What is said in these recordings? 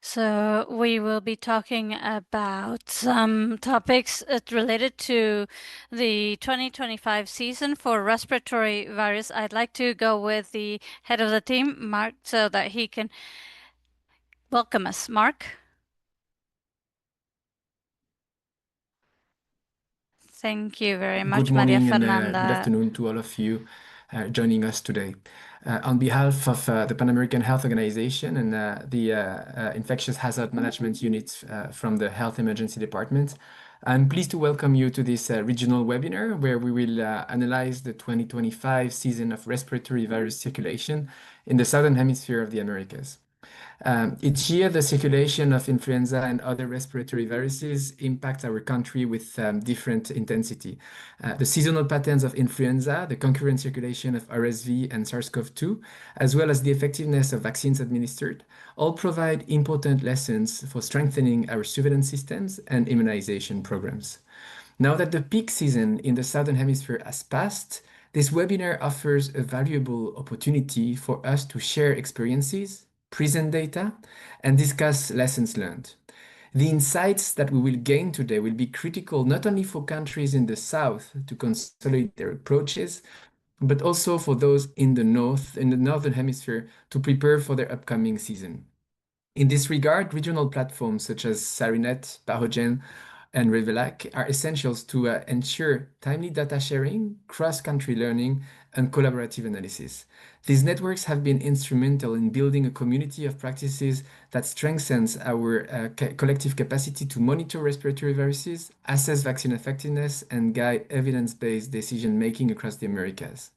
So we will be talking about some topics related to the 2025 season for respiratory virus. I'd like to go with the head of the team, Mark, so that he can welcome us. Mark? Thank you very much, Good Maria morning and good Fernanda. afternoon to all of you joining us today. On behalf of the Pan American Health Organization and the Infectious Hazard Management Unit from the Health Emergency Department, I'm pleased to welcome you to this regional webinar where we will analyze the 2025 season of respiratory virus circulation in the Southern Hemisphere of the Americas. Each year, the circulation of influenza and other respiratory viruses impact our country with different intensity. The seasonal patterns of influenza, the concurrent circulation of RSV and SARS-CoV-2, as well as the effectiveness of vaccines administered, all provide important lessons for strengthening our surveillance systems and immunization programs. Now that the peak season in the Southern Hemisphere has passed, this webinar offers a valuable opportunity for us to share experiences, present data, and discuss lessons learned. The insights that we will gain today will be critical not only for countries in the South to consolidate their approaches, but also for those in the Northern Hemisphere to prepare for their upcoming season. In this regard, regional platforms such as SARINET, PAHO and Revelac are essentials to ensure timely data sharing, cross-country learning, and collaborative analysis. These networks have been instrumental in building a community of practices that strengthens our collective capacity to monitor respiratory viruses, assess vaccine effectiveness, and guide evidence-based decision-making across the Americas.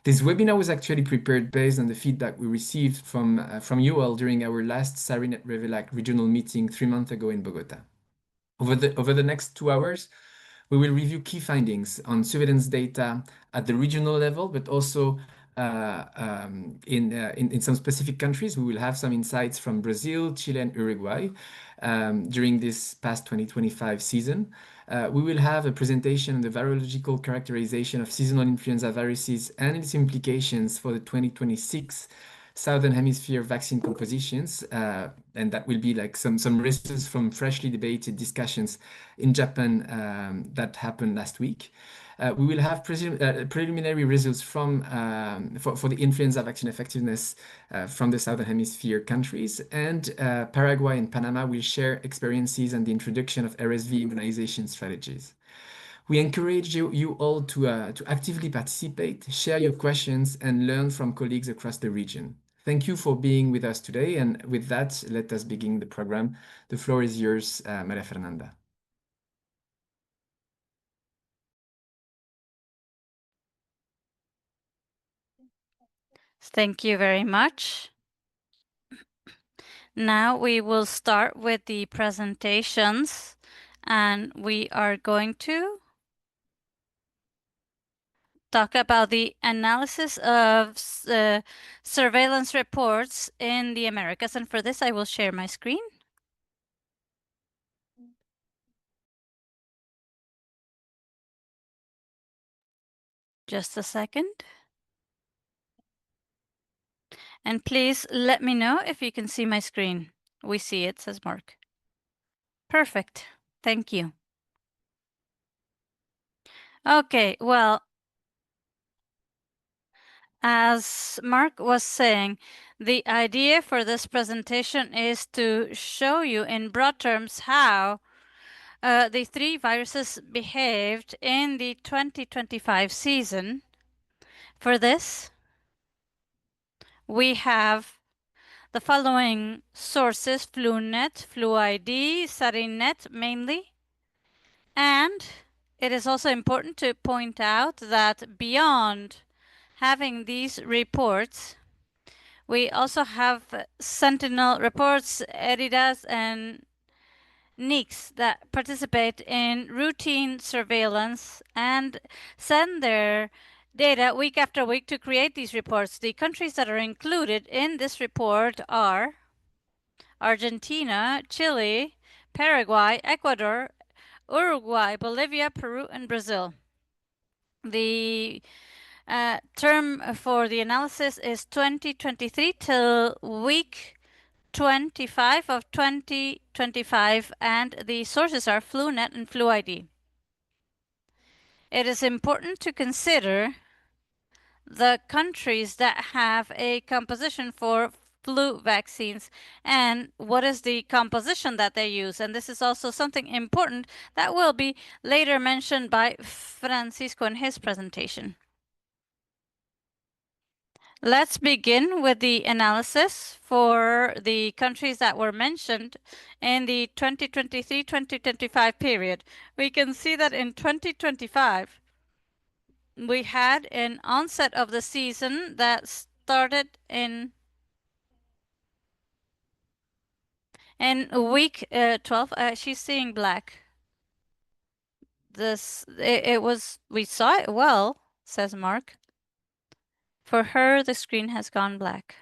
This webinar was actually prepared based on the feedback we received from you all during our last SARINET Revelac regional meeting 3 months ago in Bogota. Over the next 2 hours, we will review key findings on surveillance data at the regional level, but also in some specific countries. We will have some insights from Brazil, Chile, and Uruguay during this past 2025 season. We will have a presentation on the virological characterization of seasonal influenza viruses and its implications for the 2026 Southern Hemisphere vaccine compositions, and that will be like some results from freshly debated discussions in Japan that happened last week. We will have preliminary results from for the influenza vaccine effectiveness from the Southern Hemisphere countries, and Paraguay and Panama will share experiences and the introduction of RSV immunization strategies. We encourage you all to actively participate, share your questions, and learn from colleagues across the region. Thank you for being with us today. And with that, let us begin the program. The floor is yours, Maria Fernanda. Thank you very much. Now we will start with the presentations, and we are going to talk about the analysis of surveillance reports in the Americas. And for this, I will share my screen. Just a second. And please let me know if you can see my screen. We see it, says Mark. Perfect. Thank you. Okay, well, as Mark was saying, the idea for this presentation is to show you in broad terms how the three viruses behaved in the 2025 season. For this, we have the following sources: FluNet, FluID, SARINET mainly. And it is also important to point out that beyond having these reports, we also have Sentinel reports, ERIDAS, and NICs that participate in routine surveillance and send their data week after week to create these reports. The countries that are included in this report are Argentina, Chile, Paraguay, Ecuador, Uruguay, Bolivia, Peru, and Brazil. The term for the analysis is 2023 till week 25 of 2025, and the sources are FluNet and FluID. It is important to consider the countries that have a composition for flu vaccines and what is the composition that they use. And this is also something important that will be later mentioned by Francisco in his presentation. Let's begin with the analysis for the countries that were mentioned in the 2023-2025 period. We can see that in 2025, we had an onset of the season that started in week 12. She's seeing black. We saw it well, says Mark. For her, the screen has gone black.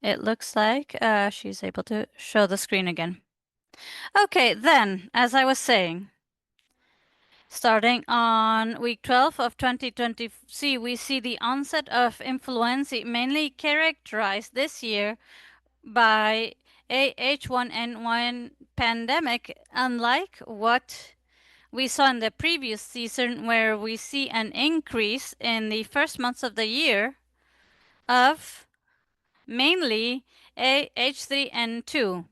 It looks like she's able to show the screen again. Okay, then, as I was saying, starting on week 12 of 2020, we see the onset of influenza, mainly characterized this year by a H1N1 pandemic, unlike what we saw in the previous season, where we see an increase in the first months of the year of mainly a H3N2,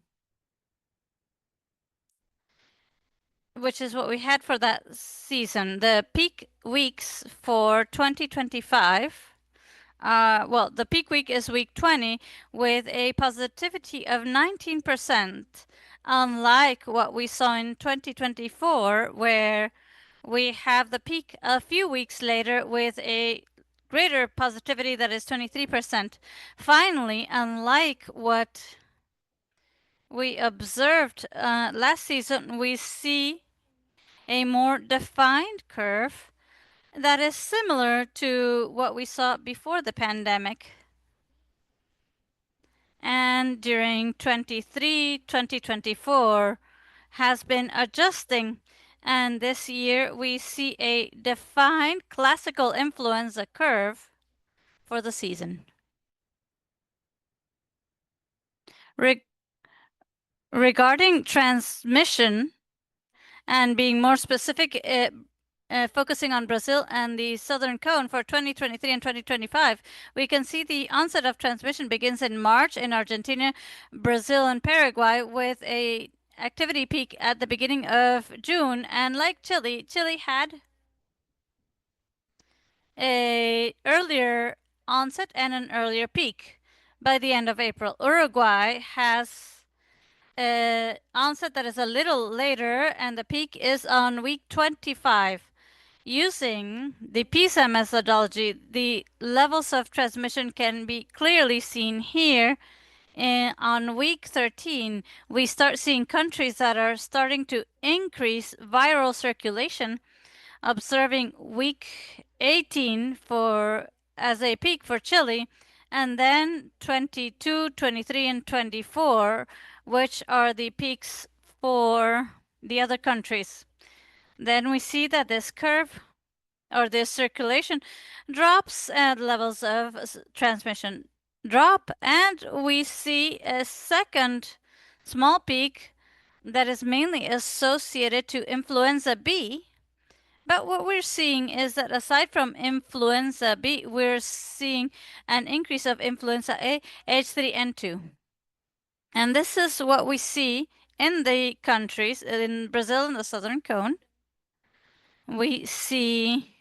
which is what we had for that season. The peak weeks for 2025, the peak week is week 20 with a positivity of 19%, unlike what we saw in 2024, where we have the peak a few weeks later with a greater positivity that is 23%. Finally, unlike what we observed last season, we see a more defined curve that is similar to what we saw before the pandemic. And during 2024 has been adjusting, and this year we see a defined classical influenza curve for the season. Regarding transmission, and being more specific, focusing on Brazil and the Southern Cone for 2023 and 2025, we can see the onset of transmission begins in March in Argentina, Brazil, and Paraguay, with a activity peak at the beginning of June. And like Chile, Chile had a earlier onset and an earlier peak by the end of April. Uruguay has onset that is a little later, and the peak is on week 25. Using the PISA methodology, the levels of transmission can be clearly seen here. On week 13, we start seeing countries that are starting to increase viral circulation, observing week 18 as a peak for Chile, and then 22, 23, and 24, which are the peaks for the other countries. Then we see that this curve, or this circulation, drops and levels of transmission drop, and we see a second small peak that is mainly associated to influenza B. But what we're seeing is that aside from influenza B, we're seeing an increase of influenza A, H3N2. And this is what we see in the countries, in Brazil and the Southern Cone. We see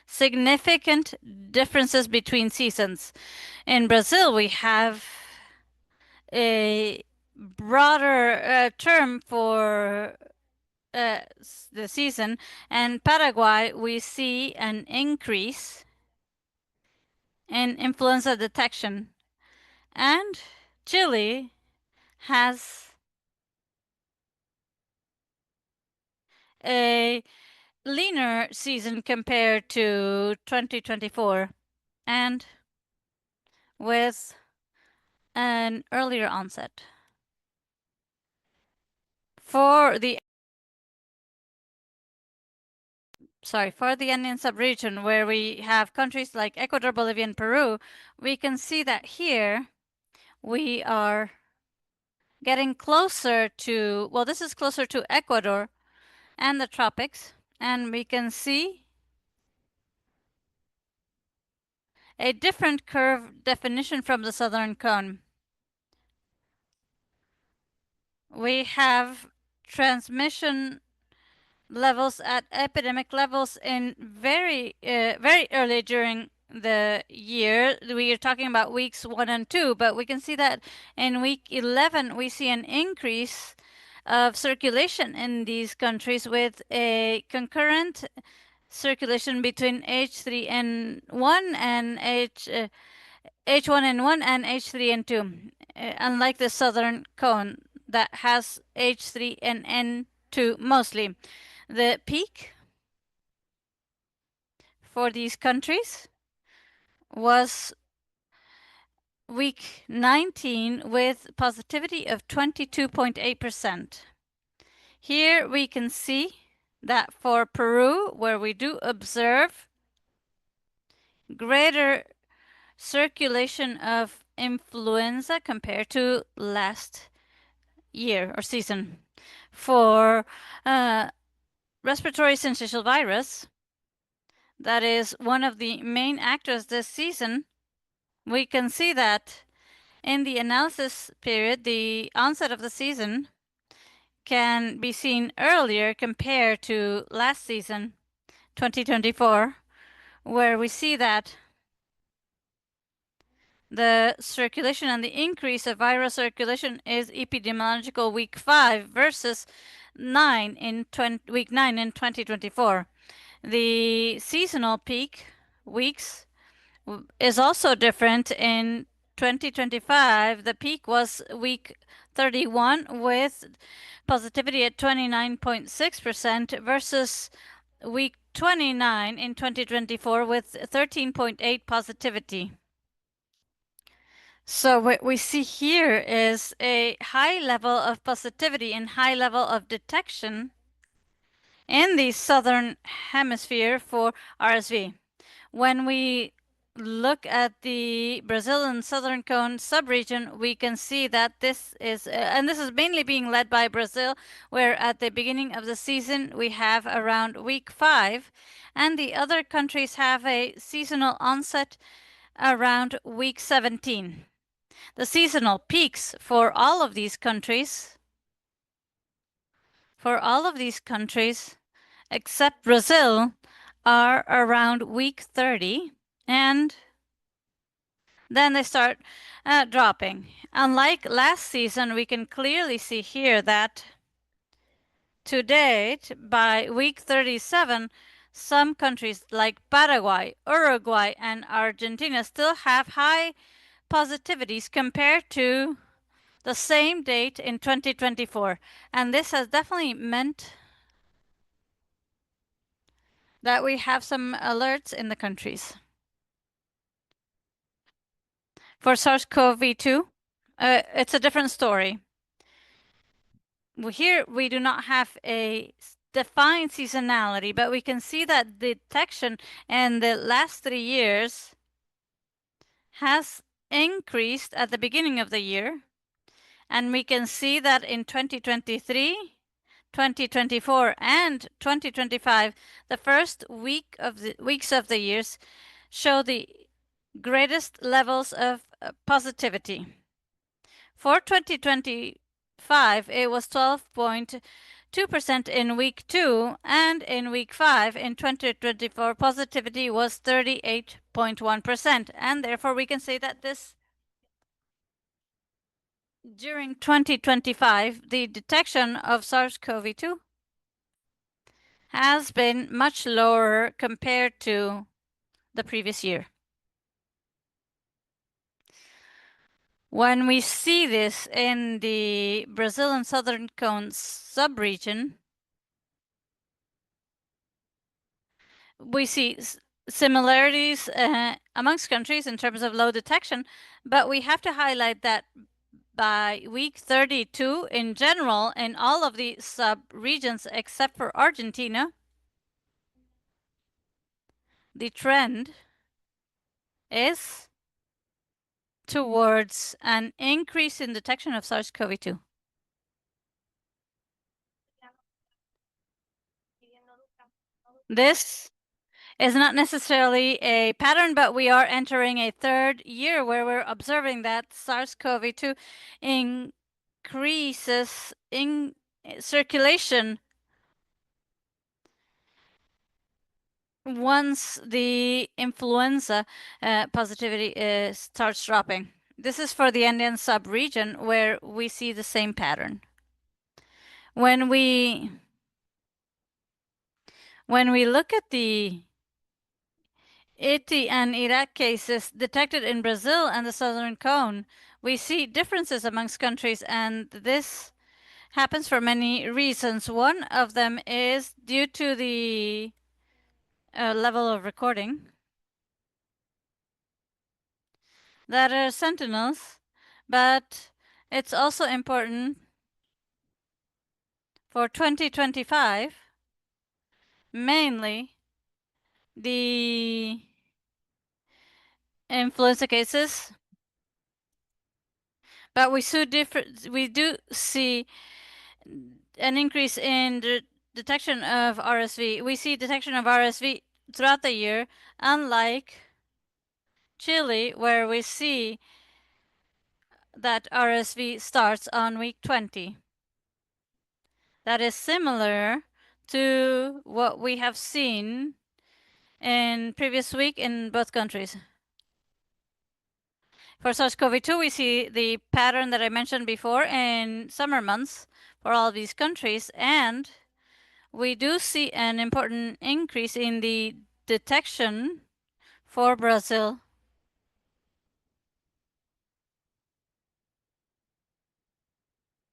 significant differences between seasons. In Brazil, we have a broader term for the season, and Paraguay, we see an increase in influenza detection, and Chile has a leaner season compared to 2024 and with an earlier onset. For the Andean subregion, where we have countries like Ecuador, Bolivia, and Peru, we can see that here we are getting closer to, well, this is closer to Ecuador and the tropics, and we can see a different curve definition from the southern cone. We have transmission levels at epidemic levels in very early during the year. We are talking about weeks 1 and 2, but we can see that in week 11 we see an increase of circulation in these countries with a concurrent circulation between H3N1 and H1N1 and H3N2, unlike the southern cone that has H3N2 mostly. The peak for these countries was week 19 with positivity of 22.8%. Here we can see that for Peru, where we do observe greater circulation of influenza compared to last year or season. For respiratory syncytial virus, that is one of the main actors this season, we can see that in the analysis period, the onset of the season can be seen earlier compared to last season, 2024, where we see that the circulation and the increase of viral circulation is epidemiological week 5 versus week 9 in 2024. The seasonal peak weeks is also different in 2025. The peak was week 31 with positivity at 29.6% versus week 29 in 2024 with 13.8 positivity. So what we see here is a high level of positivity and high level of detection in the Southern Hemisphere for RSV. When we look at the Brazilian Southern Cone subregion, we can see that this is, and this is mainly being led by Brazil, where at the beginning of the season we have around week 5, and the other countries have a seasonal onset around week 17. The seasonal peaks for all of these countries, except Brazil, are around week 30, and then they start dropping. Unlike last season, we can clearly see here that to date, by week 37, some countries like Paraguay, Uruguay, and Argentina still have high positivities compared to the same date in 2024. And this has definitely meant that we have some alerts in the countries. For SARS-CoV-2, it's a different story. Here we do not have a defined seasonality, but we can see that detection in the last 3 years has increased at the beginning of the year. And we can see that in 2023, 2024, and 2025, the first weeks of the years show the greatest levels of positivity. For 2025, it was 12.2% in week 2, and in week 5 in 2024, positivity was 38.1%. And therefore, we can say that during 2025, the detection of SARS-CoV-2 has been much lower compared to the previous year. When we see this in the Brazilian Southern Cone subregion, we see similarities amongst countries in terms of low detection, but we have to highlight that by week 32 in general, in all of the sub-regions except for Argentina, the trend is towards an increase in detection of SARS-CoV-2. This is not necessarily a pattern, but we are entering a third year where we're observing that SARS-CoV-2 increases in circulation once the influenza positivity starts dropping. This is for the Andean sub-region where we see the same pattern. When we look at the Haiti and Iraq cases detected in Brazil and the Southern Cone, we see differences amongst countries, and this happens for many reasons. One of them is due to the level of recording that are sentinels, but it's also important for 2025, mainly the influenza cases, but we do see an increase in the detection of RSV. We see detection of RSV throughout the year, unlike Chile, where we see that RSV starts on week 20. That is similar to what we have seen in previous week in both countries. For SARS-CoV-2, we see the pattern that I mentioned before in summer months for all of these countries, and we do see an important increase in the detection for Brazil.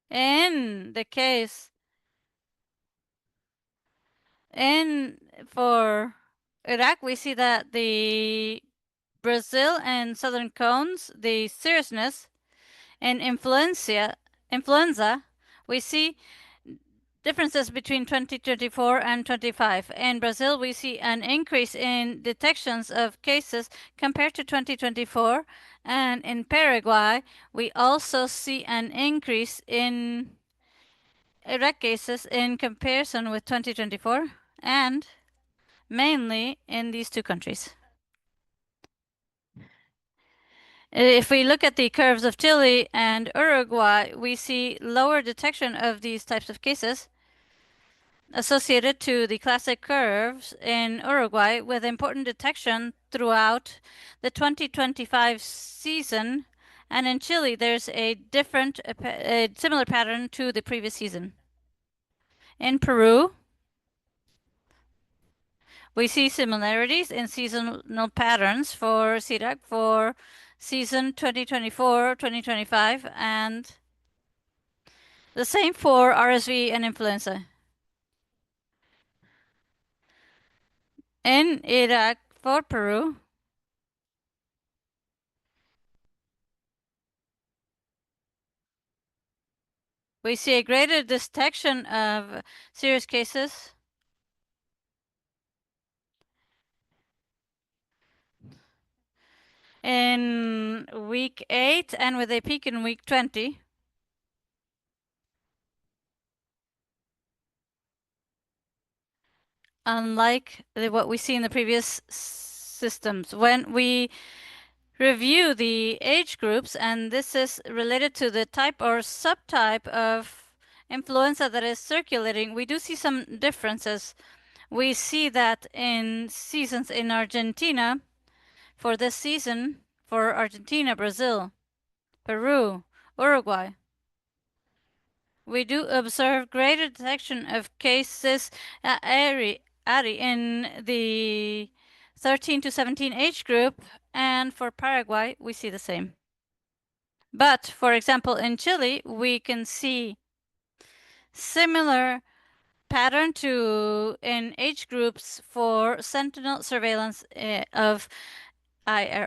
In the case for Iraq, we see that the Brazil and Southern Cones, the seriousness in influenza, we see differences between 2024 and 25. In Brazil, we see an increase in detections of cases compared to 2024. And in Paraguay, we also see an increase in Iraq cases in comparison with 2024, and mainly in these two countries. If we look at the curves of Chile and Uruguay, we see lower detection of these types of cases associated to the classic curves in Uruguay with important detection throughout the 2025 season. And in Chile, there's a similar pattern to the previous season. In Peru, we see similarities in seasonal patterns for CDAC for season 2024-2025, and the same for RSV and influenza. In Iraq for Peru, we see a greater detection of serious cases in week 8 and with a peak in week 20. Unlike what we see in the previous systems. When we review the age groups, and this is related to the type or subtype of influenza that is circulating, we do see some differences. We see that in seasons in Argentina, for this season, for Argentina, Brazil, Peru, Uruguay, we do observe greater detection of cases in the 13 to 17 age group, and for Paraguay, we see the same. But, for example, in Chile, we can see similar pattern in age groups for sentinel surveillance of ARI.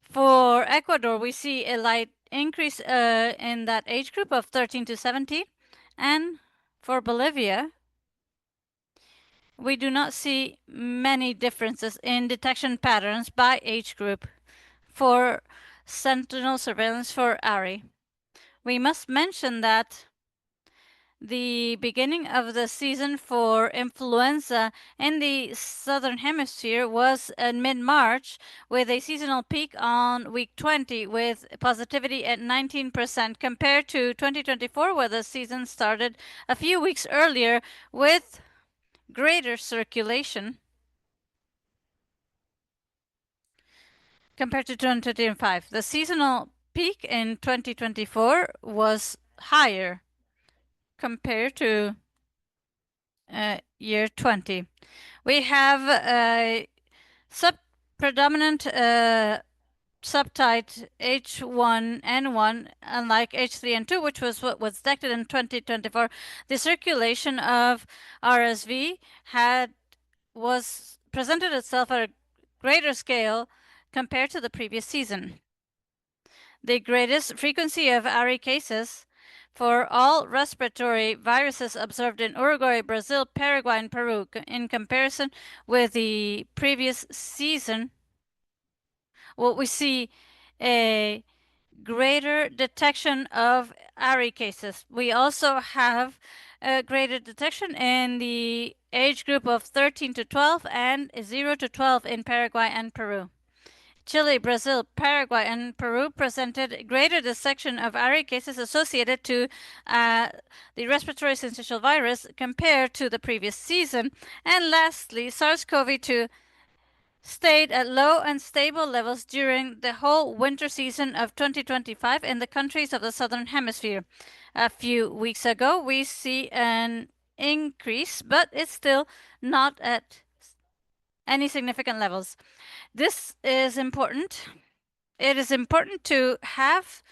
For Ecuador, we see a light increase in that age group of 13 to 17, and for Bolivia, we do not see many differences in detection patterns by age group for sentinel surveillance for ARI. We must mention that the beginning of the season for influenza in the Southern Hemisphere was in mid-March, with a seasonal peak on week 20 with positivity at 19% compared to 2024, where the season started a few weeks earlier with greater circulation compared to 2025. The seasonal peak in 2024 was higher compared to year 20. We have a predominant subtype H1N1, unlike H3N2, which was what was detected in 2024. The circulation of RSV was presented itself at a greater scale compared to the previous season. The greatest frequency of ARI cases for all respiratory viruses observed in Uruguay, Brazil, Paraguay, and Peru in comparison with the previous season. Well, we see a greater detection of ARI cases. We also have a greater detection in the age group of 13 to 12 and 0 to 12 in Paraguay and Peru. Chile, Brazil, Paraguay, and Peru presented greater detection of ARI cases associated to the respiratory syncytial virus compared to the previous season. And lastly, SARS-CoV-2 stayed at low and stable levels during the whole winter season of 2025 in the countries of the Southern Hemisphere. A few weeks ago, we see an increase, but it's still not at any significant levels. This is important. It is important to have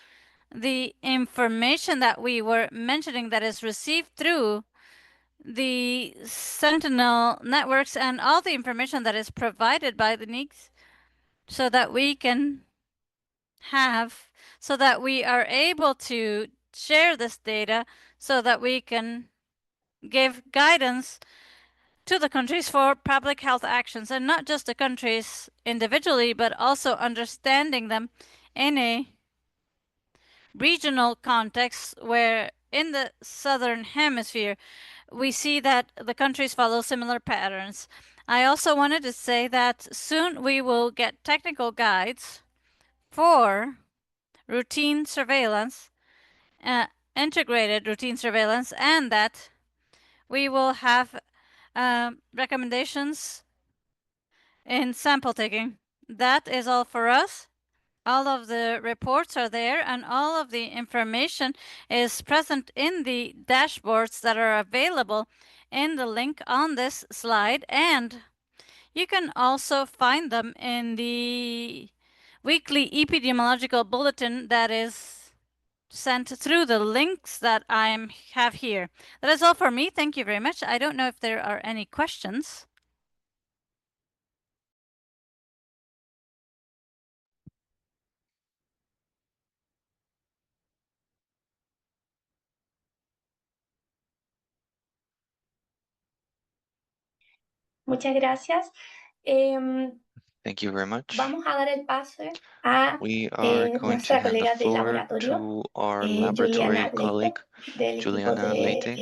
the information that we were mentioning that is received through the Sentinel networks and all the information that is provided by the NICs so that we are able to share this data so that we can give guidance to the countries for public health actions, and not just the countries individually, but also understanding them in a regional context where in the Southern Hemisphere we see that the countries follow similar patterns. I also wanted to say that soon we will get technical guides for routine surveillance, integrated routine surveillance, and that we will have recommendations in sample taking. That is all for us. All of the reports are there, and all of the information is present in the dashboards that are available in the link on this slide, and you can also find them in the weekly epidemiological bulletin that is sent through the links that I have here. That is all for me. Thank you very much. I don't know if there are any questions. Muchas gracias. Thank you very much. Vamos a dar el pase a We are going to nuestra hand the colega de floor laboratorio, to our Juliana laboratory Leite, colleague, del equipo Juliana Leite,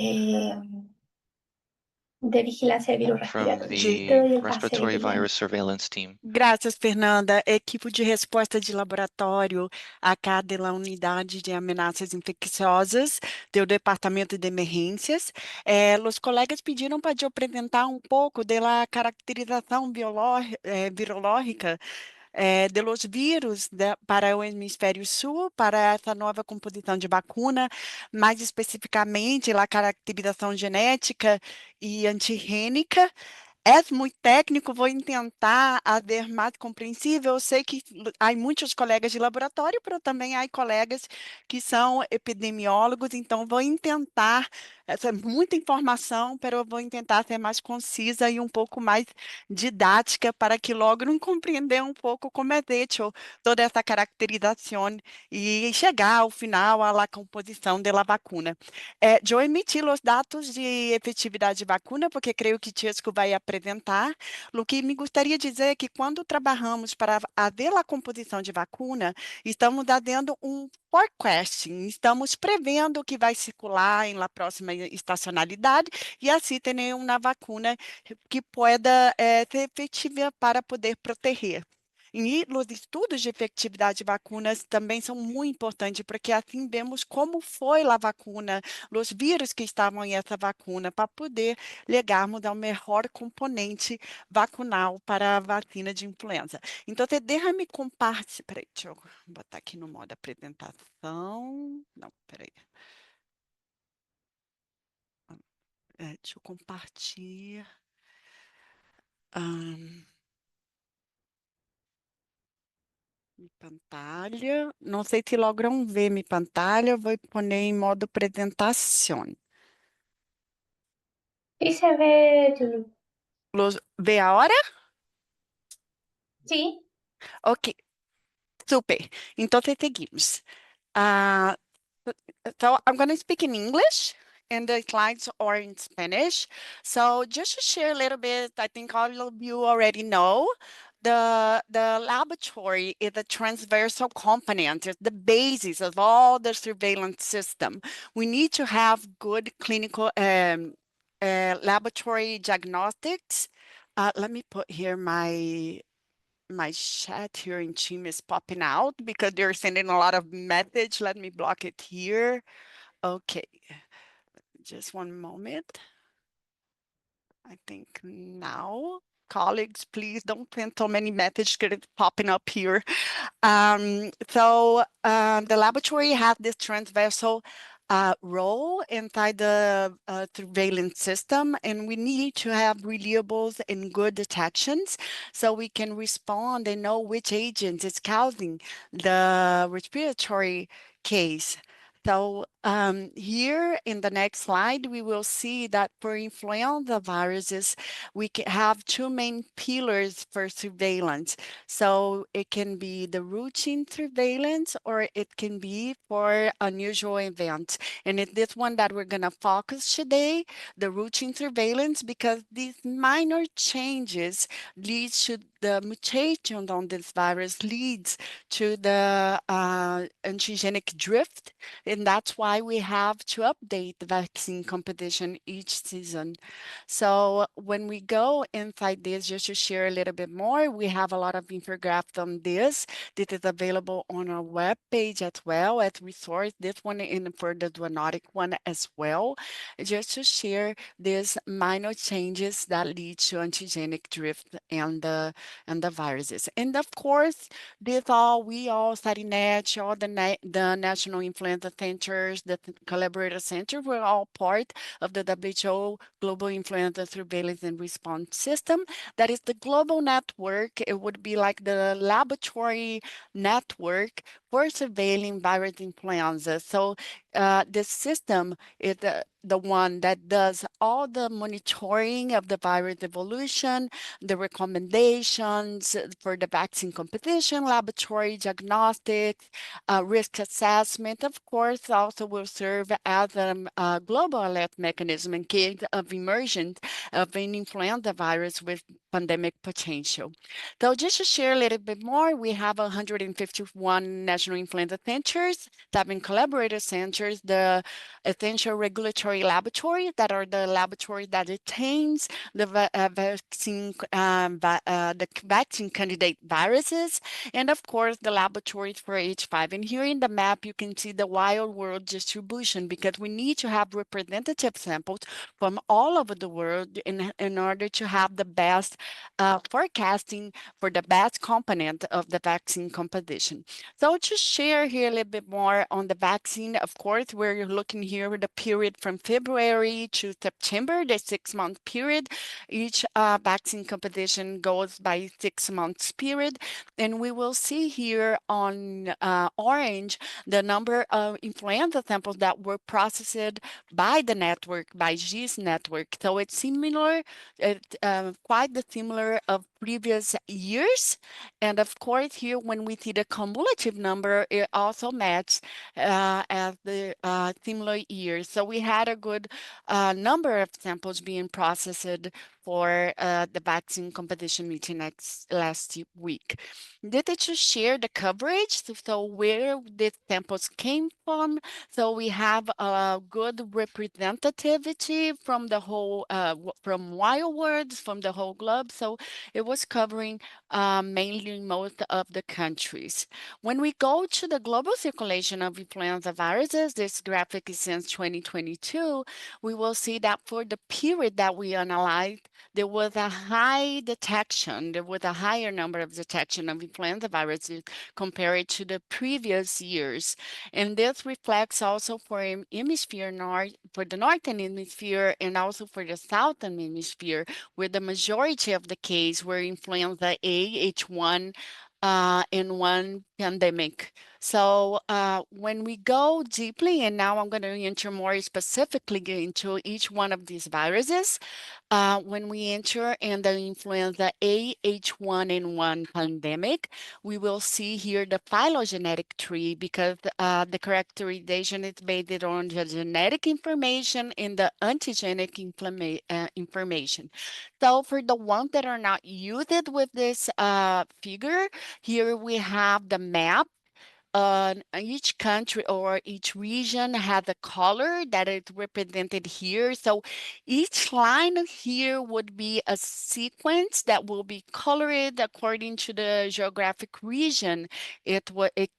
de vigilancia de virus from respiratorio. Te doy the el pase, Respiratory Juliana. Virus Surveillance Team. Graças, Fernanda. Equipe de resposta de laboratório a cada unidade de ameaças infecciosas do Departamento de Emergências. Os colegas pediram para eu apresentar um pouco da caracterização virológica de los vírus para o hemisfério sul, para essa nova composição de vacuna, mais especificamente a caracterização genética e antigênica. É muito técnico, vou tentar ser mais compreensível. Eu sei que há muitos colegas de laboratório, mas também há colegas que são epidemiólogos, então vou tentar Essa é muita informação, mas eu vou tentar ser mais concisa e um pouco mais didática para que logrem compreender um pouco como é feito toda essa caracterização e chegar ao final à composição da vacuna. Eu emiti os dados de efetividade de vacuna, porque creio que Tiesco vai apresentar. O que me gostaria de dizer é que quando trabalhamos para ver a composição de vacuna, estamos dando um forecasting, estamos prevendo o que vai circular em la próxima estacionalidade e assim ter uma vacuna que pueda ser efetiva para poder proteger. E os estudos de efetividade de vacunas também são muito importantes, porque assim vemos como foi a vacuna, os vírus que estavam em essa vacuna, para poder chegarmos ao melhor componente vacunal para a vacina de influenza. Então, deixa-me compartilhar. Peraí, deixa eu botar aqui no modo apresentação. Não, peraí. Deixa eu compartilhar. Minha pantalla. Não sei se logram ver minha pantalla. Vou pôr em modo apresentação. Sí se ve, Julie. Vê a hora? Sí, Ok, super. Então, seguimos. Uh, so I'm going to speak in English and the slides are in Spanish. So just to share a little bit, I think all of you already know, the laboratory is a transversal component. It's the basis of all the surveillance system. We need to have good clinical laboratory diagnostics. Let me put here my chat here in Team is popping out because they're sending a lot of message. Let me block it here. Okay, just one moment. I think now, colleagues, please don't send so many messages because it's popping up here. The laboratory has this transversal role inside the surveillance system, and we need to have reliables and good detections so we can respond and know which agent is causing the respiratory case. So here in the next slide, we will see that for influenza viruses, we can have two main pillars for surveillance. So it can be the routine surveillance or it can be for unusual events. And it's this one that we're going to focus today, the routine surveillance, because these minor changes leads to the mutation on this virus leads to the antigenic drift. And that's why we have to update the vaccine composition each season. So when we go inside this, just to share a little bit more, we have a lot of infographics on this. This is available on our webpage as well as resource, this one and for the zoonotic one as well, just to share these minor changes that lead to antigenic drift and the viruses. And of course, we all SARINET, all the National Influenza Centers, the Collaborator Center, we're all part of the WHO Global Influenza Surveillance and Response System. That is the global network. It would be like the laboratory network for surveilling virus influenza. So this system is the one that does all the monitoring of the virus evolution, the recommendations for the vaccine composition, laboratory diagnostics, risk assessment, of course, also will serve as a global alert mechanism in case of emergence of an influenza virus with pandemic potential. So just to share a little bit more, we have 151 national influenza centers, 7 collaborator centers, the essential regulatory laboratories that are the laboratory that retains the vaccine candidate viruses, and of course the laboratories for H5. And here in the map, you can see the wild world distribution because we need to have representative samples from all over the world in order to have the best forecasting for the best component of the vaccine composition. So to share here a little bit more on the vaccine, of course, we're looking here at the period from February to September, the 6-month period. Each vaccine composition goes by 6 months period. And we will see here on orange the number of influenza samples that were processed by the network, by GIS network. So it's similar, quite the similar of previous years. And of course, here when we see the cumulative number, it also matches as the similar years. So we had a good number of samples being processed for the vaccine composition meeting last week. Did it just share the coverage? So where the samples came from? So we have a good representativity from the whole, from wild words, from the whole globe. So it was covering mainly most of the countries. When we go to the global circulation of influenza viruses, this graphic is since 2022, we will see that for the period that we analyzed, there was a high detection, there was a higher number of detection of influenza viruses compared to the previous years. And this reflects also for hemisphere north, for the northern hemisphere and also for the southern hemisphere, where the majority of the case were influenza A, H1N1 pandemic. So when we go deeply, and now I'm going to enter more specifically into each one of these viruses, when we enter in the influenza A H1N1 pandemic, we will see here the phylogenetic tree because the characterization is based on the genetic information and the antigenic information. So for the ones that are not used with this figure, here we have the map. Each country or each region has a color that is represented here. So each line here would be a sequence that will be colored according to the geographic region it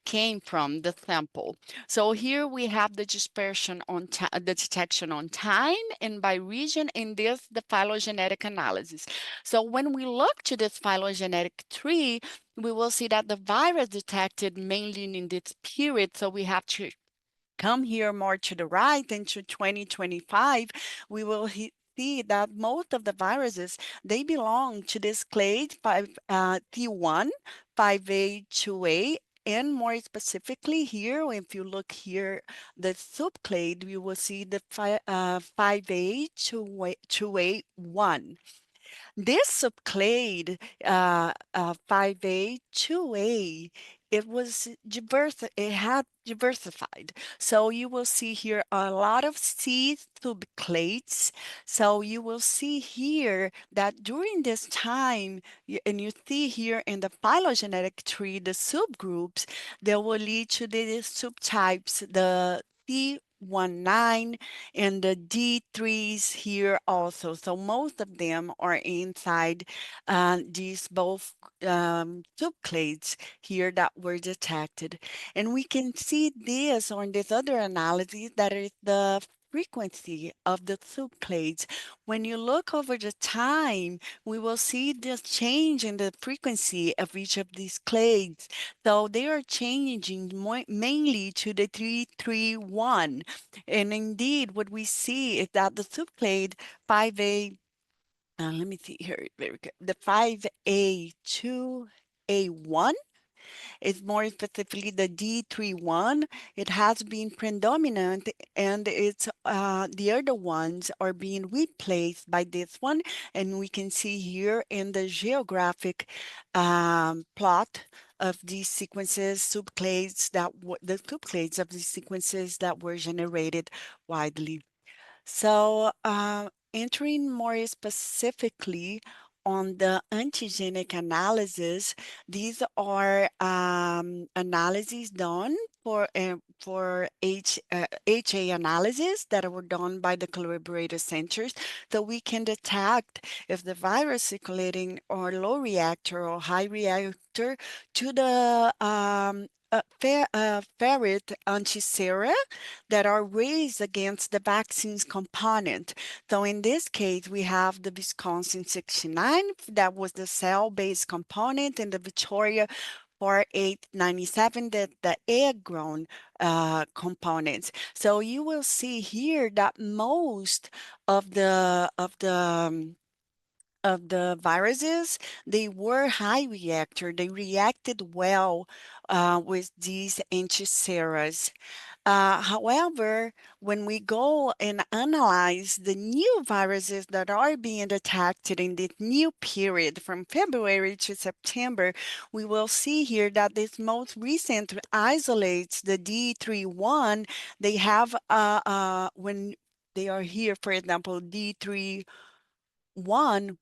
came from, the sample. So here we have the dispersion on the detection on time and by region, and this the phylogenetic analysis. So when we look to this phylogenetic tree, we will see that the virus detected mainly in this period. So we have to come here more to the right into 2025. We will see that most of the viruses, they belong to this clade T1, 5A, 2A, and more specifically here, if you look here, the subclade, you will see the 5A, 2A, 1. This subclade 5A, 2A, it was it had diversified. So you will see here a lot of C subclades. So you will see here that during this time, and you see here in the phylogenetic tree, the subgroups that will lead to the subtypes, the C19 and the D3s here also. So most of them are inside these both subclades here that were detected. And we can see this on this other analysis that is the frequency of the subclades. When you look over the time, we will see this change in the frequency of each of these clades. So they are changing mainly to the 331. And indeed, what we see is that the subclade 5A, let me see here, very good. The 5A2A1 is more specifically the D31. It has been predominant, and it's the other ones are being replaced by this one. And we can see here in the geographic plot of these sequences, subclades the subclades of these sequences that were generated widely. So entering more specifically on the antigenic analysis, these are analyses done for HA analysis that were done by the collaborator centers, so we can detect if the virus circulating or low reactor or high reactor to the ferret antisera that are raised against the vaccine's component. So in this case, we have the Wisconsin 69, that was the cell-based component, and the Victoria 4897, the egg-grown components. So you will see here that most of the viruses, they were high reactor. They reacted well with these antiseras. However, when we go and analyze the new viruses that are being detected in this new period from February to September, we will see here that this most recent isolates, the D31, they have, when they are here, for example, D31,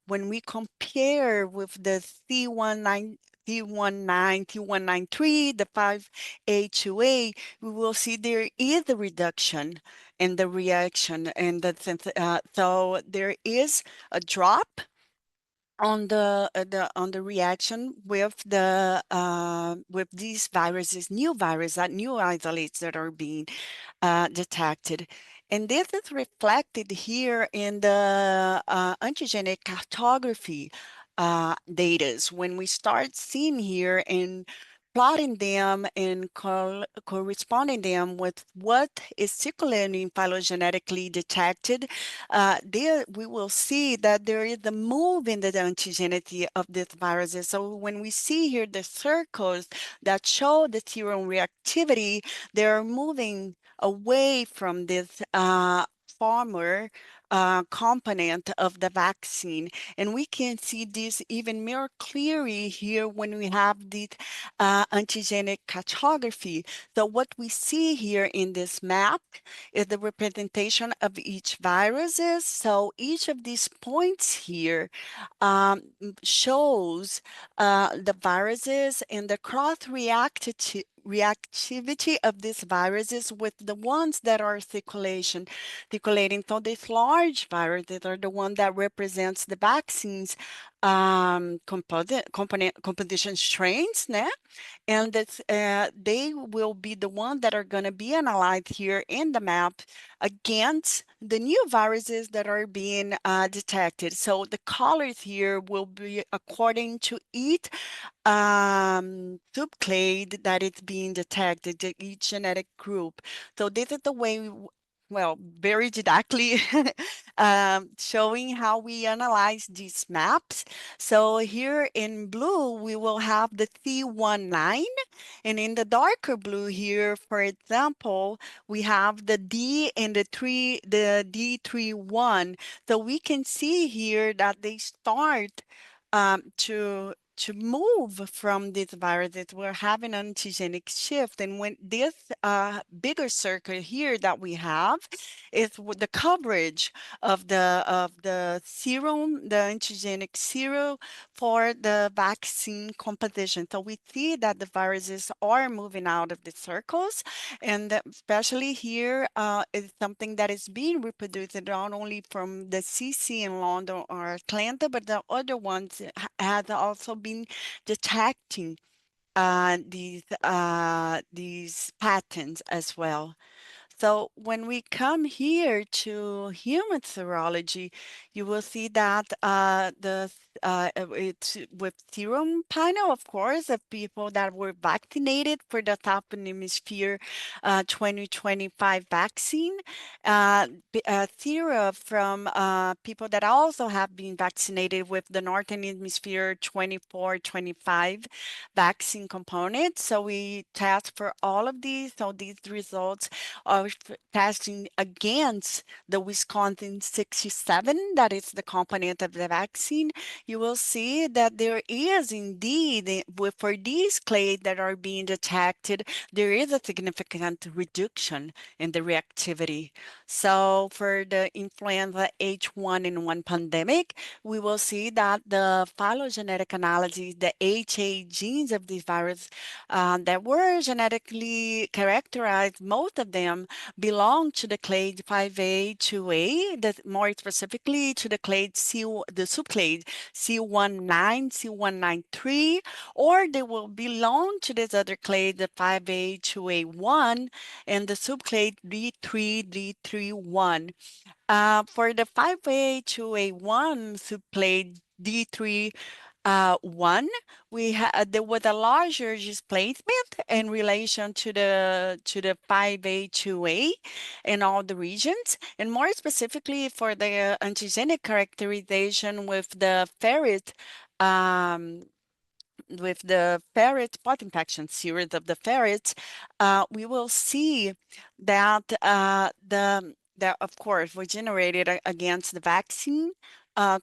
when we compare with the C19, C19, C193, the 5A2A, we will see there is a reduction in the reaction, and so there is a drop on the reaction with with these viruses, new new isolates that are being detected. And this is reflected here in the antigenic cartography data. When we start seeing here and plotting them and corresponding them with what is circulating phylogenetically detected, there we will see that there is a move in the antigenicity of these viruses. So when we see here the circles that show the serum reactivity, they're moving away from this former component of the vaccine. And we can see this even more clearly here when we have the antigenic cartography. So what we see here in this map is the representation of each viruses. So each of these points here shows the viruses and the reactivity of these viruses with the ones that are circulating. So these large viruses are the one that represents the vaccines composition strains, né? And they will be the ones that are going to be analyzed here in the map against the new viruses that are being detected. So the colors here will be according to each subclade that is being detected, each genetic group. So this is the way, well, very didactically showing how we analyze these maps. So here in blue, we will have the C19, and in the darker blue here, for example, we have the D and the D31. So we can see here that they start to move from these viruses. We're having an antigenic shift. And when this bigger circle here that we have is with the coverage of the serum, the antigenic serum for the vaccine composition. So we see that the viruses are moving out of the circles, and especially here is something that is being reproduced not only from the CC in London or Atlanta, but the other ones has also been detecting these patterns as well. So when we come here to human serology, you will see that it's with serum panel, of course, of people that were vaccinated for the Southern Hemisphere 2025 vaccine, sera from people that also have been vaccinated with the Northern Hemisphere 24-25 vaccine component. So we test for all of these. So these results of testing against the Wisconsin 67, that is the component of the vaccine, you will see that there is indeed, for these clades that are being detected, there is a significant reduction in the reactivity. So for the influenza H1N1 pandemic, we will see that the phylogenetic analysis, the HA genes of these virus that were genetically characterized, most of them belong to the clade 5A2A, more specifically to the clade the subclade C19, C193, or they will belong to this other clade, the 5A2A1, and the subclade D3, D31. For the 5A2A1 subclade D3, 1, there was a larger displacement in relation to the 5A2A in all the regions, and more specifically for the antigenic characterization um, with the ferret pot infection series of the ferrets, we will see that that of course were generated against the vaccine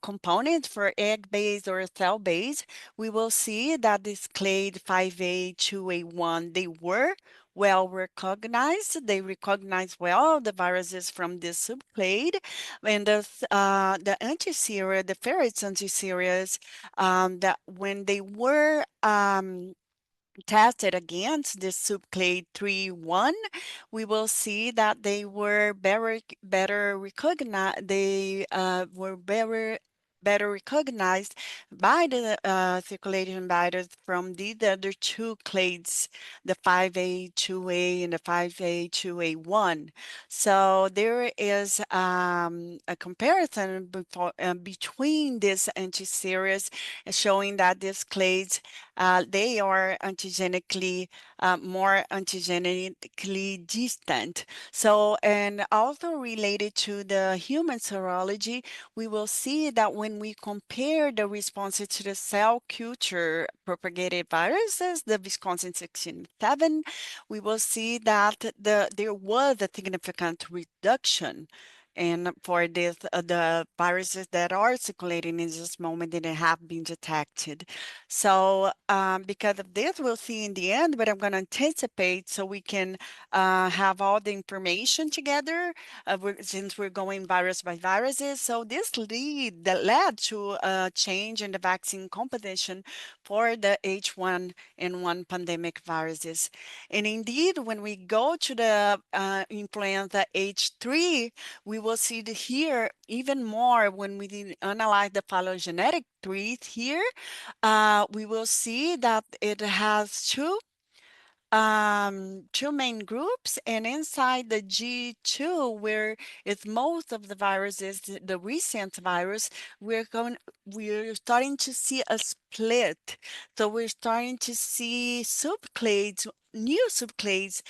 component for egg-based or cell-based. We will see that this clade 5A2A1, they were well recognized. They recognize well the viruses from this subclade, and the antiseria, the ferrets antiseries, that when they were tested against this subclade 3.1, we will see that they were better recognized. They were better recognized by the circulating virus from the other two clades, the 5A2A and the 5A2A1. So there is a comparison between these antiseries showing that these clades they are more antigenically distant. So, and also related to the human serology, we will see that when we compare the responses to the cell culture propagated viruses, the Wisconsin 67, we will see that there was a significant reduction. And for the viruses that are circulating in this moment that have been detected. So because of this, we'll see in the end, but I'm going to anticipate so we can have all the information together since we're going virus by viruses. So this led to a change in the vaccine composition for the H1N1 pandemic viruses. And indeed, when we go to the influenza H3, we will see here even more when we analyze the phylogenetic trees here. We will see that it has two main groups, and inside the G2, where it's most of the viruses, the recent virus, we're starting to see a split. So we're starting to see subclades, new subclades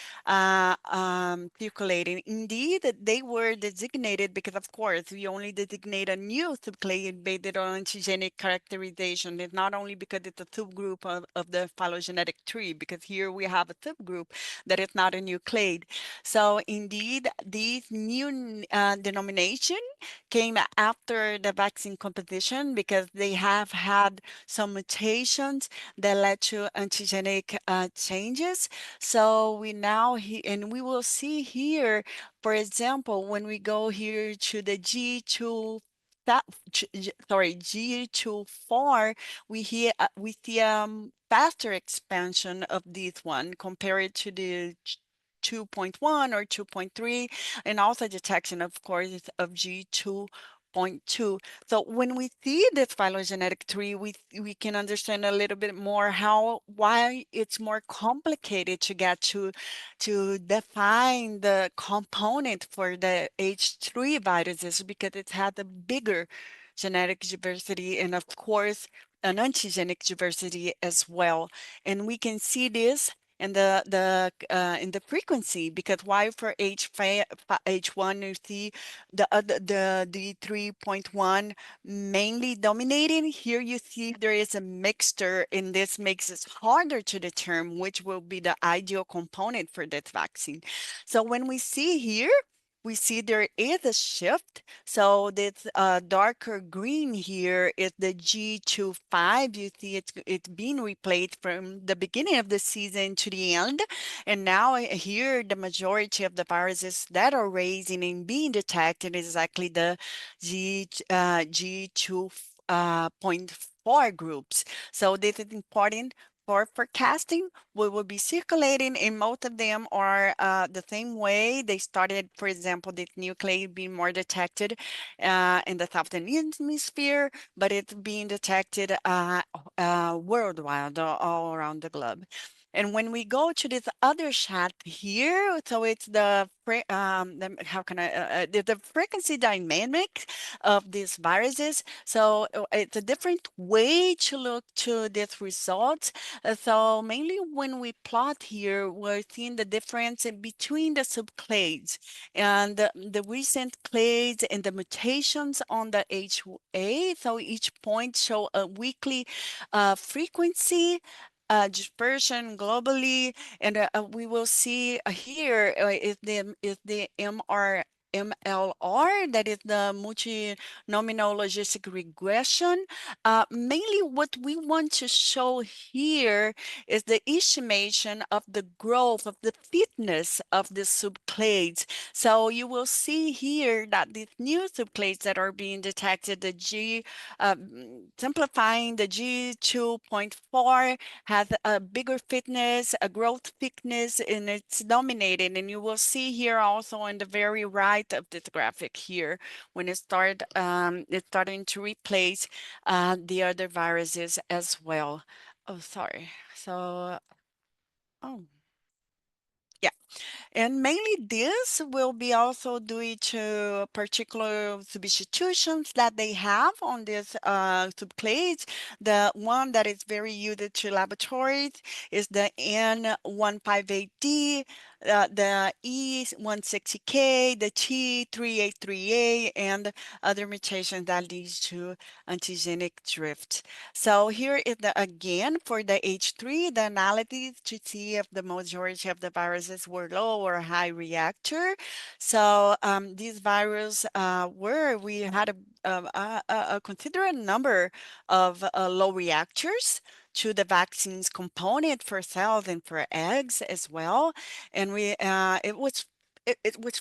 circulating. Indeed, they were designated because, of course, we only designate a new subclade based on antigenic characterization. It's not only because it's a subgroup of the phylogenetic tree, because here we have a subgroup that is not a new clade. So indeed, these new denomination came after the vaccine composition because they have had some mutations that led to antigenic changes. So we now, and we will see here, for example, when we go here to the G2, G24, we see faster expansion of this one compared to the 2.1 or 2.3, and also detection, of course, of G2.2. So when we see this phylogenetic tree, we can understand a little bit more why it's more complicated to get to define the component for the H3 viruses, because it had a bigger genetic diversity and, of course, an antigenic diversity as well. And we can see this in the frequency, because why for H1 you see the 3.1 mainly dominating. Here you see there is a mixture, and this makes it harder to determine which will be the ideal component for that vaccine. So when we see here, we see there is a shift. So this darker green here is the G25. You see it's being replaced from the beginning of the season to the end. And now here, the majority of the viruses that are raising and being detected is exactly the G2.4 groups. So this is important for forecasting, we will be circulating, and most of them are the same way. They started, for example, this nuclei being more detected in the Southern Hemisphere, but it's being detected worldwide, all around the globe. And when we go to this other chat here, so it's how can I, the frequency dynamic of these viruses. So it's a different way to look to these results. So mainly when we plot here, we're seeing the difference in between the subclades and the recent clades and the mutations on the HA. So each point show a weekly frequency dispersion globally, and we will see here is the MLR, that is the multi-nominal logistic regression. Mainly what we want to show here is the estimation of the growth of the fitness of the subclades. So you will see here that these new subclades that are being detected, the simplifying the G2.4 has a bigger fitness, a growth thickness, and it's dominated. And you will see here also on the very right of this graphic here, when it's starting to replace the other viruses as well. Oh, sorry. So, oh. Yeah, and mainly this will be also due to particular substitutions that they have on this subclades. The one that is very used to laboratories is the N158D, the E160K, the T383A, and other mutations that leads to antigenic drift. So here is again for the H3, the analysis to see if the majority of the viruses were low or high reactor. So these viruses we had a considerable number of low reactors to the vaccine's component for cells and for eggs as well. And it was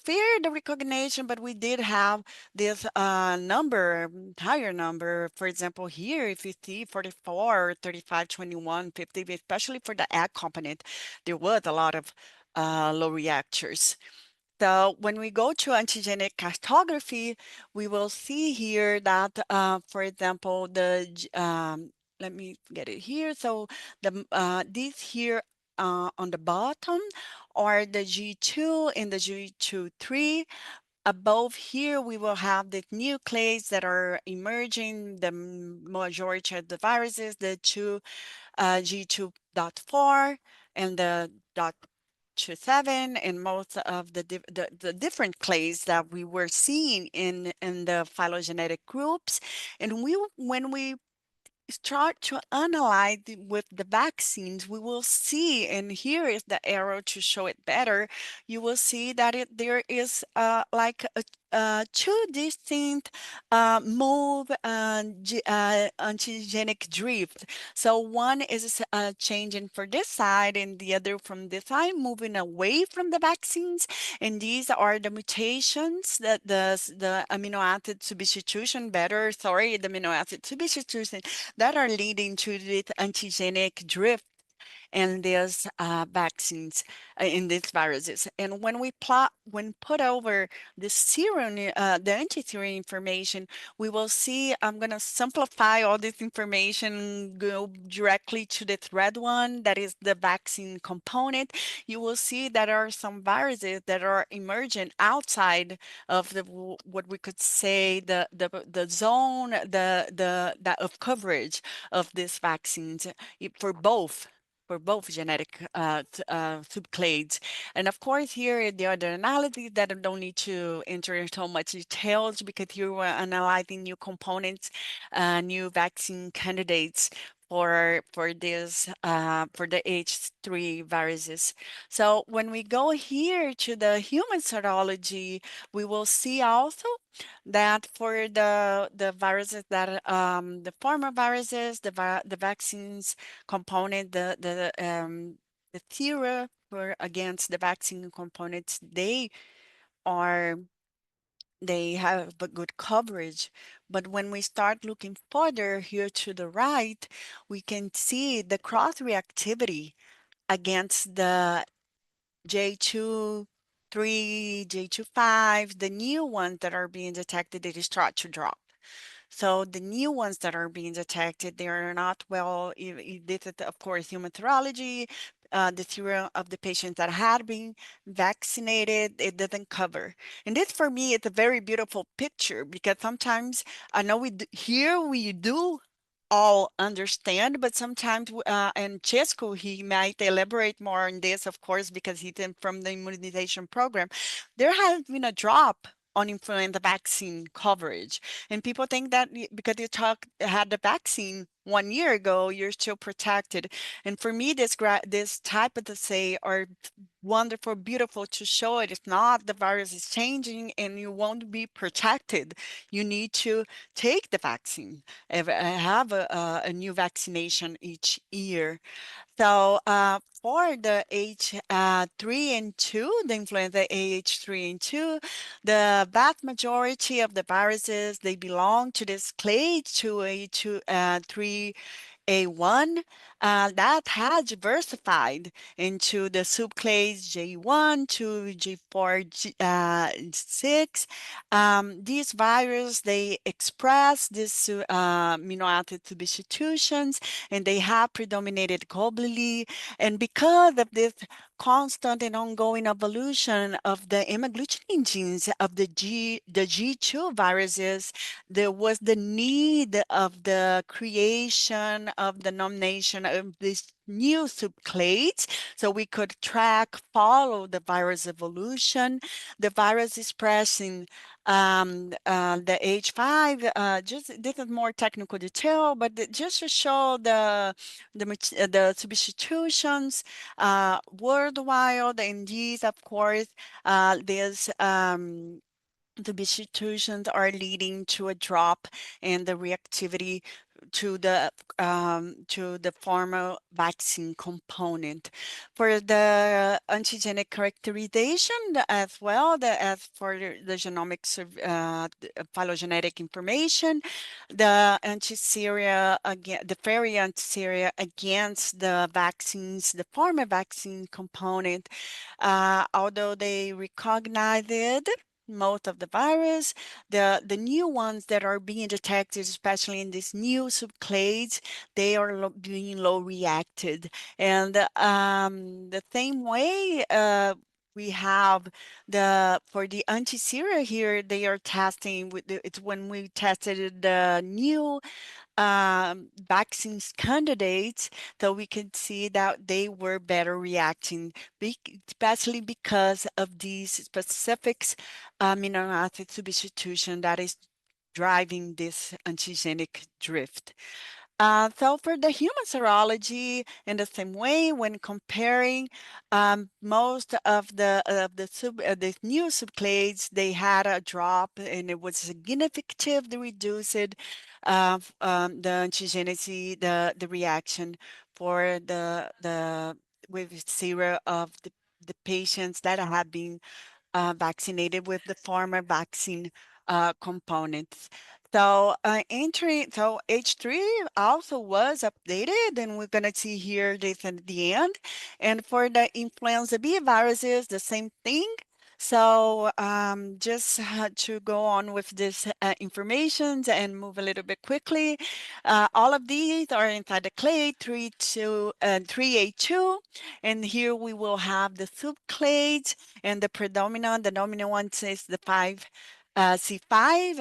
fair, the recognition, but we did have this higher number. For example, here, if you see 44, 35, 21, 50, especially for the egg component, there was a lot of low reactors. So when we go to antigenic cartography, we will see here that, for example, let me get it here. So these here on the bottom are the G2 and the G23. Above here, we will have the nucleases that are emerging, the majority of the viruses, the G2.4 and the .27, and most of the different clades that we were seeing in the phylogenetic groups. And when we start to analyze with the vaccines, we will see, and here is the arrow to show it better, you will see that there is like two distinct move antigenic drift. So one is changing for this side and the other from this side, moving away from the vaccines. And these are the mutations that the amino acid substitution, the amino acid substitution that are leading to this antigenic drift in these vaccines, in these viruses. And when put over the serum, the anti-serum information, we will see, I'm going to simplify all this information, go directly to the red one, that is the vaccine component. You will see that there are some viruses that are emergent outside of what we could say the zone of coverage of these vaccines for both genetic subclades. And of course, here the other analyses that I don't need to enter into so much details, because here we're analyzing new components, new vaccine candidates for the H3 viruses. So when we go here to the human serology, we will see also that for the viruses that the former viruses, the vaccines component, the sera for against the vaccine components, they are they have a good coverage. But when we start looking further here to the right, we can see the cross-reactivity against the J2, 3, J2, 5, the new ones that are being detected, they start to drop. So the new ones that are being detected, they are not well, this is of course human serology, the serum of the patients that had been vaccinated, it doesn't cover. And this for me, it's a very beautiful picture because sometimes I know here we do all understand, but sometimes, and Chesco, he might elaborate more on this, of course, because he's from the immunization program. There has been a drop on influenza vaccine coverage. And people think that because you had the vaccine 1 year ago, you're still protected. And for me, this type of assay are wonderful, beautiful to show it. If not, the virus is changing and you won't be protected. You need to take the vaccine, have a new vaccination each year. So for the H3 and 2, the influenza AH3 and 2, the vast majority of the viruses, they belong to this clade 2A2, 3A1 that has diversified into the subclades J1 to J4, 6. These viruses, they express these amino acid substitutions, and they have predominated globally. And because of this constant and ongoing evolution of the hemagglutinin genes of the G2 viruses, there was the need of the creation of the nomination of these new subclades so we could track, follow the virus evolution, the virus expressing the H5, just this is more technical detail, but just to show the substitutions worldwide, and these, of course, there's the substitutions are leading to a drop in the reactivity to the formal vaccine component. For the antigenic characterization as well, as for the genomics of phylogenetic information, the anti-seria again, the variant seria against the vaccines, the former vaccine component, although they recognize it, most of the virus, the new ones that are being detected, especially in these new subclades, they are being low reacted. And the same way, we have for the anti-sera here, they are testing it's when we tested the new vaccines candidates, so we can see that they were better reacting, especially because of these specifics amino acid substitution that is driving this antigenic drift. So for the human serology, in the same way, when comparing most of the new subclades, they had a drop, and it was significantly reduced the antigenicity, the reaction for the with sera of the patients that have been vaccinated with the former vaccine components. So so H3 also was updated, and we're gonna see here this at the end. And for the influenza B viruses, the same thing. So just to go on with this information and move a little bit quickly, all of these are inside the clade 3A2, and here we will have the subclades and the dominant one is the C5,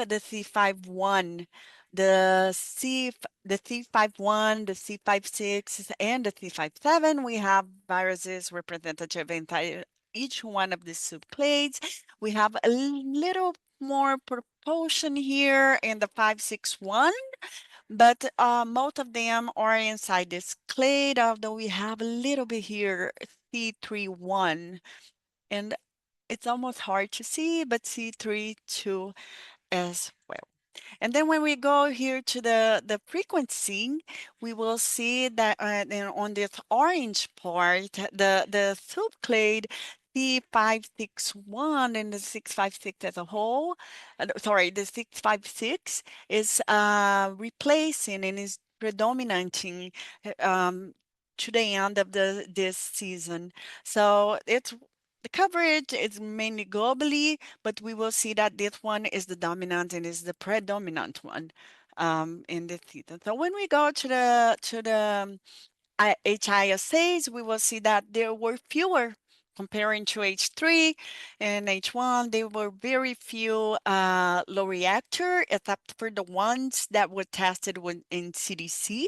the C51, the C51, the C56, and the C57. We have viruses representative in each one of the subclades. We have a little more proportion here in the 561, but most of them are inside this clade, although we have a little bit here, C31. And it's almost hard to see, but C3 too as well. And then when we go here to the frequency, we will see that then on this orange part, the subclade C561 and the 656 as a whole, sorry, the 656 is replacing and is predominating to the end of this season. So it's the coverage is mainly globally, but we will see that this one is the dominant and is the predominant one in this season. So when we go to the HISAs, we will see that there were fewer comparing to H3 and H1. There were very few low reactor, except for the ones that were tested in CDC.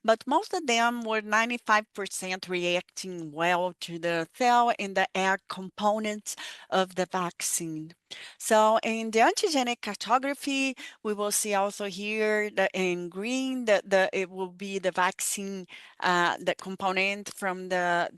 But most of them were 95% reacting well to the cell and the air components of the vaccine. So in the antigenic cartography, we will see also here that in green that it will be the vaccine, the component from the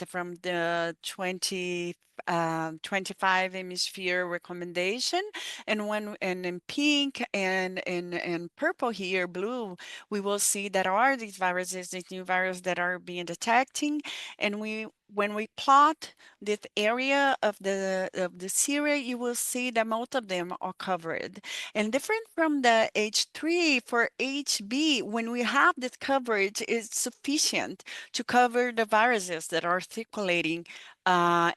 25 hemisphere recommendation, and in pink and in purple here, blue, we will see that are these viruses, these new viruses that are being detecting, and when we plot this area of the Syria, you will see that most of them are covered. And different from the H3, for HB, when we have this coverage, it's sufficient to cover the viruses that are circulating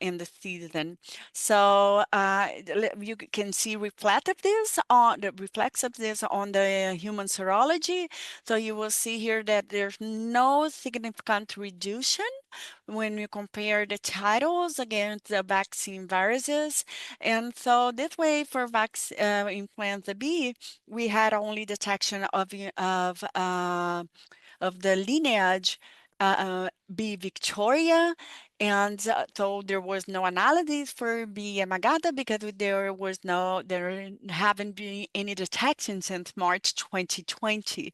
in the season. So you can see reflect of this on the human serology. So you will see here that there's no significant reduction when you compare the titles against the vaccine viruses. And so this way for influenza B, we had only detection of the lineage B Victoria. And so there was no analysis for B Yamagata because there haven't been any detection since March 2020.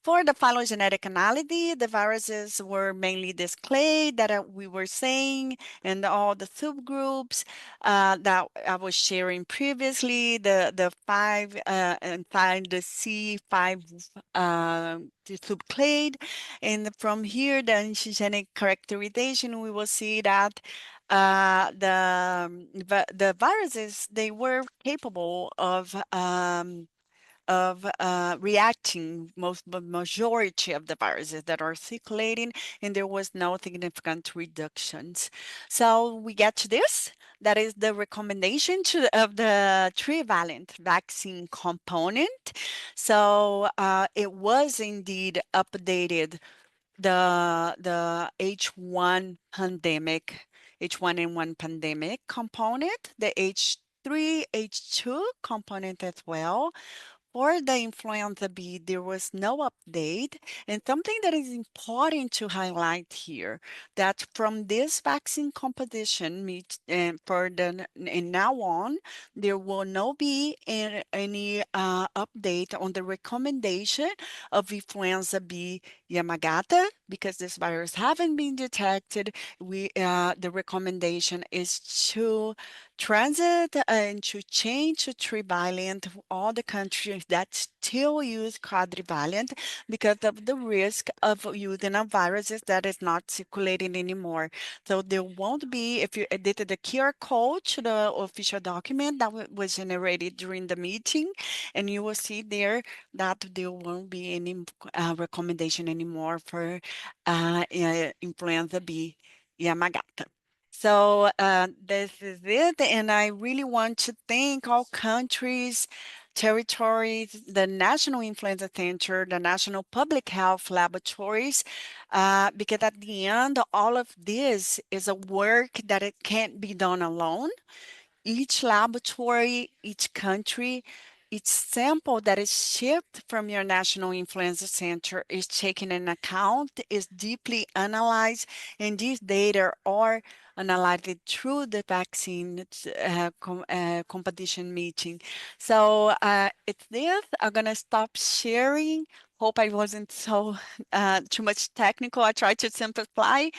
For the phylogenetic analysis, the viruses were mainly displayed that we were saying, and all the subgroups that I was sharing previously, the five and find the C5 the subclade, and from here the antigenic characterization, we will see that the viruses, they were capable of reacting majority of the viruses that are circulating, and there was no significant reductions. So we get to this. That is the recommendation of the trivalent vaccine component. So it was indeed updated the H1N1 pandemic component, the H3, H2 component as well. For the influenza B, there was no update. And something that is important to highlight here, that from this vaccine composition, and now on, there will not be any update on the recommendation of influenza B Yamagata, because this virus haven't been detected. The recommendation is to transit and to change to trivalent all the countries that still use quadrivalent because of the risk of using a virus that is not circulating anymore. So there won't be, if you edited the QR code to the official document that was generated during the meeting, and you will see there that there won't be any recommendation anymore for influenza B Yamagata. So this is it, and I really want to thank all countries, territories, the National Influenza Center, the National Public Health Laboratories, because at the end, all of this is a work that it can't be done alone. Each laboratory, each country, each sample that is shipped from your National Influenza Center is taken in account, is deeply analyzed, and these data are analyzed through the vaccine competition meeting. So it's this. I'm gonna stop sharing. Hope I wasn't so too much technical. I tried to simplify,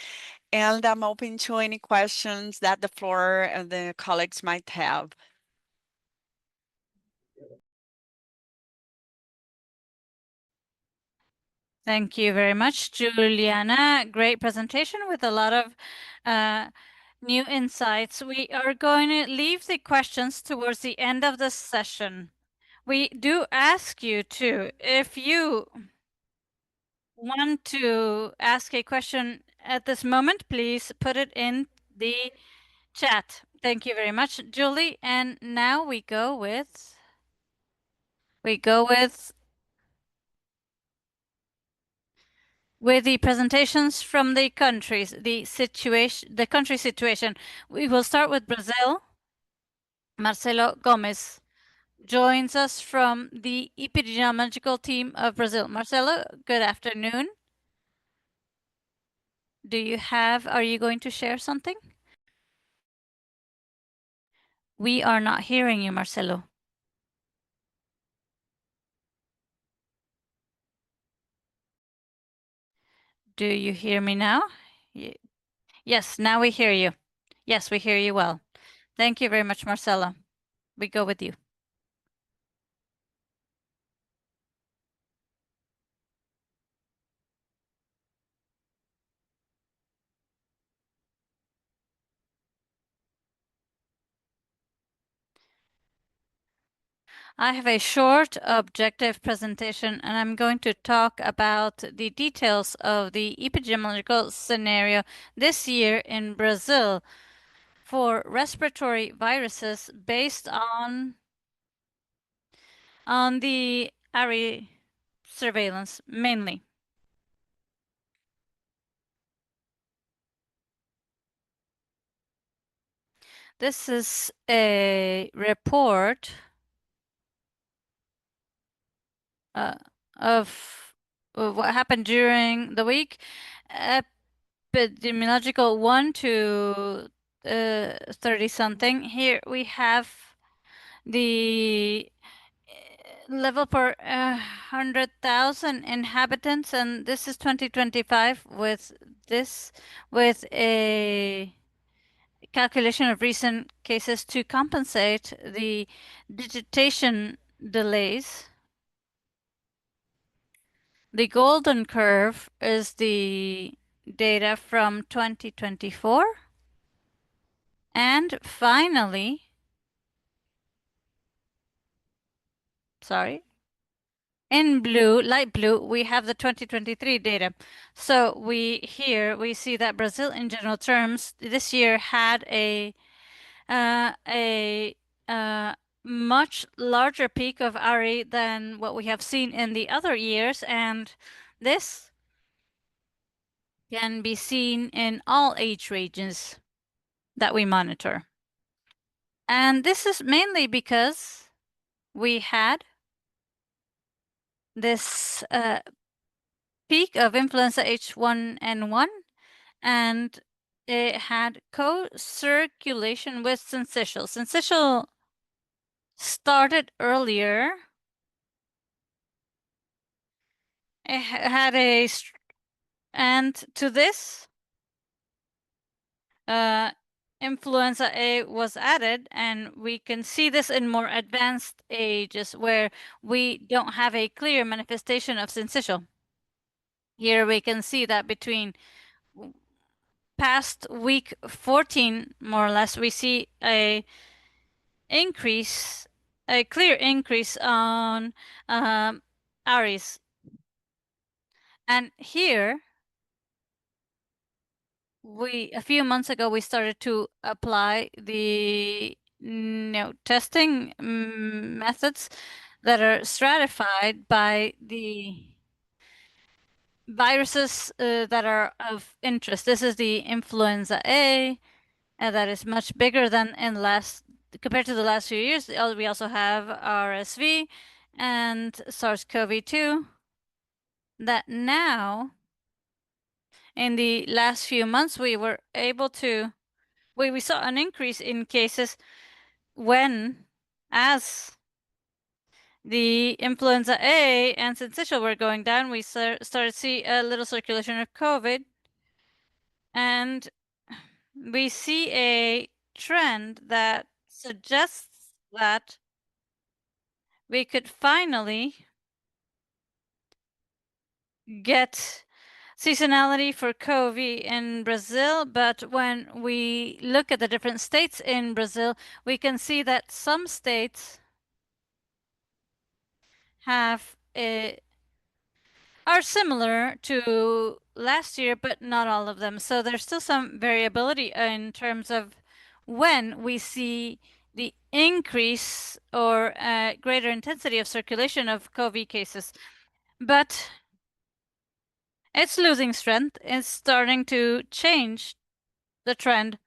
and I'm open to any questions that the floor and the colleagues might have. Thank you very much, Juliana. Great presentation with a lot of new insights. We are going to leave the questions towards the end of the session. We do ask you to, if you want to ask a question at this moment, please put it in the chat. Thank you very much, Julie. And now we go with the presentations from the countries, the country situation. We will start with Brazil. Marcelo Gomes joins us from the epidemiological team of Brazil. Marcelo, good afternoon. Are you going to share something? We are not hearing you, Marcelo. Do you hear me now? Yes, now we hear you. Yes, we hear you well. Thank you very much, Marcelo. We go with you. I have a short objective presentation, and I'm going to talk about the details of the epidemiological scenario this year in Brazil for respiratory viruses based on the ARI surveillance mainly. This is a report of what happened during the week. Epidemiological 1 to 30 something. Here we have the level per 100,000 inhabitants, and this is 2025 with a calculation of recent cases to compensate the digitation delays. The golden curve is the data from 2024. And finally, in blue, light blue, we have the 2023 data. So we see that Brazil, in general terms, this year had a much larger peak of ARI than what we have seen in the other years, and this can be seen in all age ranges that we monitor. And this is mainly because we had this peak of influenza H1N1, and it had co-circulation with syncytial. Syncytial started earlier. It had and to this, influenza A was added, and we can see this in more advanced ages where we don't have a clear manifestation of syncytial. Here we can see that between past week 14, more or less, we see a clear increase on ARIs. And here, a few months ago, we started to apply the testing methods that are stratified by the viruses that are of interest. This is the influenza A, and that is much bigger than compared to the last few years. We also have RSV and SARS-CoV-2 that now, in the last few months, we saw an increase in cases as the influenza A and syncytial were going down, we started to see a little circulation of COVID, and we see a trend that suggests that we could finally get seasonality for COVID in Brazil, but when we look at the different states in Brazil, we can see that some states have are similar to last year, but not all of them. So there's still some variability in terms of when we see the increase or greater intensity of circulation of COVID cases. But it's losing strength. It's starting to change the trend.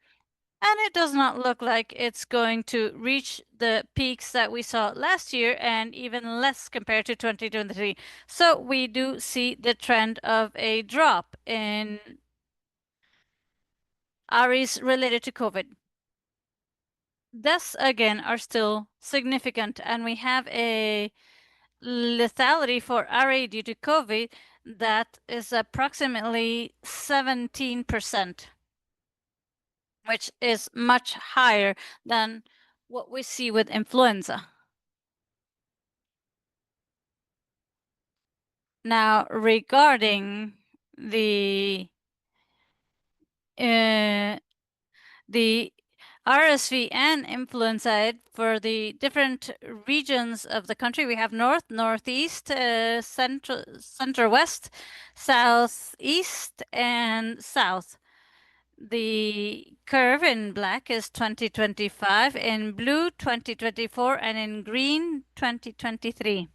And it does not look like it's going to reach the peaks that we saw last year and even less compared to 2023. So we do see the trend of a drop in ARIs related to COVID. Deaths, again, are still significant, and we have a lethality for RA due to COVID that is approximately 17%. Which is much higher than what we see with influenza. Now, regarding the RSV and influenza for the different regions of the country, we have north, northeast, center west, southeast, and south. The curve in black is 2025, in blue 2024, and in green 2023.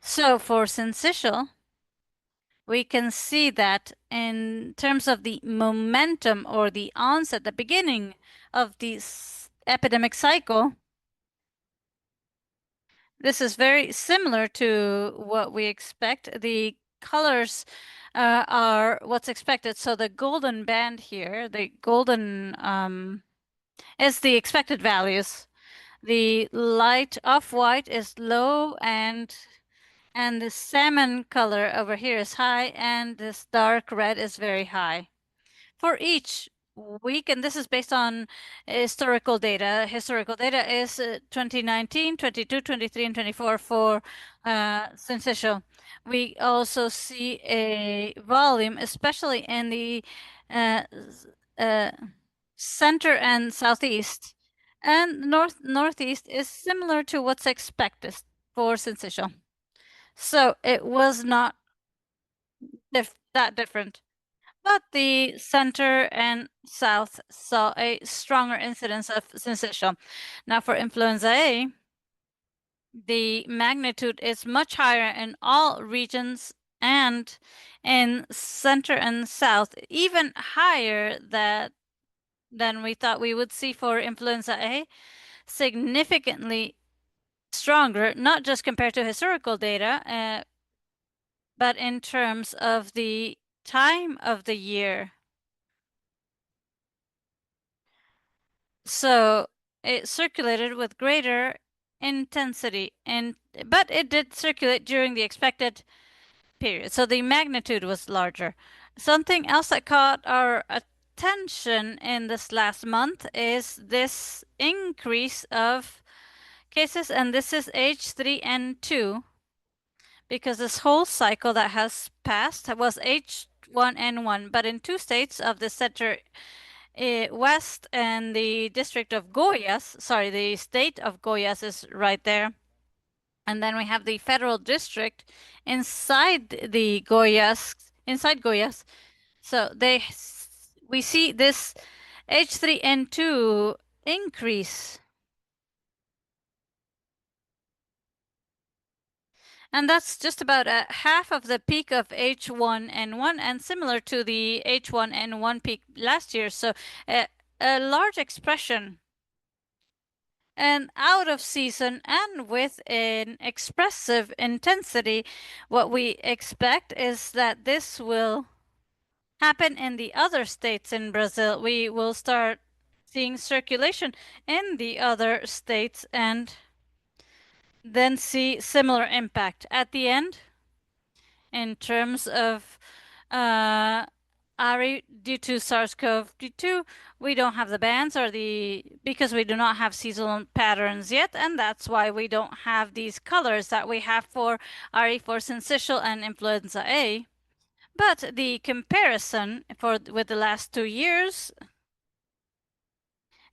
So for syncytial, we can see that in terms of the momentum or the onset, the beginning of this epidemic cycle, this is very similar to what we expect. The colors are what's expected. So the golden band here, the golden is the expected values. The light off-white is low and the salmon color over here is high and this dark red is very high. For each week, and this is based on historical data. Historical data is 2019, 22, 23, and 24 for syncytial. We also see a volume, especially in the center and southeast. And northeast is similar to what's expected for syncytial. So it was not that different. But the center and south saw a stronger incidence of syncytial. Now for influenza A, the magnitude is much higher in all regions and in center and south, even higher than we thought we would see for influenza A, significantly stronger, not just compared to historical data, but in terms of the time of the year. So it circulated with greater intensity, but it did circulate during the expected period. So the magnitude was larger. Something else that caught our attention in this last month is this increase of cases, and this is H3N2, because this whole cycle that has passed was H1N1, but in two states of the center west and the district of Goiás, sorry, the state of Goiás is right there. And then we have the federal district inside Goiás. So we see this H3N2 increase. And that's just about half of the peak of H1N1 and similar to the H1N1 peak last year. So a large expression. And out of season and with an expressive intensity, what we expect is that this will happen in the other states in Brazil. We will start seeing circulation in the other states and then see similar impact at the end in terms of ARI due to SARS-CoV-2. We don't have the bands because we do not have seasonal patterns yet, and that's why we don't have these colors that we have for ARI for syncytial and influenza A. But the comparison with the last 2 years,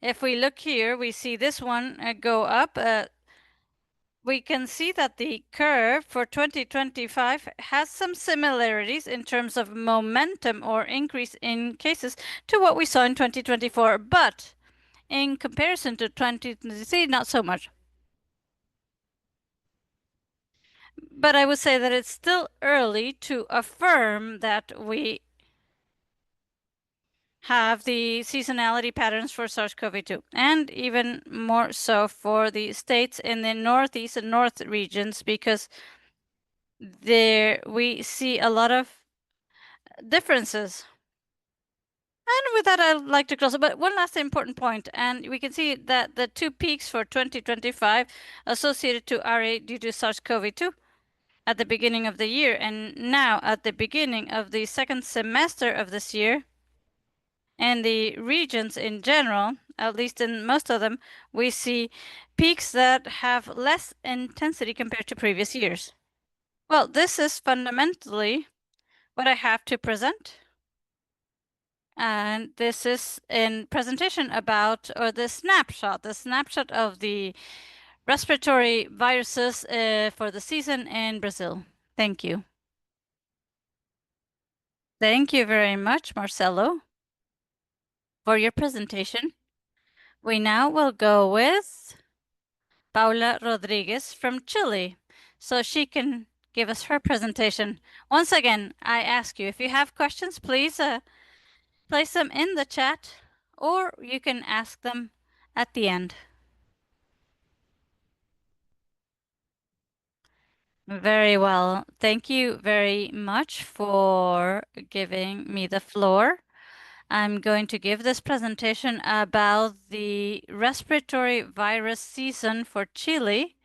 if we look here, we see this one go up. We can see that the curve for 2025 has some similarities in terms of momentum or increase in cases to what we saw in 2024, but in comparison to 2023, not so much. But I would say that it's still early to affirm that we have the seasonality patterns for SARS-CoV-2, and even more so for the states in the Northeast and North regions, because there we see a lot of differences. And with that, I'd like to close it. But one last important point, and we can see that the 2 peaks for 2025 associated to RA due to SARS-CoV-2 at the beginning of the year, and now at the beginning of the second semester of this year, and the regions in general, at least in most of them, we see peaks that have less intensity compared to previous years. Well, this is fundamentally what I have to present. And this is in presentation about, or the snapshot of the respiratory viruses for the season in Brazil. Thank you. Thank you very much, Marcelo, for your presentation. We now will go with Paula Rodriguez from Chile, so she can give us her presentation. Once again, I ask you, if you have questions, please place them in the chat, or you can ask them at the end. Very well. Thank you very much for giving me the floor. I'm going to give this presentation about the respiratory virus season for Chile.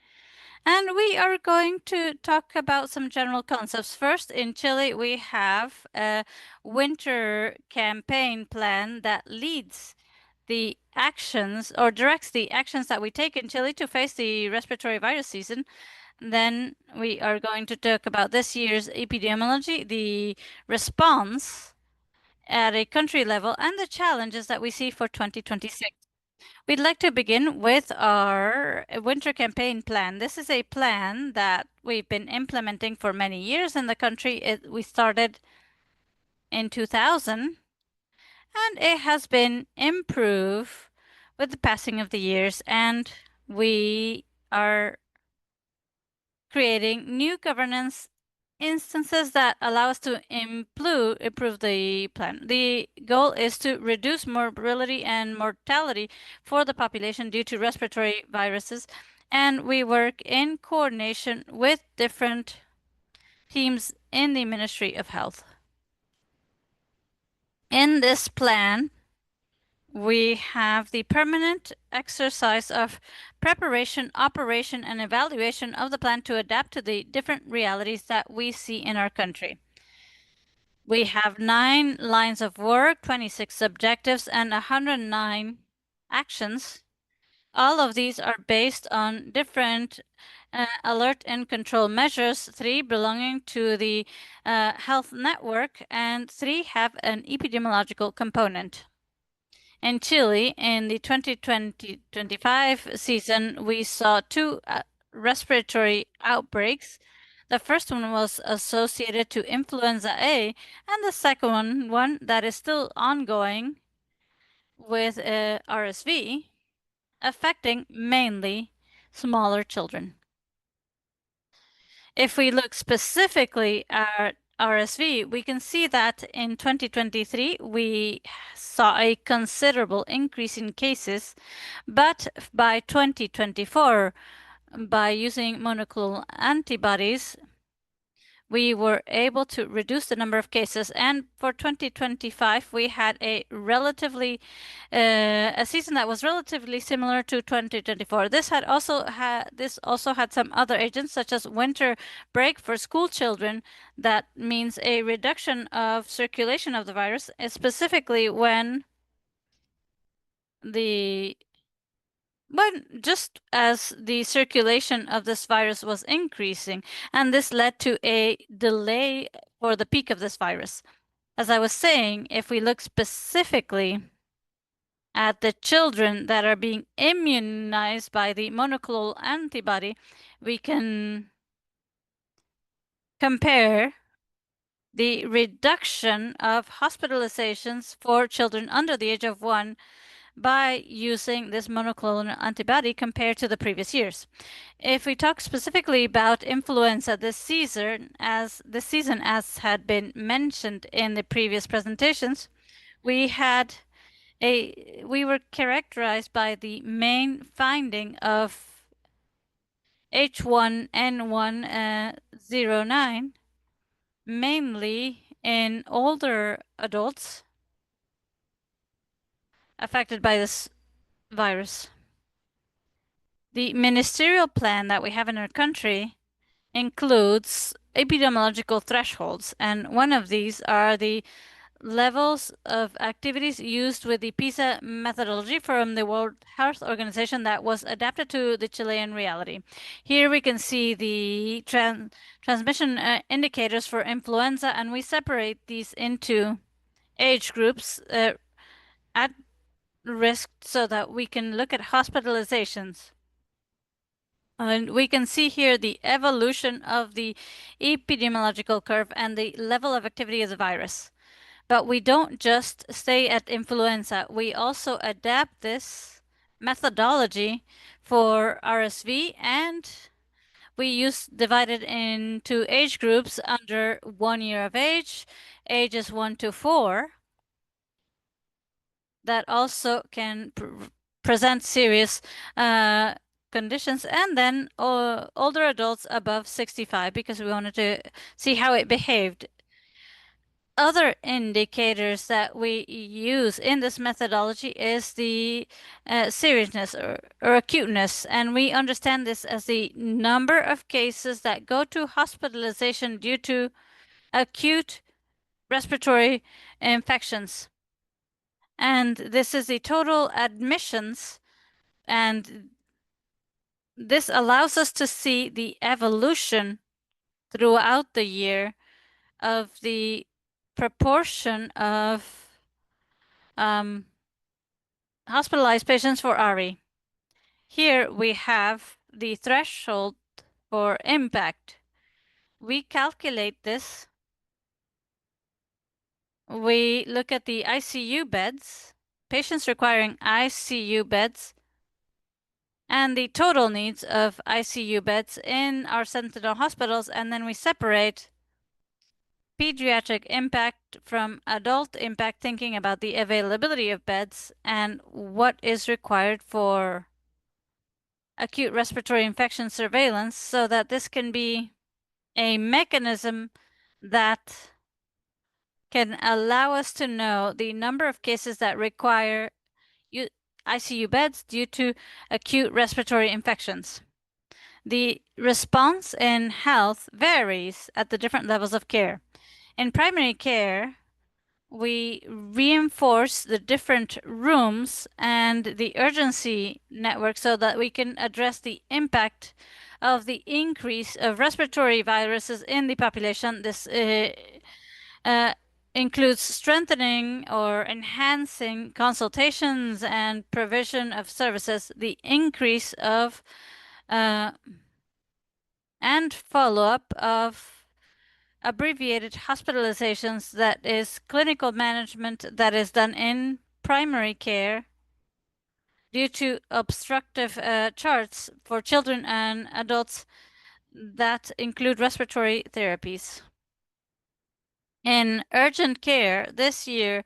And we are going to talk about some general concepts. First, in Chile, we have a winter campaign plan that leads the actions or directs the actions that we take in Chile to face the respiratory virus season. Then we are going to talk about this year's epidemiology, the response at a country level, and the challenges that we see for 2026. We'd like to begin with our winter campaign plan. This is a plan that we've been implementing for many years in the country. We started in 2000, and it has been improved with the passing of the years, and we are creating new governance instances that allow us to improve the plan. The goal is to reduce morbidity and mortality for the population due to respiratory viruses, and we work in coordination with different teams in the Ministry of Health. In this plan, we have the permanent exercise of preparation, operation, and evaluation of the plan to adapt to the different realities that we see in our country. We have 9 lines of work, 26 objectives, and 109 actions. All of these are based on different alert and control measures, 3 belonging to the health network, and 3 have an epidemiological component. In Chile, in the 2020-25 season, we saw 2 respiratory outbreaks. The first one was associated to influenza A, and the second one that is still ongoing with RSV, affecting mainly smaller children. If we look specifically at RSV, we can see that in 2023, we saw a considerable increase in cases, but by 2024, by using monoclonal antibodies, we were able to reduce the number of cases. And for 2025, we had a season that was relatively similar to 2024. This also had some other agents, such as winter break for school children. That means a reduction of circulation of the virus, specifically when the but just as the circulation of this virus was increasing, and this led to a delay for the peak of this virus. As I was saying, if we look specifically at the children that are being immunized by the monoclonal antibody, we can compare the reduction of hospitalizations for children under the age of 1 by using this monoclonal antibody compared to the previous years. If we talk specifically about influenza this season, as had been mentioned in the previous presentations, we were characterized by the main finding of H1N1 09, mainly in older adults affected by this virus. The ministerial plan that we have in our country includes epidemiological thresholds, and one of these are the levels of activities used with the PISA methodology from the World Health Organization that was adapted to the Chilean reality. Here we can see the transmission indicators for influenza, and we separate these into age groups at risk so that we can look at hospitalizations. And we can see here the evolution of the epidemiological curve and the level of activity of the virus. But we don't just stay at influenza. We also adapt this methodology for RSV, and we divide it into age groups under 1 year of age, ages 1 to 4, that also can present serious conditions, and then older adults above 65, because we wanted to see how it behaved. Other indicators that we use in this methodology is the seriousness or acuteness, and we understand this as the number of cases that go to hospitalization due to acute respiratory infections. And this is the total admissions, and this allows us to see the evolution throughout the year of the proportion of hospitalized patients for RE. Here we have the threshold for impact. We calculate this. We look at the ICU beds, patients requiring ICU beds, and the total needs of ICU beds in our sentinel hospitals, and then we separate pediatric impact from adult impact, thinking about the availability of beds and what is required for acute respiratory infection surveillance, so that this can be a mechanism that can allow us to know the number of cases that require ICU beds due to acute respiratory infections. The response in health varies at the different levels of care. In primary care, we reinforce the different rooms and the urgency network so that we can address the impact of the increase of respiratory viruses in the population. This includes strengthening or enhancing consultations and provision of services, the increase of and follow-up of abbreviated hospitalizations, that is clinical management that is done in primary care due to obstructive charts for children and adults that include respiratory therapies. In urgent care this year,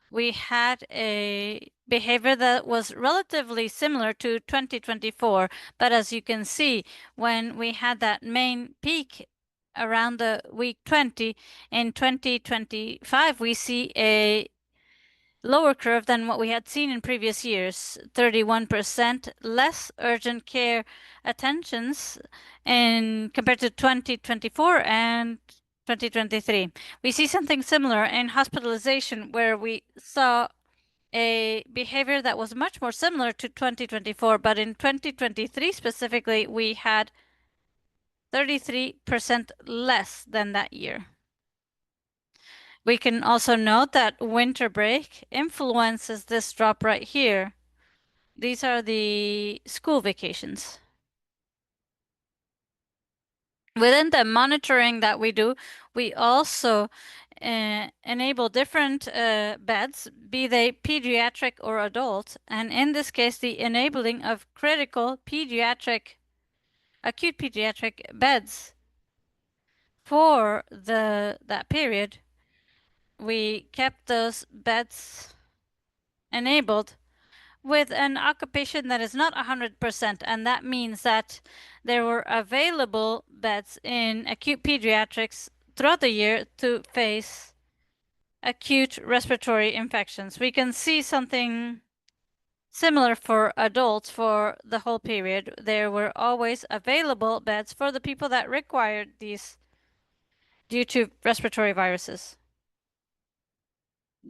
we had a behavior that was relatively similar to 2024, but as you can see, when we had that main peak around the week 20 in 2025, we see a lower curve than what we had seen in previous years, 31% less urgent care attentions compared to 2024 and 2023. We see something similar in hospitalization, where we saw a behavior that was much more similar to 2024, but in 2023 specifically, we had 33% less than that year. We can also note that winter break influences this drop right here. These are the school vacations. Within the monitoring that we do, we also enable different beds, be they pediatric or adult, and in this case, the enabling of critical acute pediatric beds for that period. We kept those beds enabled with an occupation that is not 100%, and that means that there were available beds in acute pediatrics throughout the year to face acute respiratory infections. We can see something similar for adults for the whole period. There were always available beds for the people that required these due to respiratory viruses.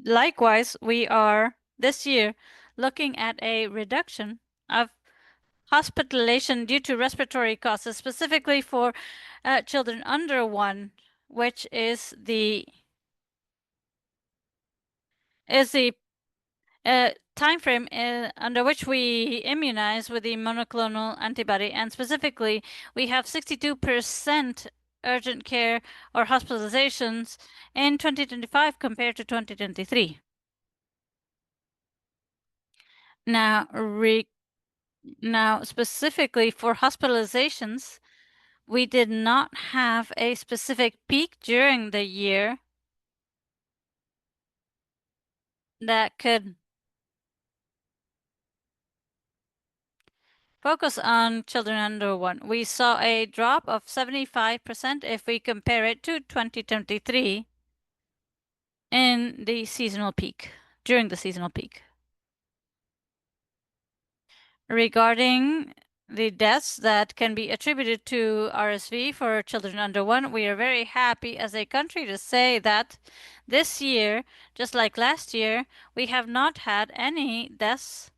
Likewise, we are this year looking at a reduction of hospitalization due to respiratory causes, specifically for children under 1, which is the time frame under which we immunize with the monoclonal antibody. And specifically, we have 62% urgent care or hospitalizations in 2025 compared to 2023. Now, specifically for hospitalizations, we did not have a specific peak during the year that could focus on children under 1. We saw a drop of 75% if we compare it to 2023 in the seasonal peak, during the seasonal peak. Regarding the deaths that can be attributed to RSV for children under 1, we are very happy as a country to say that this year, just like last year, we have not had any deaths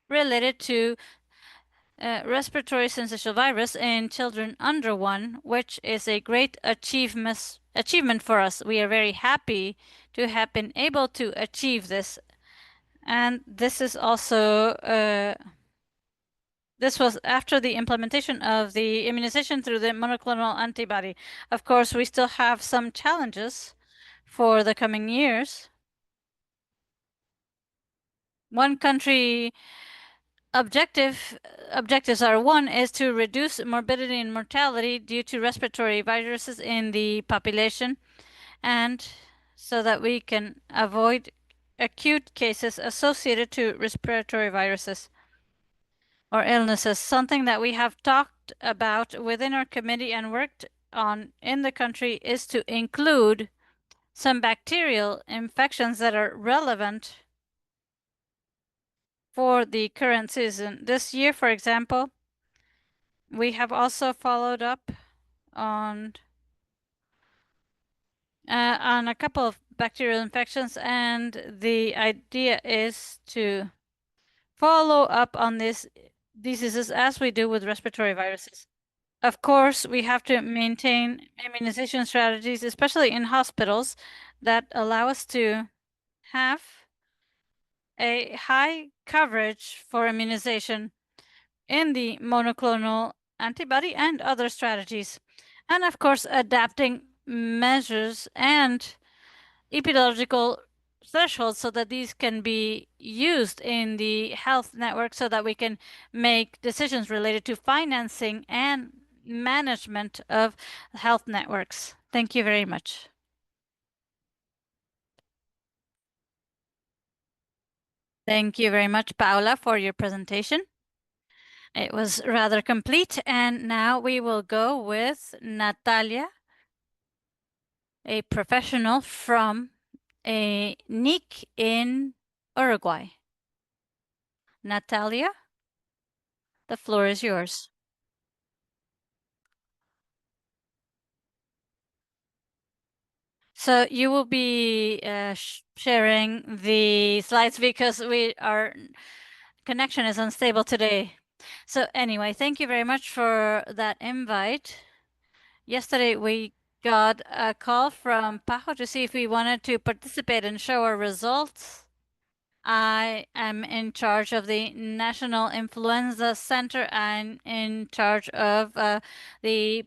related to respiratory syncytial virus in children under 1, which is a great achievement for us. We are very happy to have been able to achieve this. And this is also this was after the implementation of the immunization through the monoclonal antibody. Of course, we still have some challenges for the coming years. One country objectives are: 1 is to reduce morbidity and mortality due to respiratory viruses in the population, and so that we can avoid acute cases associated to respiratory viruses or illnesses, something that we have talked about within our committee and worked on in the country is to include some bacterial infections that are relevant for the current season. This year, for example, we have also followed up on a couple of bacterial infections, and the idea is to follow up on these diseases as we do with respiratory viruses. Of course, we have to maintain immunization strategies, especially in hospitals, that allow us to have a high coverage for immunization in the monoclonal antibody and other strategies. And of course, adapting measures and epidemiological thresholds so that these can be used in the health network so that we can make decisions related to financing and management of health networks. Thank you very much. Thank you very much, Paula, for your presentation. It was rather complete, and now we will go with Natalia, a professional from a NIC in Uruguay. Natalia, the floor is yours. So you will be sharing the slides because our connection is unstable today. So anyway, thank you very much for that invite. Yesterday we got a call from PAHO to see if we wanted to participate and show our results. I am in charge of the National Influenza Center and in charge of the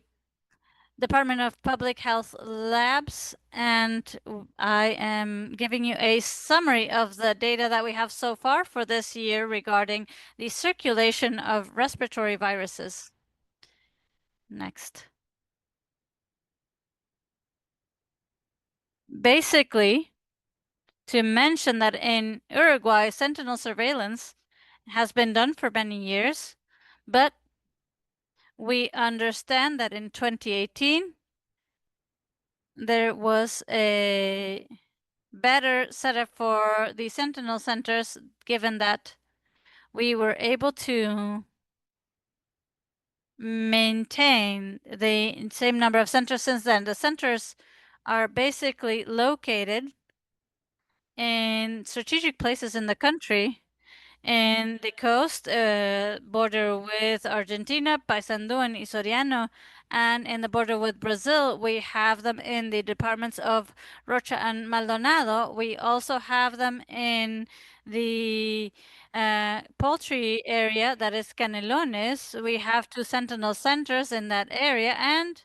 Department of Public Health Labs, and I am giving you a summary of the data that we have so far for this year regarding the circulation of respiratory viruses. Next. Basically, to mention that in Uruguay, sentinel surveillance has been done for many years, but we understand that in 2018, there was a better setup for the sentinel centers, given that we were able to maintain the same number of centers since then. The centers are basically located in strategic places in the country. In the coast, border with Argentina, Paysandú and Soriano, and in the border with Brazil, we have them in the departments of Rocha and Maldonado. We also have them in the poultry area, that is Canelones. We have 2 sentinel centers in that area, and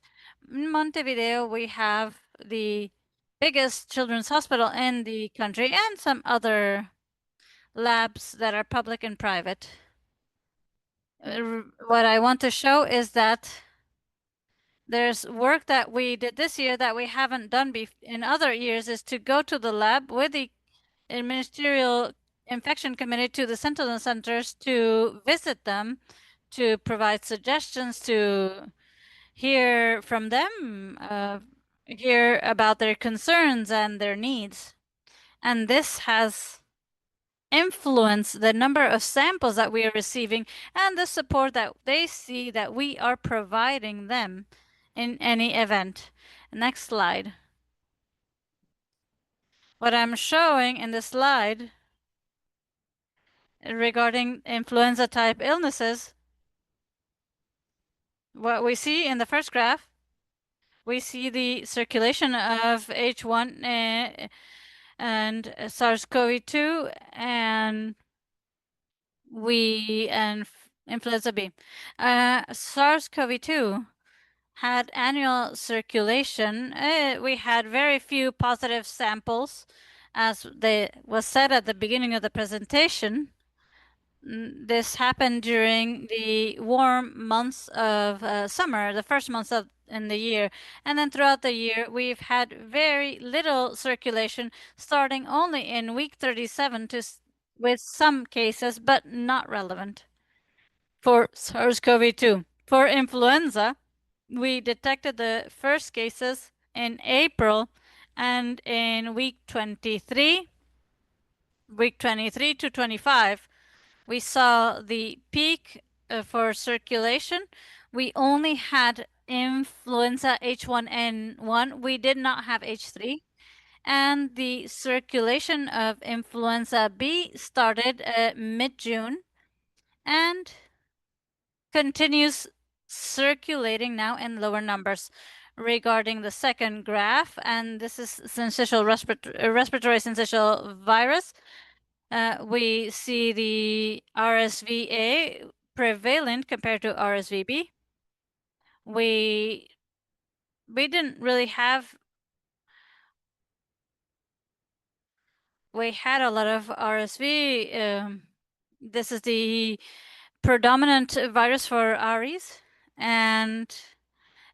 in Montevideo, we have the biggest children's hospital in the country and some other labs that are public and private. What I want to show is that there's work that we did this year that we haven't done in other years, is to go to the lab with the ministerial infection committee to the sentinel centers to visit them, to provide suggestions, to hear from them, hear about their concerns and their needs. And this has influence the number of samples that we are receiving and the support that they see that we are providing them in any event. Next slide. What I'm showing in this slide regarding influenza type illnesses, what we see in the first graph, we see the circulation of H1 and SARS-CoV-2 and influenza B. SARS-CoV-2 had annual circulation. We had very few positive samples, as was said at the beginning of the presentation. This happened during the warm months of summer, the first months in the year. And then throughout the year, we've had very little circulation, starting only in week 37 with some cases, but not relevant for SARS-CoV-2. For influenza, we detected the first cases in April, and in week 23 to 25, we saw the peak for circulation. We only had influenza H1N1. We did not have H3. And the circulation of influenza B started mid-June and continues circulating now in lower numbers. Regarding the second graph, and this is syncytial respiratory syncytial virus, we see the RSVA prevalent compared to RSVB. We didn't really have. We had a lot of RSV. This is the predominant virus for ARIS, and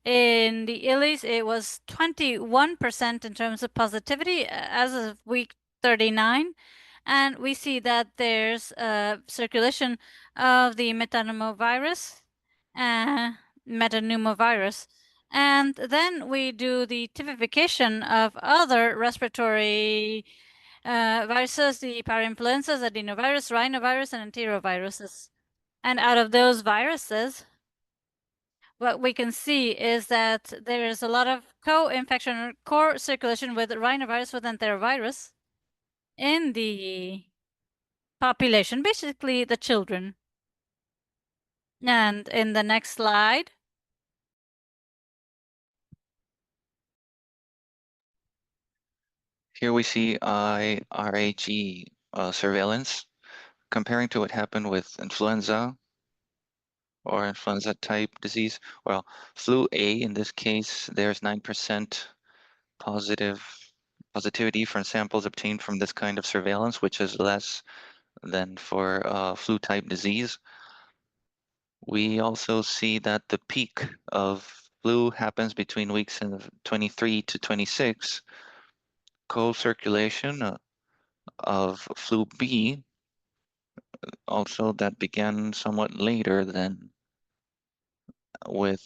in the ILIs, it was 21% in terms of positivity as of week 39. And we see that there's circulation of the metapneumovirus. And then we do the typification of other respiratory viruses, the parainfluenzas, adenovirus, rhinovirus, and enteroviruses. And out of those viruses, what we can see is that there is a lot of co-infection or co-circulation with rhinovirus with enterovirus in the population, basically the children. And in the next slide, Here we see IRAG surveillance comparing to what happened with influenza or influenza type disease. Well, flu A in this case, there's 9% positivity from samples obtained from this kind of surveillance, which is less than for flu type disease. We also see that the peak of flu happens between weeks of 23 to 26. Co-circulation of flu B also that began somewhat later than with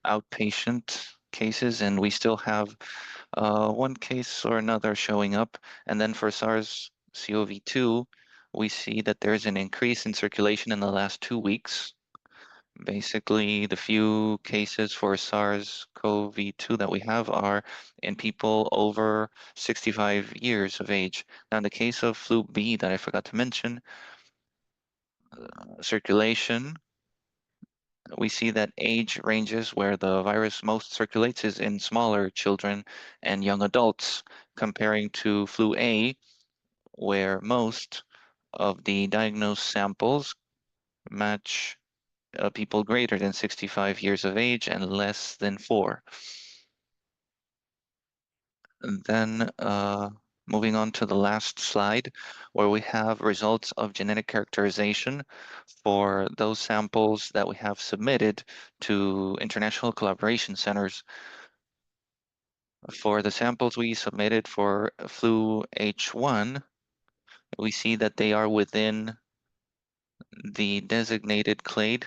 outpatient cases, and we still have one case or another showing up. And then for SARS-CoV-2, we see that there's an increase in circulation in the last 2 weeks. Basically, the few cases for SARS-CoV-2 that we have are in people over 65 years of age. Now, in the case of flu B that I forgot to mention, circulation, we see that age ranges where the virus most circulates is in smaller children and young adults, comparing to flu A, where most of the diagnosed samples match people greater than 65 years of age and less than 4. And then moving on to the last slide, where we have results of genetic characterization for those samples that we have submitted to international collaboration centers. For the samples we submitted for flu H1, we see that they are within the designated clade,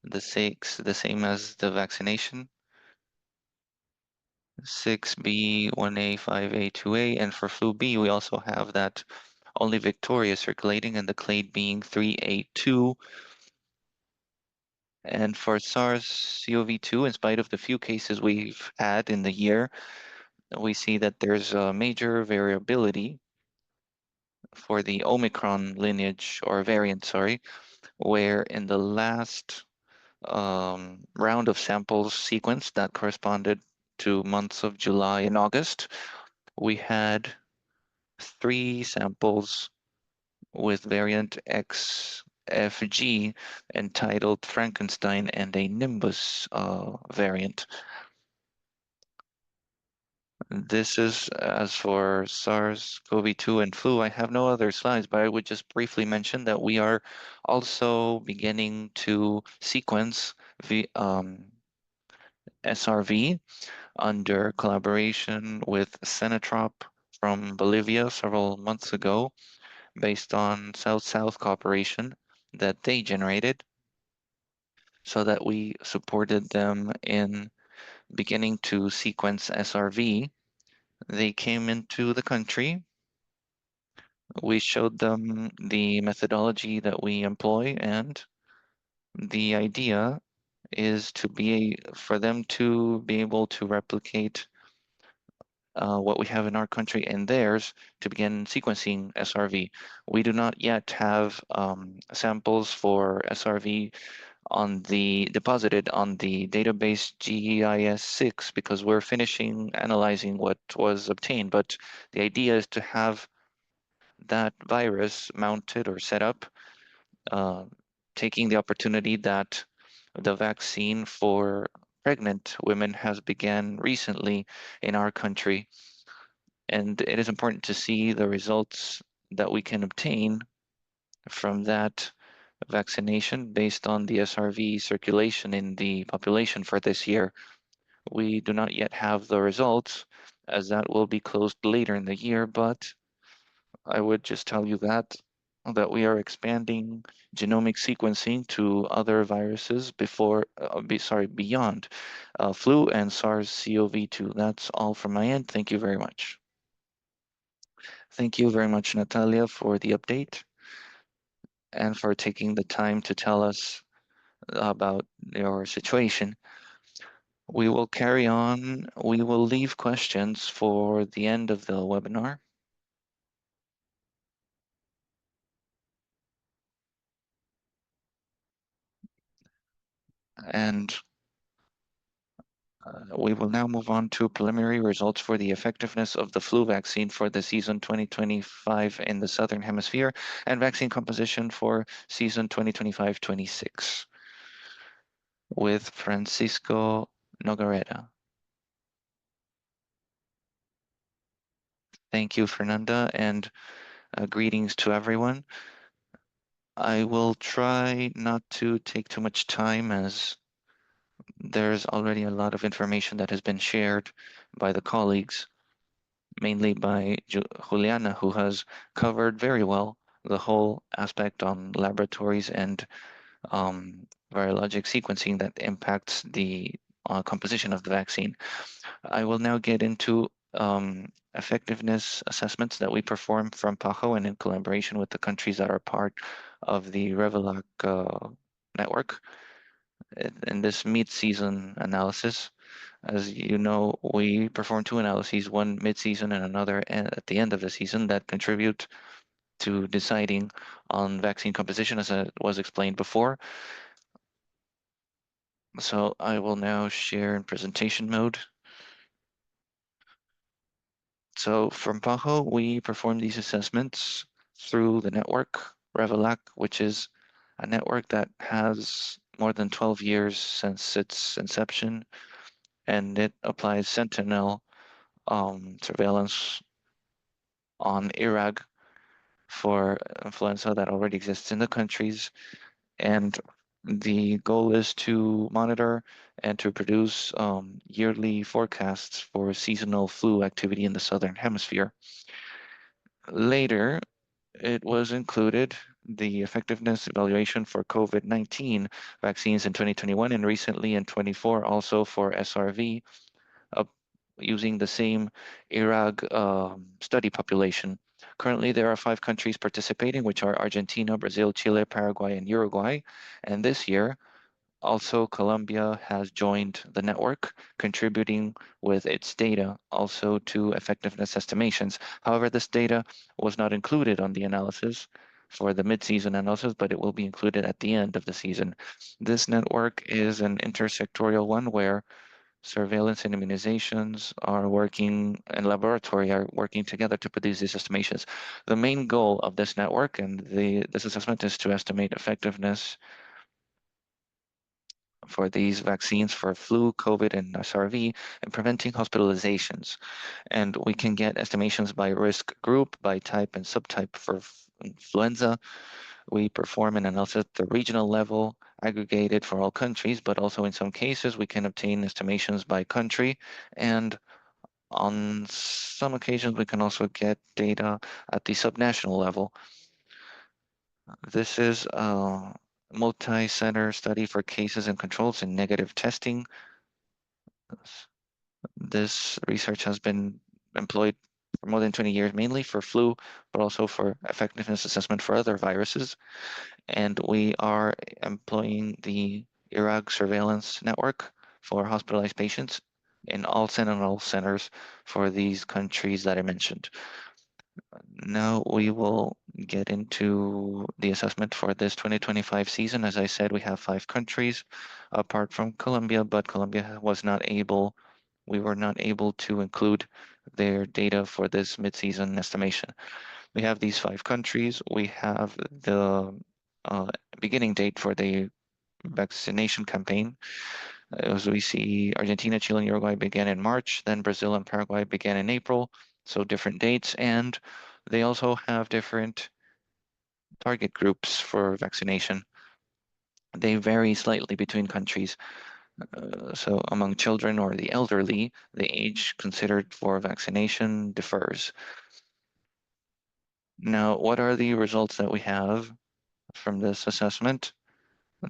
the same as the vaccination, 6B, 1A, 5A, 2A, and for flu B, we also have that only Victoria circulating and the clade being 3A2. And for SARS-CoV-2, in spite of the few cases we've had in the year, we see that there's a major variability for the Omicron lineage or variant, sorry, where in the last round of samples sequenced that corresponded to months of July and August, we had 3 samples with variant XFG entitled Frankenstein and a Nimbus variant. This is as for SARS-CoV-2 and flu. I have no other slides, but I would just briefly mention that we are also beginning to sequence SRV under collaboration with Senetrop from Bolivia several months ago, based on South-South cooperation that they generated, so that we supported them in beginning to sequence SRV. They came into the country. We showed them the methodology that we employ, and the idea is for them to be able to replicate what we have in our country and theirs to begin sequencing SRV. We do not yet have samples for SRV deposited on the database GEIS-6 because we're finishing analyzing what was obtained. But the idea is to have that virus mounted or set up, taking the opportunity that the vaccine for pregnant women has begun recently in our country. And it is important to see the results that we can obtain from that vaccination based on the SRV circulation in the population for this year. We do not yet have the results, as that will be closed later in the year, but I would just tell you that we are expanding genomic sequencing to other viruses beyond flu and SARS-CoV-2. That's all from my end. Thank you very much. Thank you very much, Natalia, for the update and for taking the time to tell us about your situation. We will carry on. We will leave questions for the end of the webinar. And we will now move on to preliminary results for the effectiveness of the flu vaccine for the season 2025 in the Southern Hemisphere and vaccine composition for season 2025-26 with Francisco Nogueira. Thank you, Fernanda, and greetings to everyone. I will try not to take too much time as there's already a lot of information that has been shared by the colleagues, mainly by Juliana, who has covered very well the whole aspect on laboratories and virologic sequencing that impacts the composition of the vaccine. I will now get into effectiveness assessments that we perform from PAHO and in collaboration with the countries that are part of the Revelac network in this mid-season analysis. As you know, we perform two analyses, one mid-season and another at the end of the season that contribute to deciding on vaccine composition as was explained before. So I will now share in presentation mode. So from PAHO, we perform these assessments through the network, Revelac, which is a network that has more than 12 years since its inception, and it applies sentinel surveillance on IRAG for influenza that already exists in the countries. And the goal is to monitor and to produce yearly forecasts for seasonal flu activity in the Southern Hemisphere. Later, it was included the effectiveness evaluation for COVID-19 vaccines in 2021 and recently in 24 also for SRV using the same IRAG study population. Currently, there are 5 countries participating, which are Argentina, Brazil, Chile, Paraguay, and Uruguay. And this year, also, Colombia has joined the network, contributing with its data also to effectiveness estimations. However, this data was not included on the analysis for the mid-season analysis, but it will be included at the end of the season. This network is an intersectorial one where surveillance and immunizations are working and laboratory are working together to produce these estimations. The main goal of this network and this assessment is to estimate effectiveness for these vaccines for flu, COVID, and SRV, and preventing hospitalizations. And we can get estimations by risk group, by type and subtype for influenza. We perform an analysis at the regional level, aggregated for all countries, but also in some cases we can obtain estimations by country. And on some occasions, we can also get data at the subnational level. This is a multi-center study for cases and controls in negative testing. This research has been employed for more than 20 years, mainly for flu, but also for effectiveness assessment for other viruses. And we are employing the IRAG surveillance network for hospitalized patients in all Sentinel centers for these countries that I mentioned. Now we will get into the assessment for this 2025 season. As I said, we have 5 countries apart from Colombia, but Colombia was not able, we were not able to include their data for this mid-season estimation. We have these 5 countries. We have the beginning date for the vaccination campaign. As we see, Argentina, Chile, and Uruguay began in March, then Brazil and Paraguay began in April, so different dates, and they also have different target groups for vaccination. They vary slightly between countries. So among children or the elderly, the age considered for vaccination differs. Now, what are the results that we have from this assessment?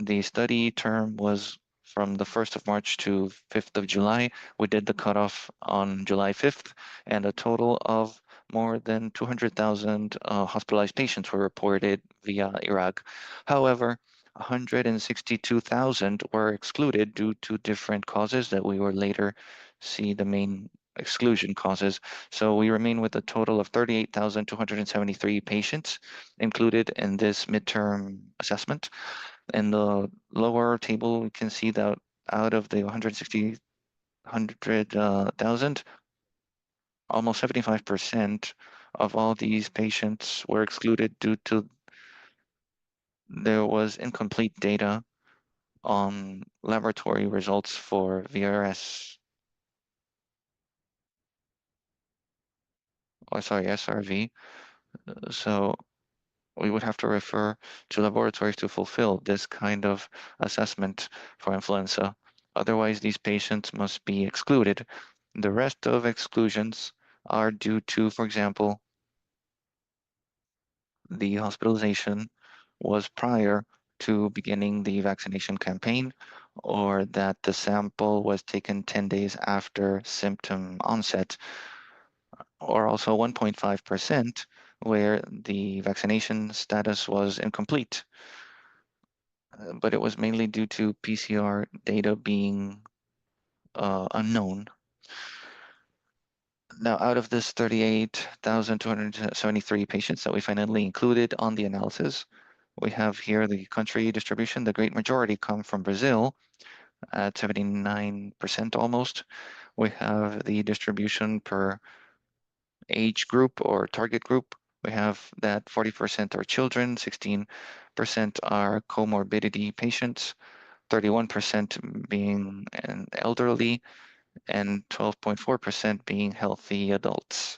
The study term was from the 1st of March to 5th of July. We did the cutoff on July 5th, and a total of more than 200,000 hospitalized patients were reported via IRAG. However, 162,000 were excluded due to different causes that we will later see the main exclusion causes. So we remain with a total of 38,273 patients included in this midterm assessment. In the lower table, we can see that out of the 100,000, almost 75% of all these patients were excluded due to there was incomplete data on laboratory results for VRS, or sorry, SRV. So we would have to refer to laboratories to fulfill this kind of assessment for influenza. Otherwise, these patients must be excluded. The rest of exclusions are due to, for example, the hospitalization was prior to beginning the vaccination campaign, or that the sample was taken 10 days after symptom onset, or also 1.5% where the vaccination status was incomplete. But it was mainly due to PCR data being unknown. Now, out of this 38,273 patients that we finally included on the analysis, we have here the country distribution. The great majority come from Brazil at 79% almost. We have the distribution per age group or target group. We have that 40% are children, 16% are comorbidity patients, 31% being an elderly, and 12.4% being healthy adults.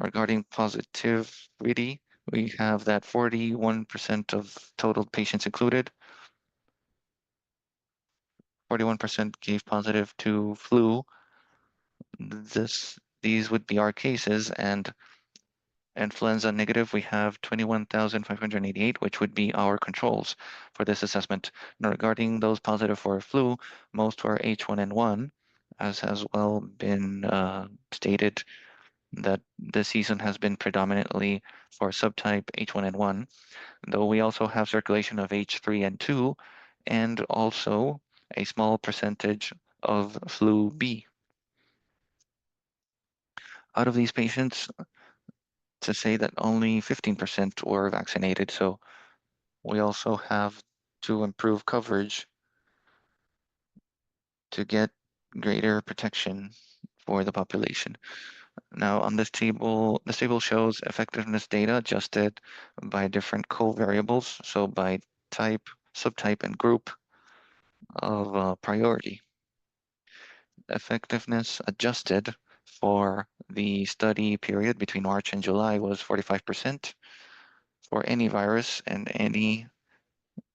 Regarding positivity, we have that 41% of total patients included. 41% gave positive to flu. These would be our cases, and influenza negative, we have 21,588, which would be our controls for this assessment. Now, regarding those positive for flu, most were H1N1, as has well been stated that the season has been predominantly for subtype H1N1, though we also have circulation of H3N2 and also a small percentage of flu B. Out of these patients, to say that only 15% were vaccinated, so we also have to improve coverage to get greater protection for the population. Now on this table shows effectiveness data adjusted by different covariables, so by type, subtype, and group of priority. Effectiveness adjusted for the study period between March and July was 45% for any virus and any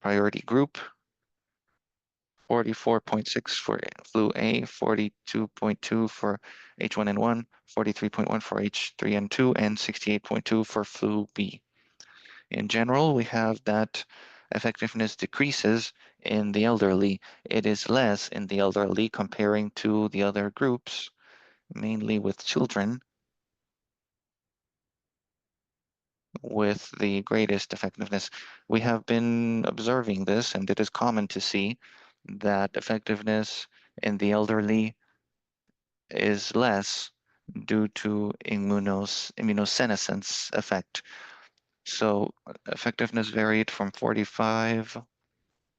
priority group, 44.6 for flu A, 42.2 for H1N1, 43.1 for H3N2, and 68.2 for flu B. In general, we have that effectiveness decreases in the elderly. It is less in the elderly comparing to the other groups, mainly with children, with the greatest effectiveness. We have been observing this, and it is common to see that effectiveness in the elderly is less due to immunosenescence effect. So effectiveness varied from 45%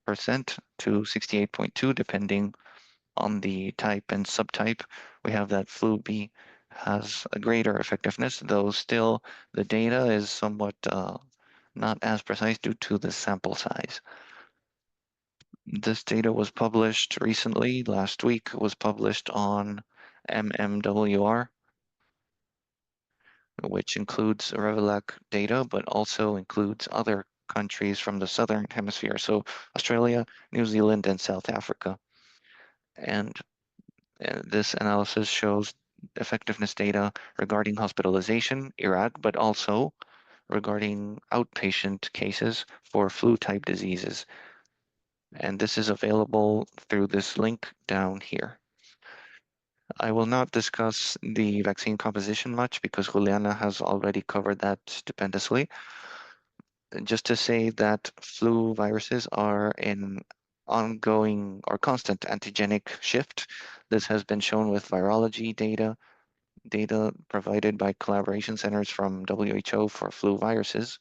to 68.2, depending on the type and subtype. We have that flu B has a greater effectiveness, though still the data is somewhat not as precise due to the sample size. This data was published recently, last week, was published on MMWR, which includes Revilac data, but also includes other countries from the Southern Hemisphere, so Australia, New Zealand, and South Africa. And this analysis shows effectiveness data regarding hospitalization, Iraq, but also regarding outpatient cases for flu-type diseases. And this is available through this link down here. I will not discuss the vaccine composition much because Juliana has already covered that stupendously. just to say that flu viruses are in ongoing or constant antigenic shift. This has been shown with virology data provided by collaboration centers from WHO for flu viruses,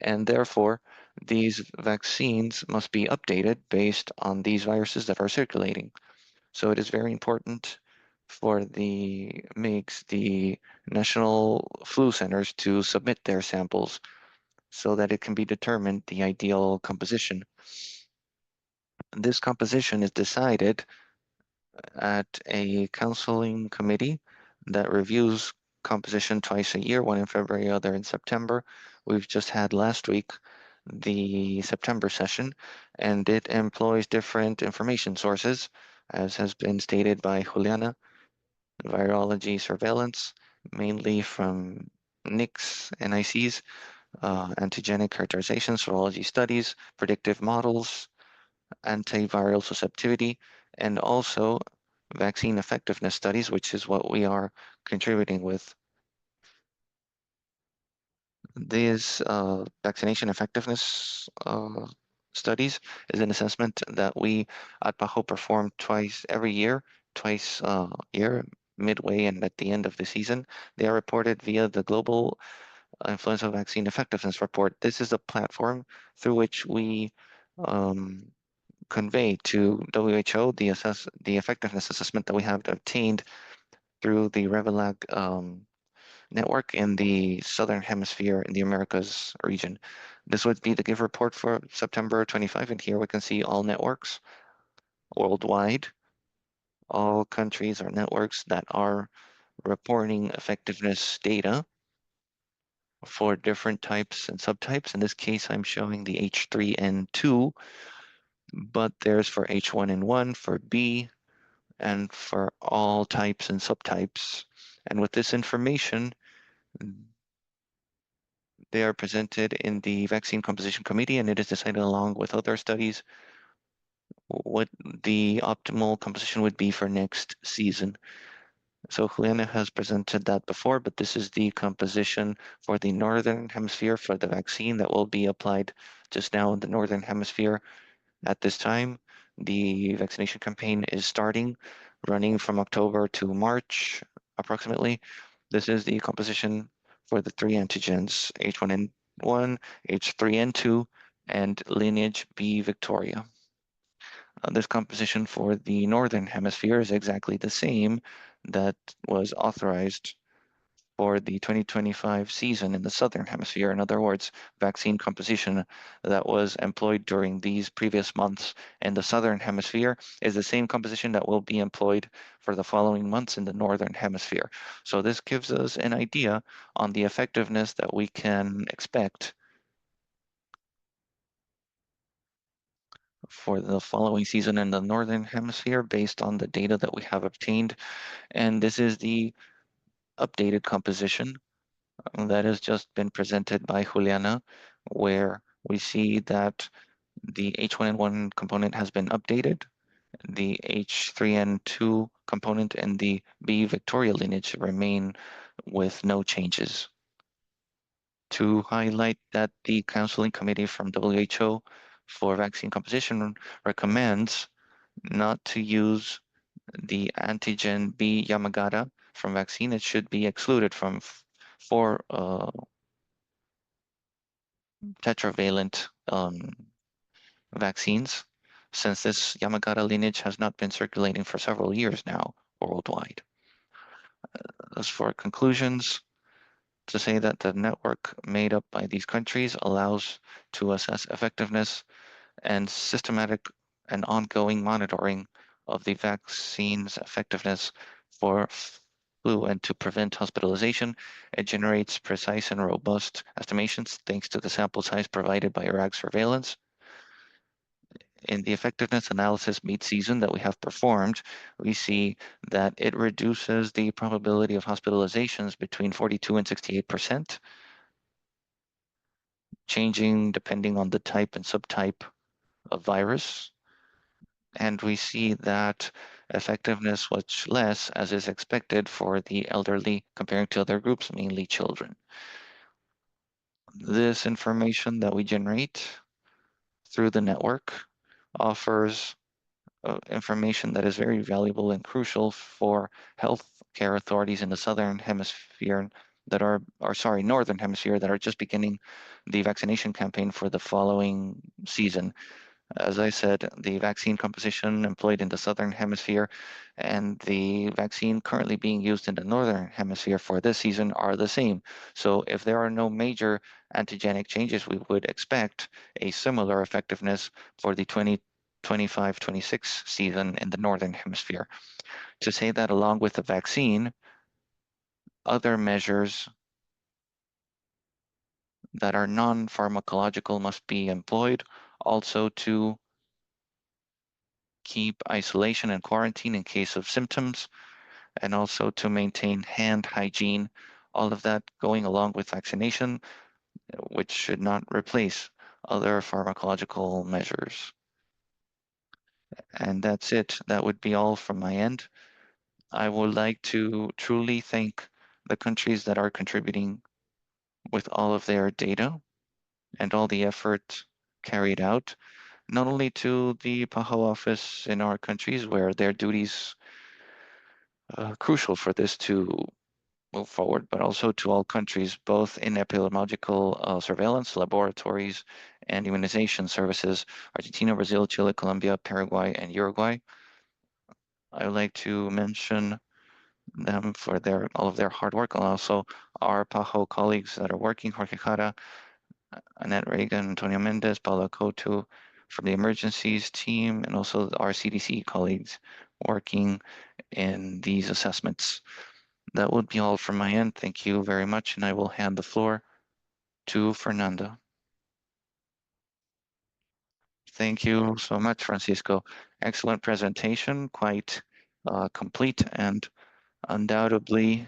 and therefore these vaccines must be updated based on these viruses that are circulating. So it is very important for the MIGs, the national flu centers, to submit their samples so that it can be determined the ideal composition. This composition is decided at a counseling committee that reviews composition twice a year, one in February, other in September. We've just had last week the September session, and it employs different information sources, as has been stated by Juliana, virology surveillance, mainly from NICs, NICs, antigenic characterization, serology studies, predictive models, antiviral susceptibility, and also vaccine effectiveness studies, which is what we are contributing with. These vaccination effectiveness studies is an assessment that we at PAHO perform twice every year, twice a year, midway and at the end of the season. They are reported via the Global Influenza Vaccine Effectiveness Report. This is a platform through which we convey to WHO the effectiveness assessment that we have obtained through the Revelag network in the Southern Hemisphere in the Americas region. This would be the GIVE report for September 25, and here we can see all networks worldwide, all countries or networks that are reporting effectiveness data for different types and subtypes. In this case, I'm showing the H3N2, but there's for H1N1, for B, and for all types and subtypes. And with this information, they are presented in the Vaccine Composition Committee, and it is decided along with other studies what the optimal composition would be for next season. So Juliana has presented that before, but this is the composition for the Northern Hemisphere for the vaccine that will be applied just now in the Northern Hemisphere at this time. The vaccination campaign is starting, running from October to March approximately. This is the composition for the three antigens, H1N1, H3N2, and lineage B Victoria. This composition for the Northern Hemisphere is exactly the same that was authorized for the 2025 season in the Southern Hemisphere. In other words, vaccine composition that was employed during these previous months in the Southern Hemisphere is the same composition that will be employed for the following months in the Northern Hemisphere. So this gives us an idea on the effectiveness that we can expect for the following season in the Northern Hemisphere based on the data that we have obtained. And this is the updated composition that has just been presented by Juliana, where we see that the H1N1 component has been updated, the H3N2 component and the B Victoria lineage remain with no changes. To highlight that the counseling committee from WHO for vaccine composition recommends not to use the antigen B Yamagata from vaccine. It should be excluded from four tetravalent vaccines, since this Yamagata lineage has not been circulating for several years now worldwide. As for conclusions, to say that the network made up by these countries allows to assess effectiveness and systematic and ongoing monitoring of the vaccine's effectiveness for flu and to prevent hospitalization. It generates precise and robust estimations thanks to the sample size provided by IRAG surveillance. In the effectiveness analysis mid-season that we have performed, we see that it reduces the probability of hospitalizations between 42 and 68%, changing depending on the type and subtype of virus. And we see that effectiveness was less, as is expected for the elderly comparing to other groups, mainly children. This information that we generate through the network offers information that is very valuable and crucial for healthcare authorities in the Southern Hemisphere that are, or sorry, Northern Hemisphere that are just beginning the vaccination campaign for the following season. As I said, the vaccine composition employed in the Southern Hemisphere and the vaccine currently being used in the Northern Hemisphere for this season are the same. So if there are no major antigenic changes, we would expect a similar effectiveness for the 2025-26 season in the Northern Hemisphere. To say that along with the vaccine, other measures that are non-pharmacological must be employed also to keep isolation and quarantine in case of symptoms, and also to maintain hand hygiene, all of that going along with vaccination, which should not replace other pharmacological measures. And that's it. That would be all from my end. I would like to truly thank the countries that are contributing with all of their data and all the effort carried out, not only to the PAHO office in our countries where their duties crucial for this to move forward, but also to all countries, both in epidemiological surveillance, laboratories, and immunization services, Argentina, Brazil, Chile, Colombia, Paraguay, and Uruguay. I would like to mention them for all of their hard work, and also our PAHO colleagues that are working, Jorge Jara, Annette Reagan, Antonio Mendez, Paula Coto from the emergencies team, and also our CDC colleagues working in these assessments. That would be all from my end. Thank you very much, and I will hand the floor to Fernanda. Thank you so much, Francisco. Excellent presentation, quite complete and undoubtedly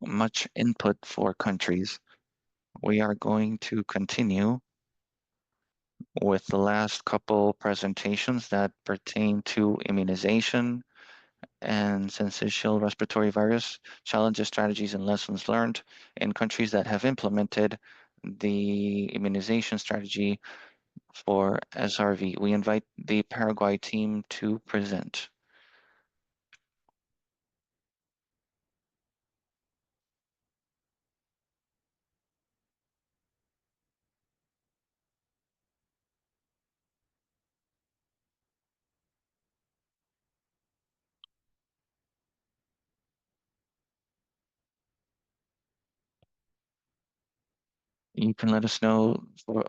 much input for countries. We are going to continue with the last couple presentations that pertain to immunization and syncytial respiratory virus challenges, strategies, and lessons learned in countries that have implemented the immunization strategy for SRV. We invite the Paraguay team to present. You can let us know for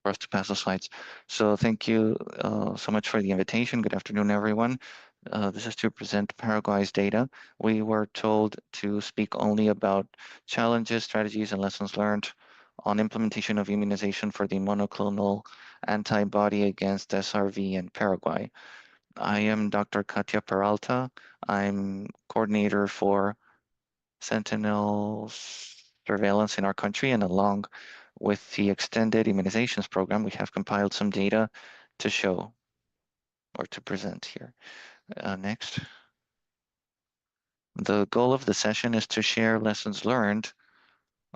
us to pass the slides. So thank you so much for the invitation. Good afternoon, everyone. This is to present Paraguay's data. We were told to speak only about challenges, strategies, and lessons learned on implementation of immunization for the monoclonal antibody against SRV in Paraguay. I am Dr. Katia Peralta. I'm coordinator for Sentinel surveillance in our country, and along with the extended immunizations program, we have compiled some data to show or to present here. Next. The goal of the session is to share lessons learned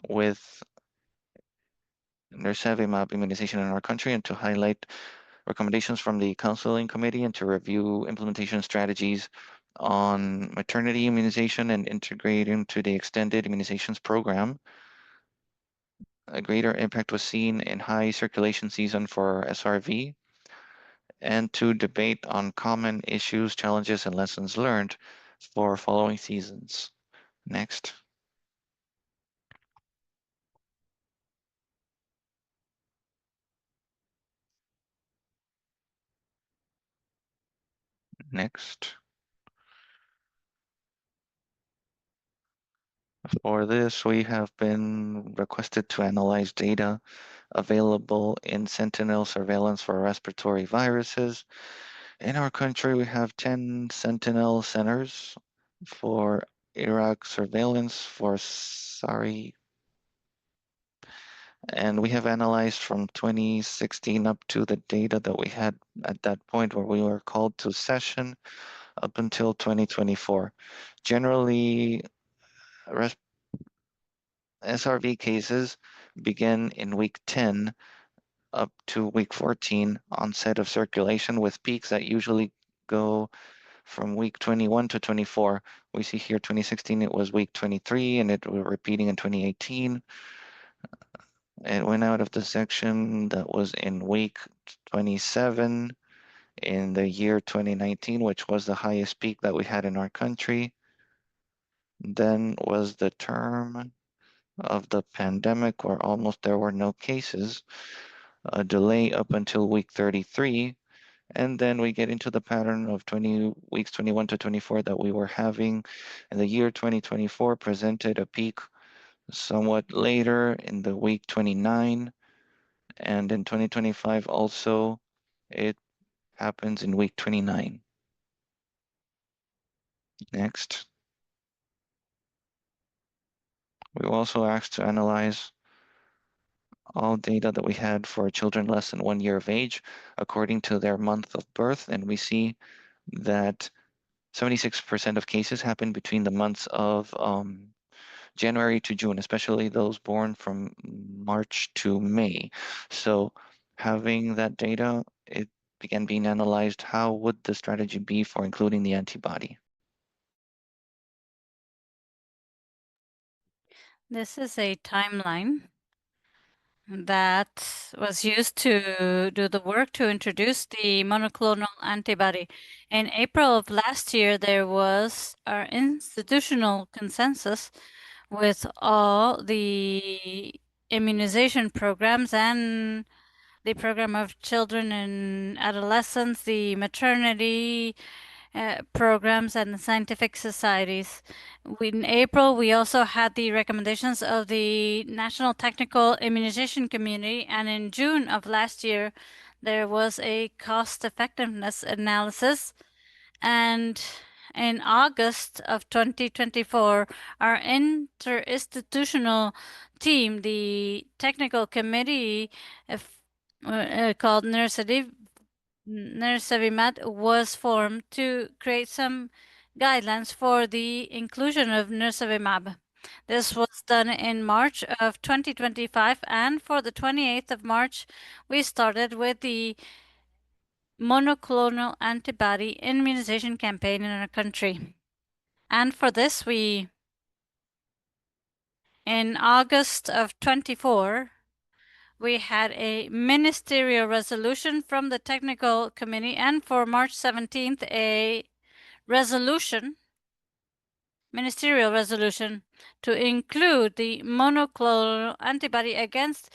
with nirsevimab immunization in our country and to highlight recommendations from the counseling committee and to review implementation strategies on maternity immunization and integrate into the extended immunizations program. A greater impact was seen in high circulation season for SRV, and to debate on common issues, challenges, and lessons learned for following seasons. Next. Next. For this, we have been requested to analyze data available in Sentinel surveillance for respiratory viruses. In our country, we have 10 Sentinel centers for Iraq surveillance for SARI. And we have analyzed from 2016 up to the data that we had at that point where we were called to session up until 2024. Generally, SRV cases begin in week 10 up to week 14 onset of circulation, with peaks that usually go from week 21 to 24. We see here 2016 it was week 23 and it was repeating in 2018. It went out of the section that was in week 27 in the year 2019, which was the highest peak that we had in our country. Then was the term of the pandemic where almost there were no cases, a delay up until week 33, and then we get into the pattern of weeks 21 to 24 that we were having. And the year 2024 presented a peak somewhat later in the week 29, and in 2025 also it happens in week 29. Next. We were also asked to analyze all data that we had for children less than 1 year of age according to their month of birth, and we see that 76% of cases happen between the months of January to June, especially those born from March to May. So having that data, it began being analyzed. How would the strategy be for including the antibody? This is a timeline that was used to do the work to introduce the monoclonal antibody. In April of last year, there was our institutional consensus with all the immunization programs and the program of children and adolescents, the maternity programs, and the scientific societies. In April, we also had the recommendations of the National Technical Immunization Community, and in June of last year, there was a cost-effectiveness analysis, and in August of 2024, our interinstitutional team, the technical committee called Nirsevimab, was formed to create some guidelines for the inclusion of Nirsevimab. This was done in March of 2025, and for the 28th of March, we started with the monoclonal antibody immunization campaign in our country. And for this, in August of 24, we had a ministerial resolution from the technical committee, and for March 17th, a ministerial resolution to include the monoclonal antibody against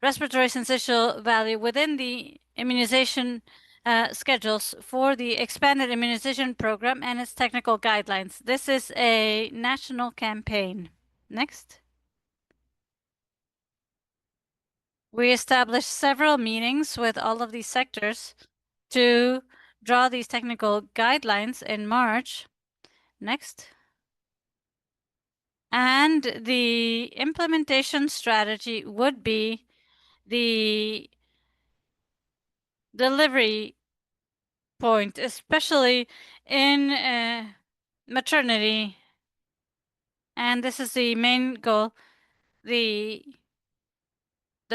respiratory syncytial virus within the immunization schedules for the expanded immunization program and its technical guidelines. This is a national campaign. Next. We established several meetings with all of these sectors to draw these technical guidelines in March. Next. And the implementation strategy would be the delivery point, especially in maternity. And this is the main goal. The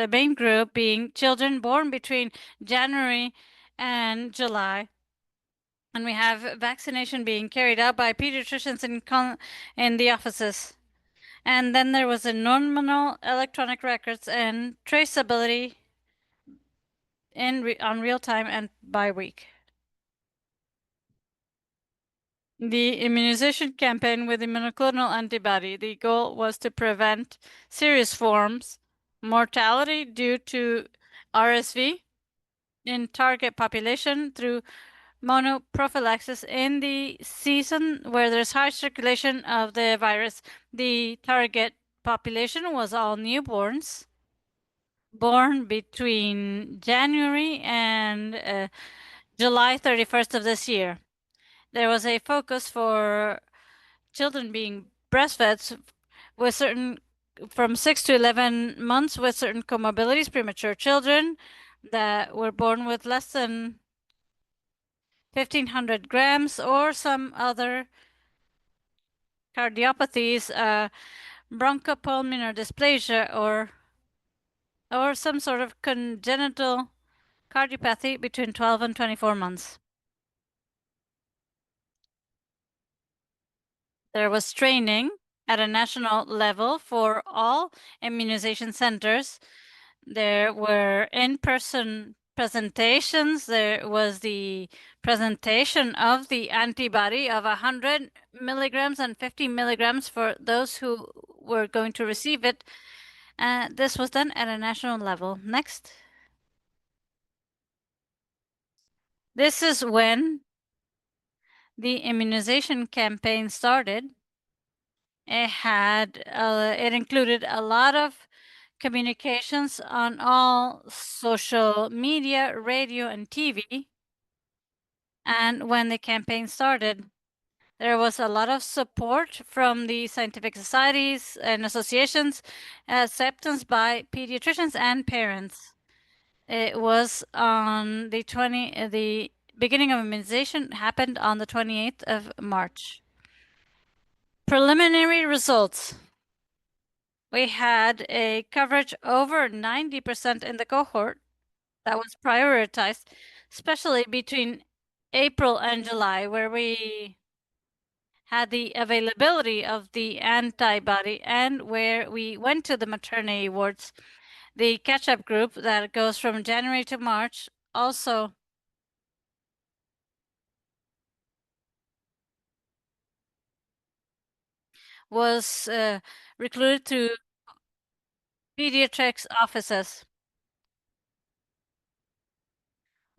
main group being children born between January and July. And we have vaccination being carried out by pediatricians in the offices. And then there was a nominal electronic records and traceability on real time and by week. The immunization campaign with the monoclonal antibody, the goal was to prevent serious forms, mortality due to RSV in target population through monoprophylaxis in the season where there's high circulation of the virus. The target population was all newborns born between January and July 31st of this year. There was a focus for children being breastfed with from 6 to 11 months with certain comorbidities, premature children that were born with less than 1,500 grams or some other cardiopathies bronchopulmonary dysplasia or some sort of congenital cardiopathy between 12 and 24 months. There was training at a national level for all immunization centers. There were in-person presentations. There was the presentation of the antibody of 100 milligrams and 50 milligrams for those who were going to receive it. This was done at a national level. Next. This is when the immunization campaign started. It included a lot of communications on all social media, radio, and TV. And when the campaign started, there was a lot of support from the scientific societies and associations, acceptance by pediatricians and parents. It was on the beginning of immunization happened on the 28th of March. Preliminary results. We had a coverage over 90% in the cohort that was prioritized, especially between April and July, where we had the availability of the antibody and where we went to the maternity wards. The catch-up group that goes from January to March also was recruited to pediatrics offices.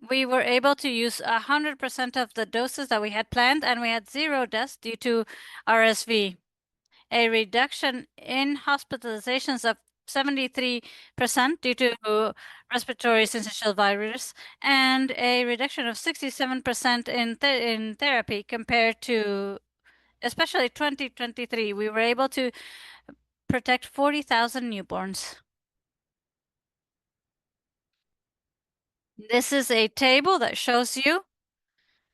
We were able to use 100% of the doses that we had planned, and we had 0 deaths due to RSV. A reduction in hospitalizations of 73% due to respiratory syncytial virus, and a reduction of 67% in therapy compared to especially 2023. We were able to protect 40,000 newborns. This is a table that shows you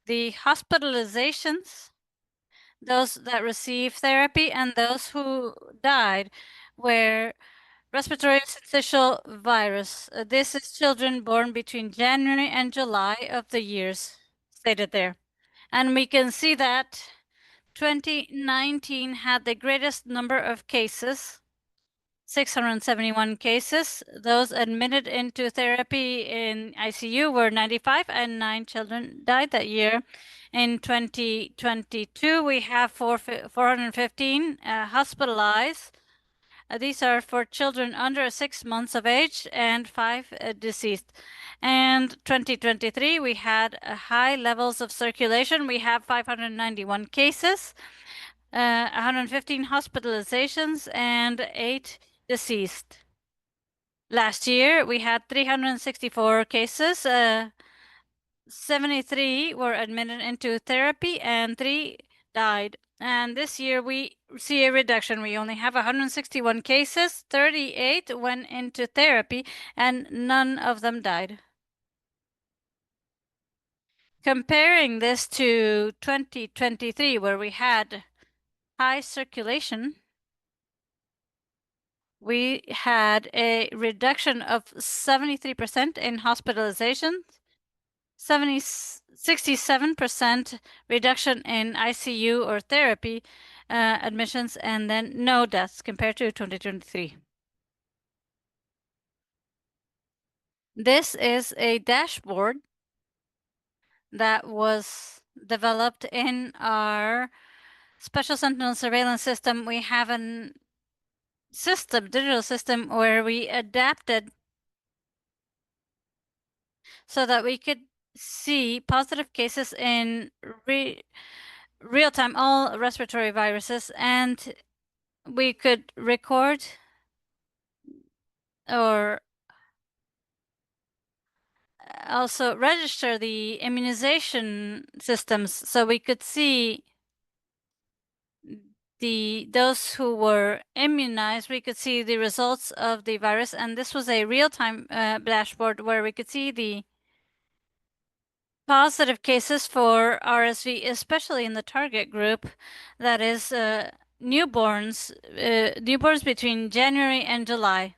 the hospitalizations, those that received therapy and those who died, where respiratory syncytial virus. This is children born between January and July of the years stated there. And we can see that 2019 had the greatest number of cases, 671 cases. Those admitted into therapy in ICU were 95 and 9 children died that year. In 2022, we have 415 hospitalized. These are for children under 6 months of age and 5 deceased. And 2023, we had high levels of circulation. We have 591 cases, 115 hospitalizations, and 8 deceased. Last year, we had 364 cases. 73 were admitted into therapy and 3 died. And this year we see a reduction. We only have 161 cases, 38 went into therapy, and none of them died. Comparing this to 2023, where we had high circulation, we had a reduction of 73% in hospitalizations, 67% reduction in ICU or therapy admissions, and then no deaths compared to 2023. This is a dashboard that was developed in our special sentinel surveillance system. We have a digital system where we adapted so that we could see positive cases in real time, all respiratory viruses, and we could record or also register the immunization systems so we could see those who were immunized. We could see the results of the virus, and this was a real-time dashboard where we could see the positive cases for RSV, especially in the target group, that is newborns between January and July,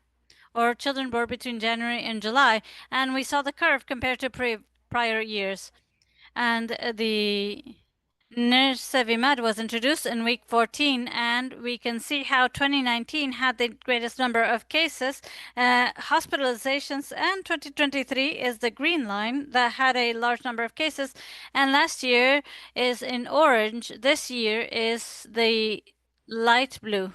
or children born between January and July, and we saw the curve compared to prior years. And the Nirsevimab was introduced in week 14, and we can see how 2019 had the greatest number of cases, hospitalizations, and 2023 is the green line that had a large number of cases, and last year is in orange. This year is the light blue.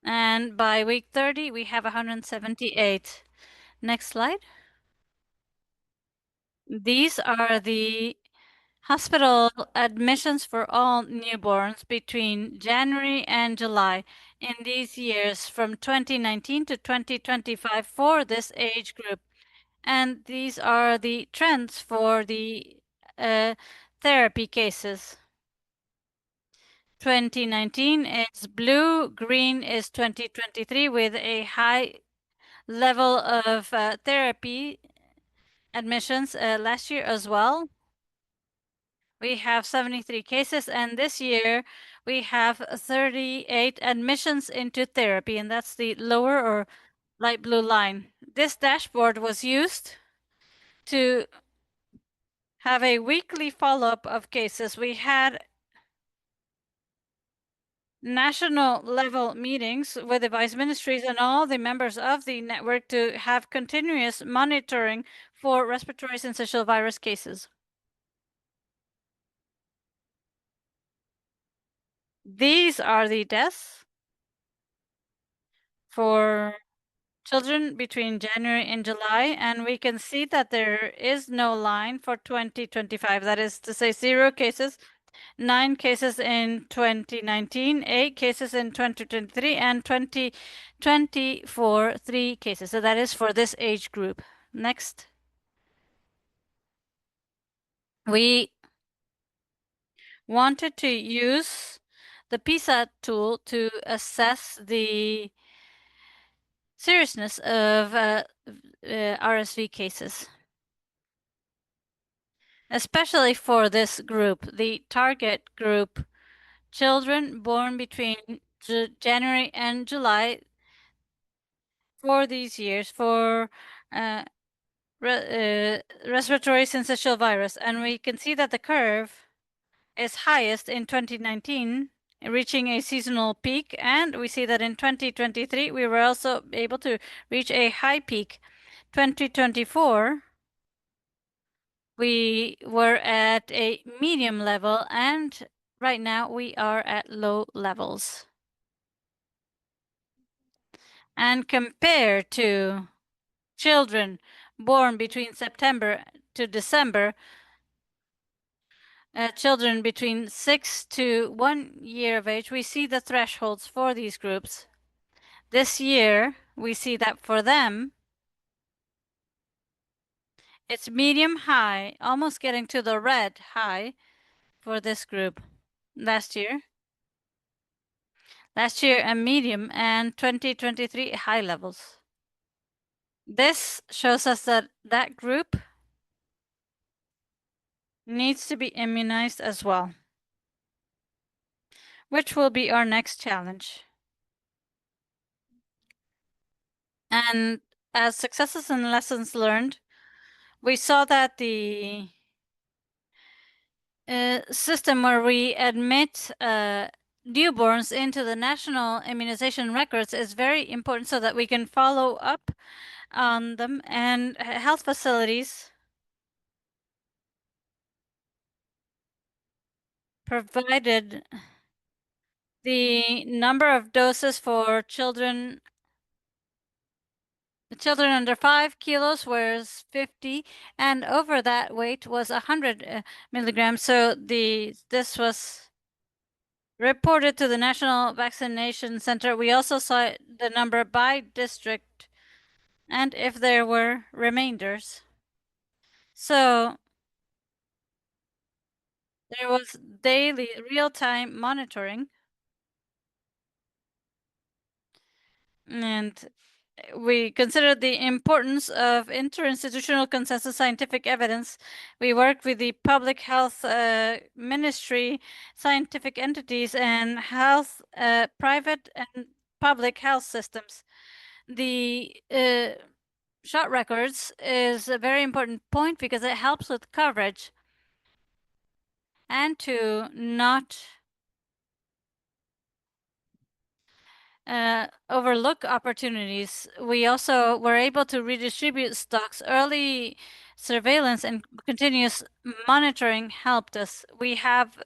And by week 30, we have 178. Next slide. These are the hospital admissions for all newborns between January and July in these years from 2019 to 2025 for this age group. And these are the trends for the therapy cases. 2019 is blue, green is 2023 with a high level of therapy admissions last year as well. We have 73 cases, and this year we have 38 admissions into therapy, and that's the lower or light blue line. This dashboard was used to have a weekly follow-up of cases. We had national level meetings with the vice ministries and all the members of the network to have continuous monitoring for respiratory syncytial virus cases. These are the deaths for children between January and July, and we can see that there is no line for 2025. That is to say 0 cases, 9 cases in 2019, 8 cases in 2023, and 2024, 3 cases. So that is for this age group. Next. We wanted to use the PISA tool to assess the seriousness of RSV cases, especially for this group, the target group, children born between January and July for these years for respiratory syncytial virus. And we can see that the curve is highest in 2019, reaching a seasonal peak, and we see that in 2023 we were also able to reach a high peak. 2024 we were at a medium level, and right now we are at low levels. And compared to children born between September to December, children between 6 to 1 year of age, we see the thresholds for these groups. This year, we see that for them, it's medium high, almost getting to the red high for this group. Last year, a medium, and 2023 high levels. This shows us that that group needs to be immunized as well, which will be our next challenge. And as successes and lessons learned, we saw that the system where we admit newborns into the national immunization records is very important so that we can follow up on them, and health facilities provided the number of doses for children under 5 kilos was 50, and over that weight was 100 milligrams. So this was reported to the National Vaccination Center. We also saw the number by district and if there were remainders. So there was daily real-time monitoring, and we considered the importance of interinstitutional consensus scientific evidence. We worked with the public health ministry, scientific entities, and health private and public health systems. The shot records is a very important point because it helps with coverage and to not overlook opportunities. We also were able to redistribute stocks. Early surveillance and continuous monitoring helped us. We have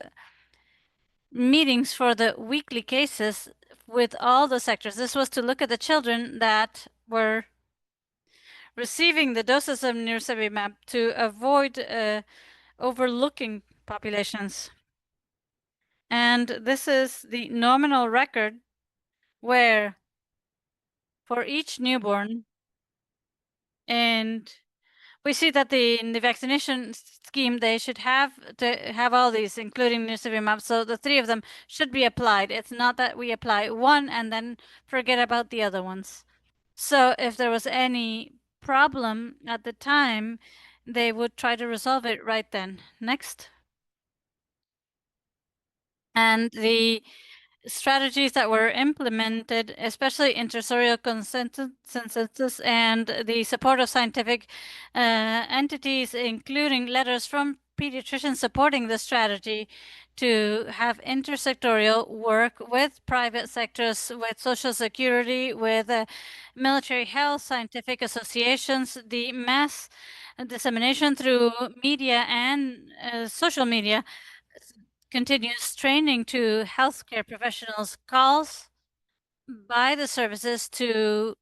meetings for the weekly cases with all the sectors. This was to look at the children that were receiving the doses of nirsevimab to avoid overlooking populations. And this is the nominal record where for each newborn, and we see that in the vaccination scheme, they should have to have all these, including nirsevimab. So the three of them should be applied. It's not that we apply one and then forget about the other ones. So if there was any problem at the time, they would try to resolve it right then. Next. And the strategies that were implemented, especially intersorial consensus and the support of scientific entities, including letters from pediatricians supporting the strategy to have intersectorial work with private sectors, with social security, with military health, scientific associations, the mass dissemination through media and social media, continuous training to healthcare professionals, calls by the services to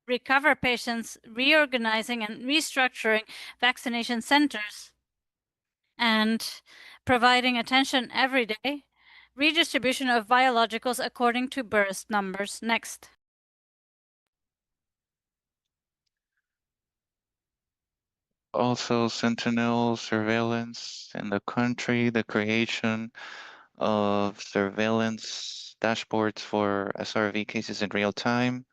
recover patients, reorganizing and restructuring vaccination centers, and providing attention every day, redistribution of biologicals according to birth numbers. Next. Also, sentinel surveillance in the country, the creation of surveillance dashboards for SRV cases in real time,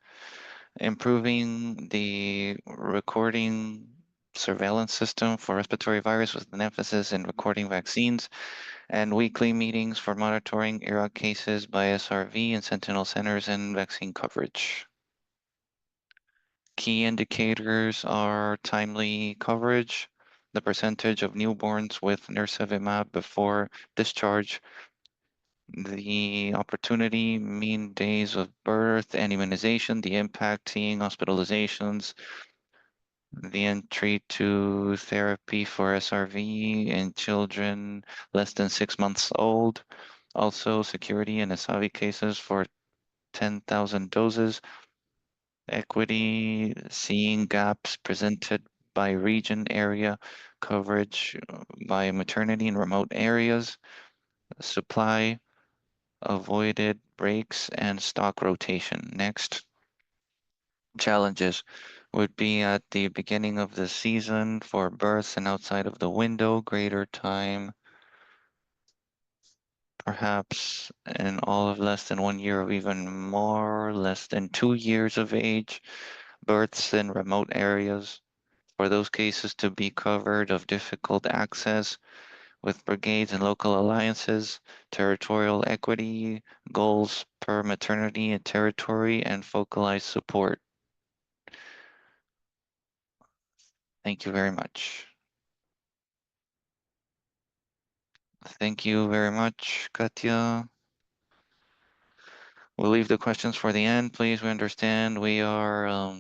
improving the recording surveillance system for respiratory virus with an emphasis in recording vaccines, and weekly meetings for monitoring ERA cases by SRV and sentinel centers and vaccine coverage. Key indicators are timely coverage, the percentage of newborns with nirsevimab before discharge, the opportunity, mean days of birth and immunization, the impacting hospitalizations, the entry to therapy for SRV in children less than 6 months old, also security in ESAVI cases for 10,000 doses, equity, seeing gaps presented by region area, coverage by maternity in remote areas, supply, avoided breaks, and stock rotation. Next. Challenges would be at the beginning of the season for births and outside of the window, greater time, perhaps in all of less than 1 year or even more, less than 2 years of age, births in remote areas, for those cases to be covered of difficult access with brigades and local alliances, territorial equity, goals per maternity and territory, and focalized support. Thank you very much. Thank you very much, Katya. We'll leave the questions for the end, please. We understand we are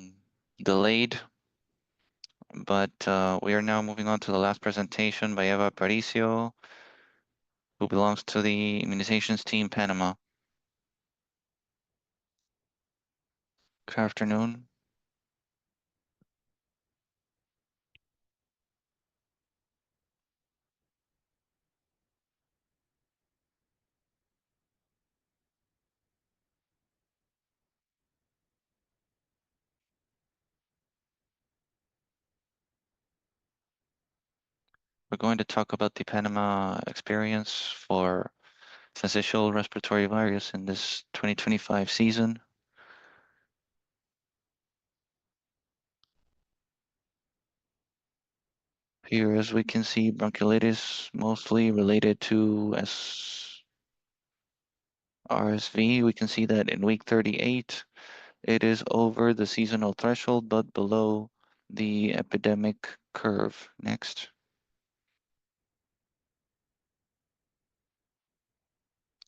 delayed, but we are now moving on to the last presentation by Eva Aparicio, who belongs to the immunizations team, Panama. Good afternoon. We're going to talk about the Panama experience for syncytial respiratory virus in this 2025 season. Here, as we can see, bronchiolitis mostly related to RSV. We can see that in week 38, it is over the seasonal threshold, but below the epidemic curve. Next.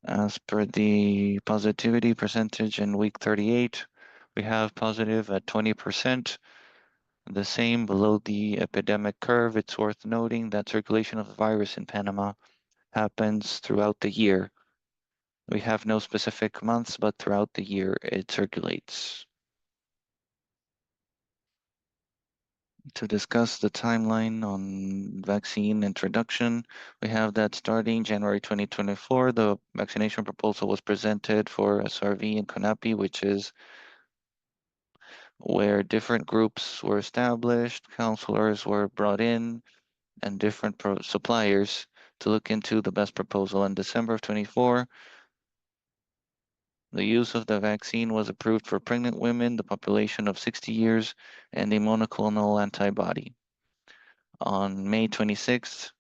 As per the positivity percentage in week 38, we have positive at 20%. The same below the epidemic curve. It's worth noting that circulation of the virus in Panama happens throughout the year. We have no specific months, but throughout the year it circulates. To discuss the timeline on vaccine introduction, we have that starting January 2024, the vaccination proposal was presented for SRV and CONAPI, which is where different groups were established, counselors were brought in, and different suppliers to look into the best proposal. In December of 24, the use of the vaccine was approved for pregnant women, the population of 60 years, and a monoclonal antibody. On May 26th,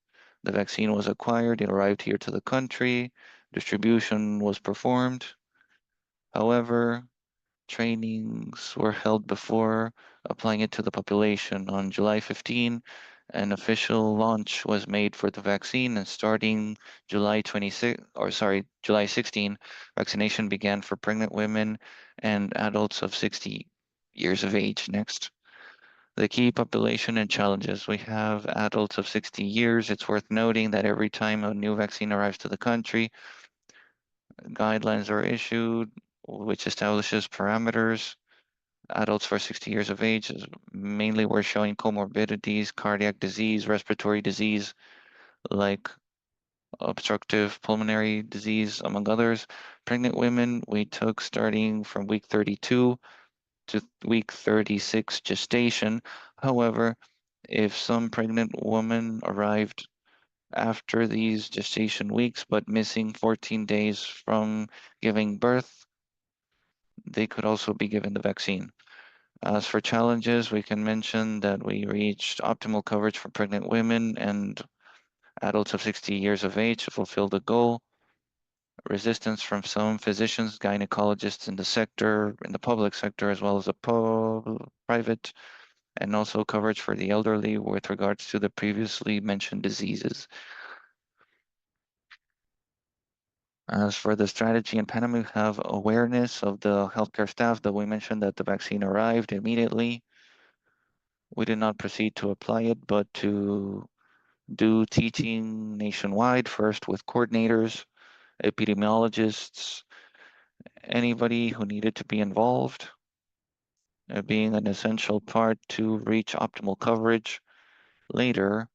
the vaccine was acquired. It arrived here to the country. Distribution was performed. However, trainings were held before applying it to the population. On July 15, an official launch was made for the vaccine, and starting July 16, vaccination began for pregnant women and adults of 60 years of age. Next. The key population and challenges. We have adults of 60 years. It's worth noting that every time a new vaccine arrives to the country, guidelines are issued, which establishes parameters. Adults for 60 years of age is mainly we're showing comorbidities, cardiac disease, respiratory disease, like obstructive pulmonary disease, among others. Pregnant women, we took starting from week 32 to week 36 gestation. However, if some pregnant woman arrived after these gestation weeks but missing 14 days from giving birth, they could also be given the vaccine. As for challenges, we can mention that we reached optimal coverage for pregnant women and adults of 60 years of age to fulfill the goal. Resistance from some physicians, gynecologists in the sector, in the public sector, as well as the private, and also coverage for the elderly with regards to the previously mentioned diseases. As for the strategy in Panama, we have awareness of the healthcare staff that we mentioned that the vaccine arrived immediately. We did not proceed to apply it, but to do teaching nationwide, first with coordinators, epidemiologists, anybody who needed to be involved, being an essential part to reach optimal coverage. Later,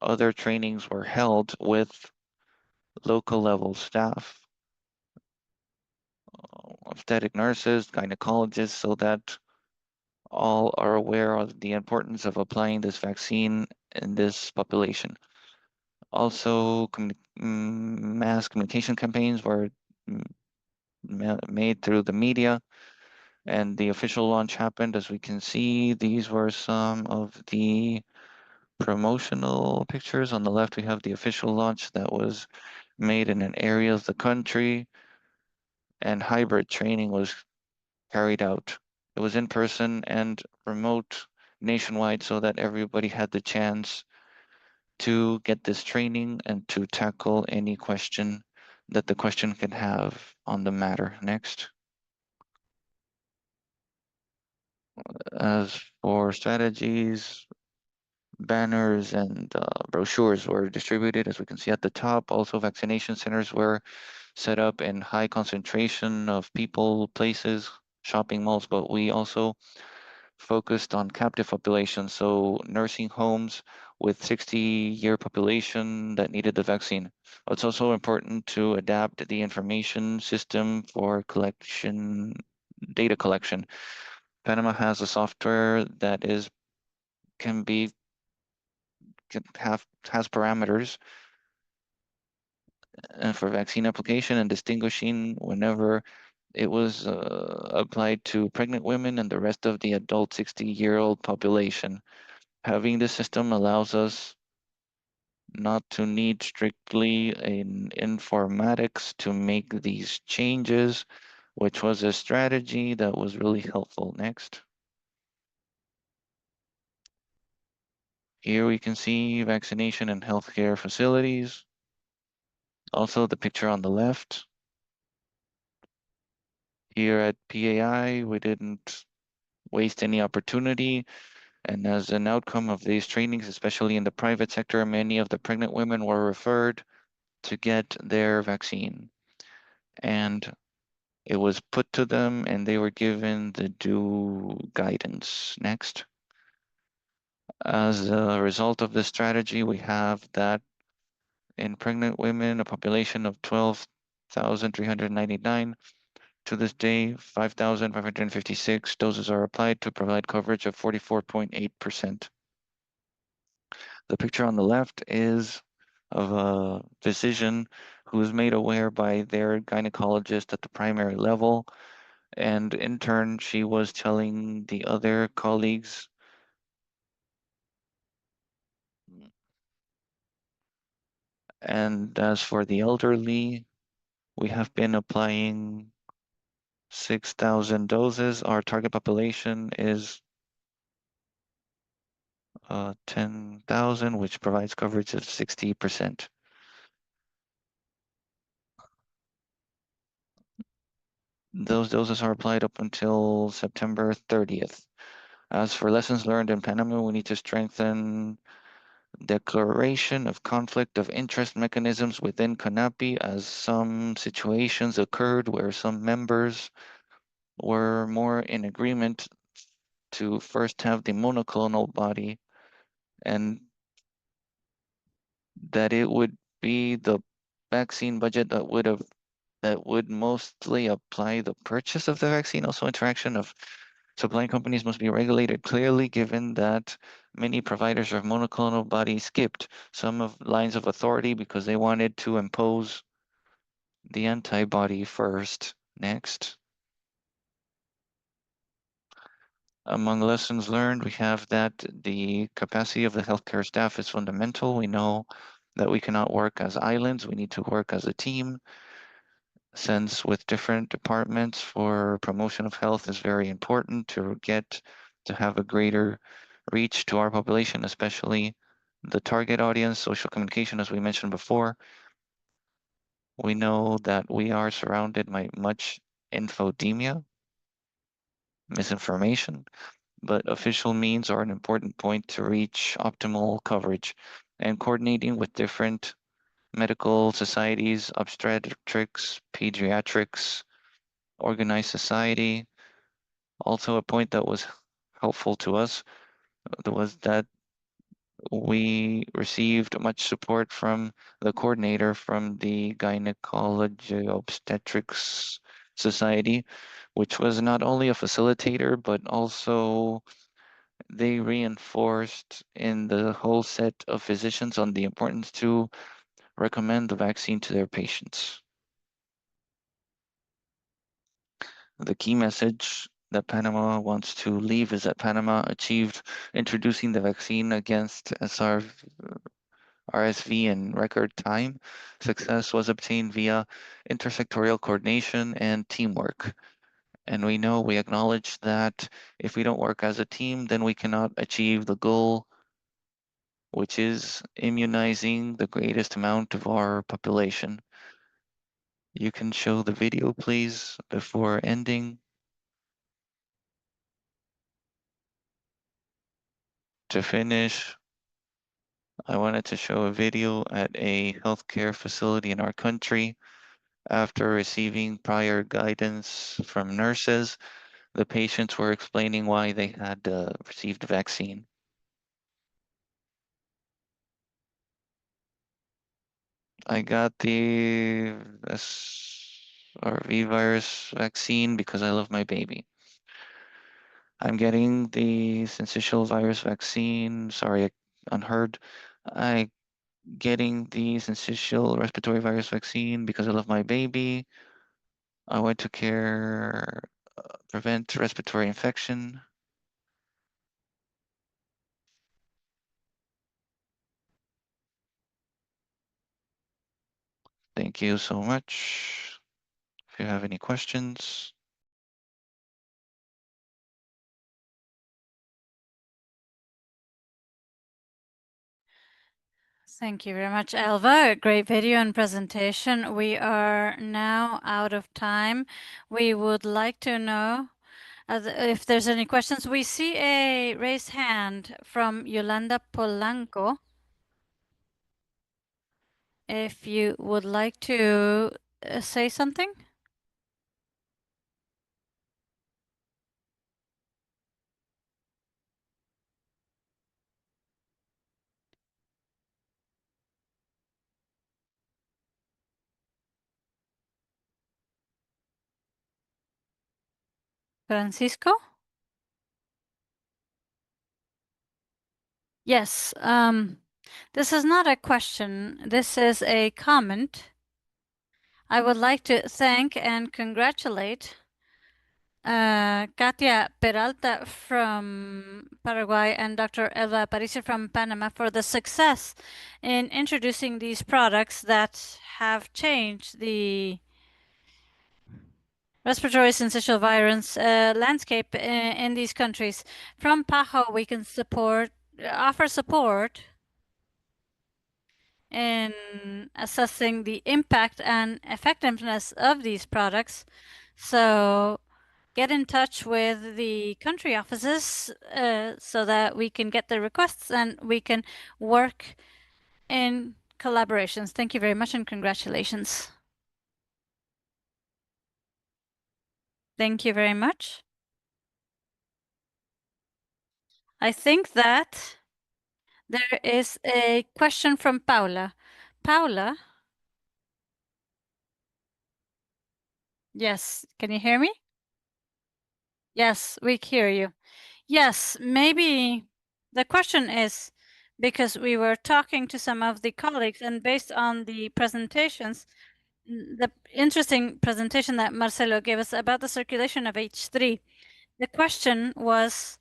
other trainings were held with local level staff, obstetric nurses, gynecologists, so that all are aware of the importance of applying this vaccine in this population. Also, mass communication campaigns were made through the media, and the official launch happened. As we can see, these were some of the promotional pictures. On the left, we have the official launch that was made in an area of the country, and hybrid training was carried out. It was in person and remote nationwide so that everybody had the chance to get this training and to tackle any question that the question could have on the matter. Next. As for strategies, banners and brochures were distributed, as we can see at the top. Also, vaccination centers were set up in high concentration of people, places, shopping malls, but we also focused on captive populations, so nursing homes with 60-year population that needed the vaccine. It's also important to adapt the information system for data collection. Panama has a software that has parameters for vaccine application and distinguishing whenever it was applied to pregnant women and the rest of the adult 60-year-old population. Having this system allows us not to need strictly in informatics to make these changes, which was a strategy that was really helpful. Next. Here we can see vaccination in healthcare facilities. Also the picture on the left. Here at PAI, we didn't waste any opportunity. And as an outcome of these trainings, especially in the private sector, many of the pregnant women were referred to get their vaccine. And it was put to them and they were given the due guidance. Next. As a result of this strategy, we have that in pregnant women, a population of 12,399. To this day, 5,556 doses are applied to provide coverage of 44.8%. The picture on the left is of a physician who was made aware by their gynecologist at the primary level. And in turn, she was telling the other colleagues. And as for the elderly, we have been applying 6,000 doses. Our target population is 10,000, which provides coverage of 60%. Those doses are applied up until September 30th. As for lessons learned in Panama, we need to strengthen declaration of conflict of interest mechanisms within CONAPI, as some situations occurred where some members were more in agreement to first have the monoclonal body and that it would be the vaccine budget that would mostly apply the purchase of the vaccine. Also, interaction of supplying companies must be regulated clearly, given that many providers of monoclonal bodies skipped some of lines of authority because they wanted to impose the antibody first. Next. Among lessons learned, we have that the capacity of the healthcare staff is fundamental. We know that we cannot work as islands. We need to work as a team, since with different departments for promotion of health is very important to get to have a greater reach to our population, especially the target audience, social communication, as we mentioned before. We know that we are surrounded by much infodemia, misinformation, but official means are an important point to reach optimal coverage, and coordinating with different medical societies, obstetrics, pediatrics, organized society. Also, a point that was helpful to us was that we received much support from the coordinator from the Gynecology Obstetrics Society, which was not only a facilitator, but also they reinforced in the whole set of physicians on the importance to recommend the vaccine to their patients. The key message that Panama wants to leave is that Panama achieved introducing the vaccine against RSV in record time. Success was obtained via intersectorial coordination and teamwork. And we acknowledge that if we don't work as a team, then we cannot achieve the goal, which is immunizing the greatest amount of our population. You can show the video, please, before ending. To finish, I wanted to show a video at a healthcare facility in our country. After receiving prior guidance from nurses, the patients were explaining why they had received the vaccine. I got the SRV virus vaccine because I love my baby. I'm getting the syncytial virus vaccine. Sorry, unheard. I getting the syncytial respiratory virus vaccine because I love my baby. I went to care prevent respiratory infection. Thank you so much. If you have any questions. Thank you very much, Elva. A great video and presentation. We are now out of time. We would like to know if there's any questions. We see a raised hand from Yolanda Polanco. If you would like to say something. Francisco? Yes, this is not a question. This is a comment. I would like to thank and congratulate Katia Peralta from Paraguay and Dr. Elva Aparicio from Panama for the success in introducing these products that have changed the respiratory syncytial virus landscape in these countries. From PAHO, we can offer support in assessing the impact and effectiveness of these products. So get in touch with the country offices so that we can get the requests and we can work in collaborations. Thank you very much and congratulations. Thank you very much. I think that there is a question from Paula. Paula? Yes, can you hear me? Yes, we hear you. Yes, maybe the question is because we were talking to some of the colleagues and based on the presentations, the interesting presentation that Marcelo gave us about the circulation of H3, the question was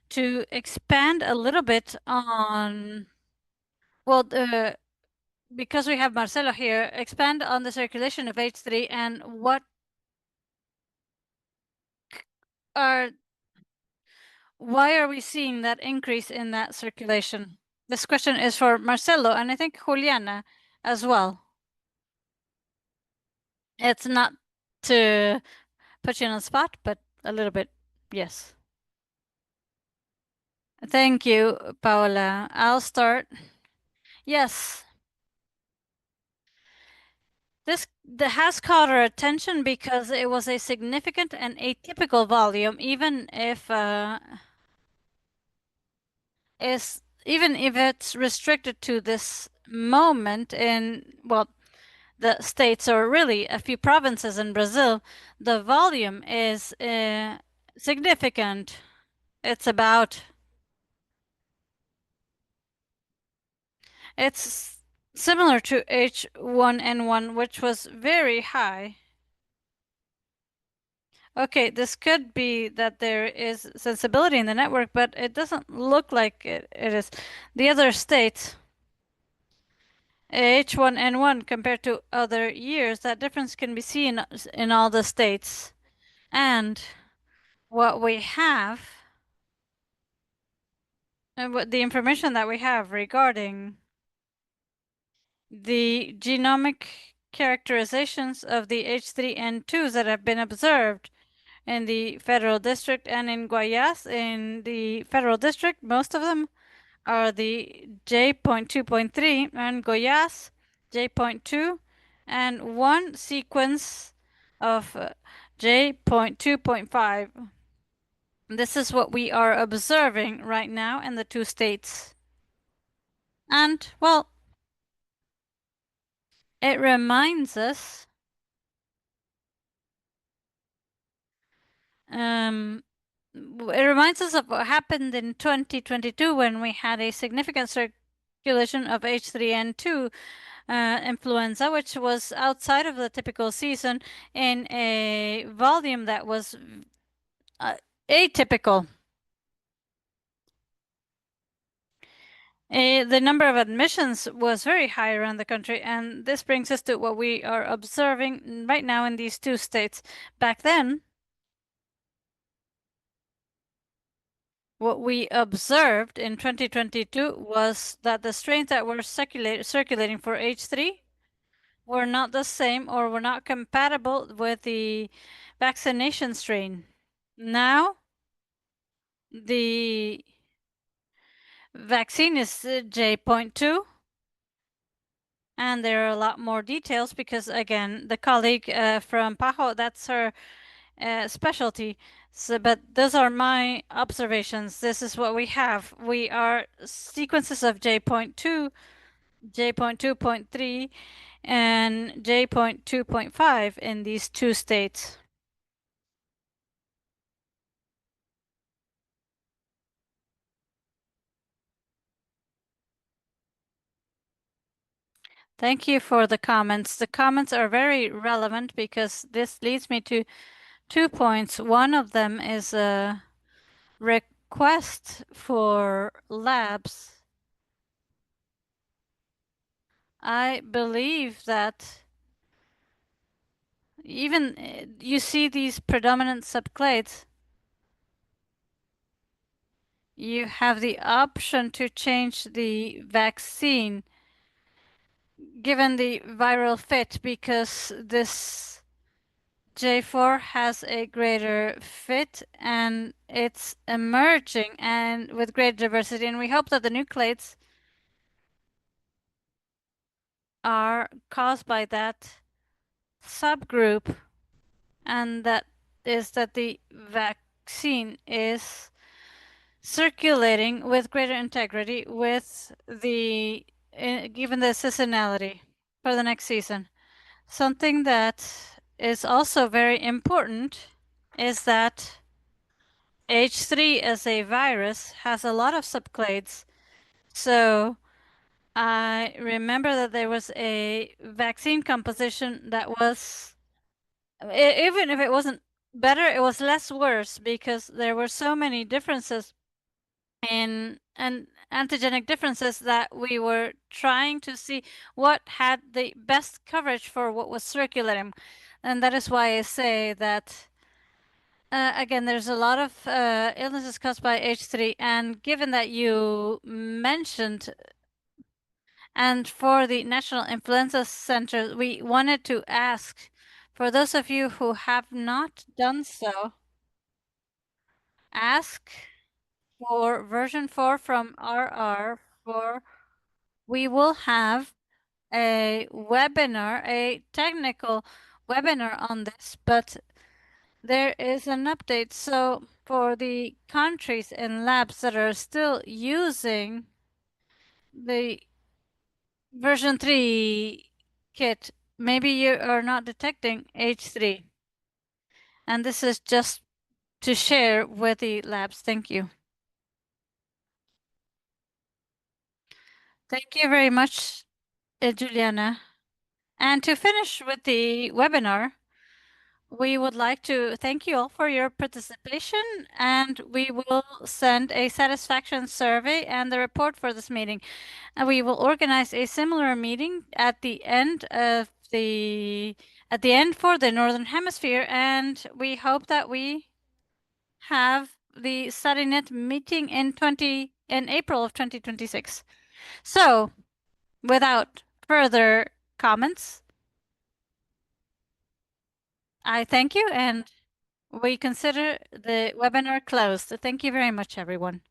to expand a little bit on, well, because we have Marcelo here, expand on the circulation of H3 and why are we seeing that increase in that circulation? This question is for Marcelo and I think Juliana as well. It's not to put you on the spot, but a little bit, yes. Thank you, Paola. I'll start. Yes. This has caught our attention because it was a significant and atypical volume, even if it's restricted to this moment in, well, the states or really a few provinces in Brazil, the volume is significant. It's similar to H1N1, which was very high. Okay, this could be that there is sensibility in the network, but it doesn't look like it is. The other states, H1N1 compared to other years, that difference can be seen in all the states. And what we have, and what the information that we have regarding the genomic characterizations of the H3N2s that have been observed in the federal district and in Guayas in the federal district, most of them are the J.2.3 and Goiás J.2 and one sequence of J.2.5. This is what we are observing right now in the two states. And, well, it reminds us of what happened in 2022 when we had a significant circulation of H3N2 influenza, which was outside of the typical season in a volume that was atypical. The number of admissions was very high around the country, and this brings us to what we are observing right now in these two states. Back then, what we observed in 2022 was that the strains that were circulating for H3 were not the same or were not compatible with the vaccination strain. Now, the vaccine is J.2, and there are a lot more details because, again, the colleague from PAHO, that's her specialty. So, but those are my observations. This is what we have. We are sequences of J.2, J.2.3, and J.2.5 in these two states. Thank you for the comments. The comments are very relevant because this leads me to 2 points. One of them is a request for labs. I believe that even you see these predominant subclades, you have the option to change the vaccine given the viral fit because this J4 has a greater fit and it's emerging and with great diversity, and we hope that the nucleates are caused by that subgroup, and that is that the vaccine is circulating with greater integrity with the given the seasonality for the next season. Something that is also very important is that H3 as a virus has a lot of subclades. So I remember that there was a vaccine composition that was, even if it wasn't better, it was less worse because there were so many differences in and antigenic differences that we were trying to see what had the best coverage for what was circulating. And that is why I say that again, there's a lot of illnesses caused by H3, and given that you mentioned, and for the National Influenza Center, we wanted to ask, for those of you who have not done so, ask for version 4 from RR for we will have a webinar, a technical webinar on this, but there is an update. So for the countries and labs that are still using the version 3 kit, maybe you are not detecting H3. And this is just to share with the labs. Thank you. Thank you very much, Juliana. And to finish with the webinar, we would like to thank you all for your participation, and we will send a satisfaction survey and the report for this meeting. And we will organize a similar meeting at the end for the Northern Hemisphere, and we hope that we have the StudyNet meeting in April of 2026. So, without further comments, I thank you, and we consider the webinar closed. Thank you very much, everyone.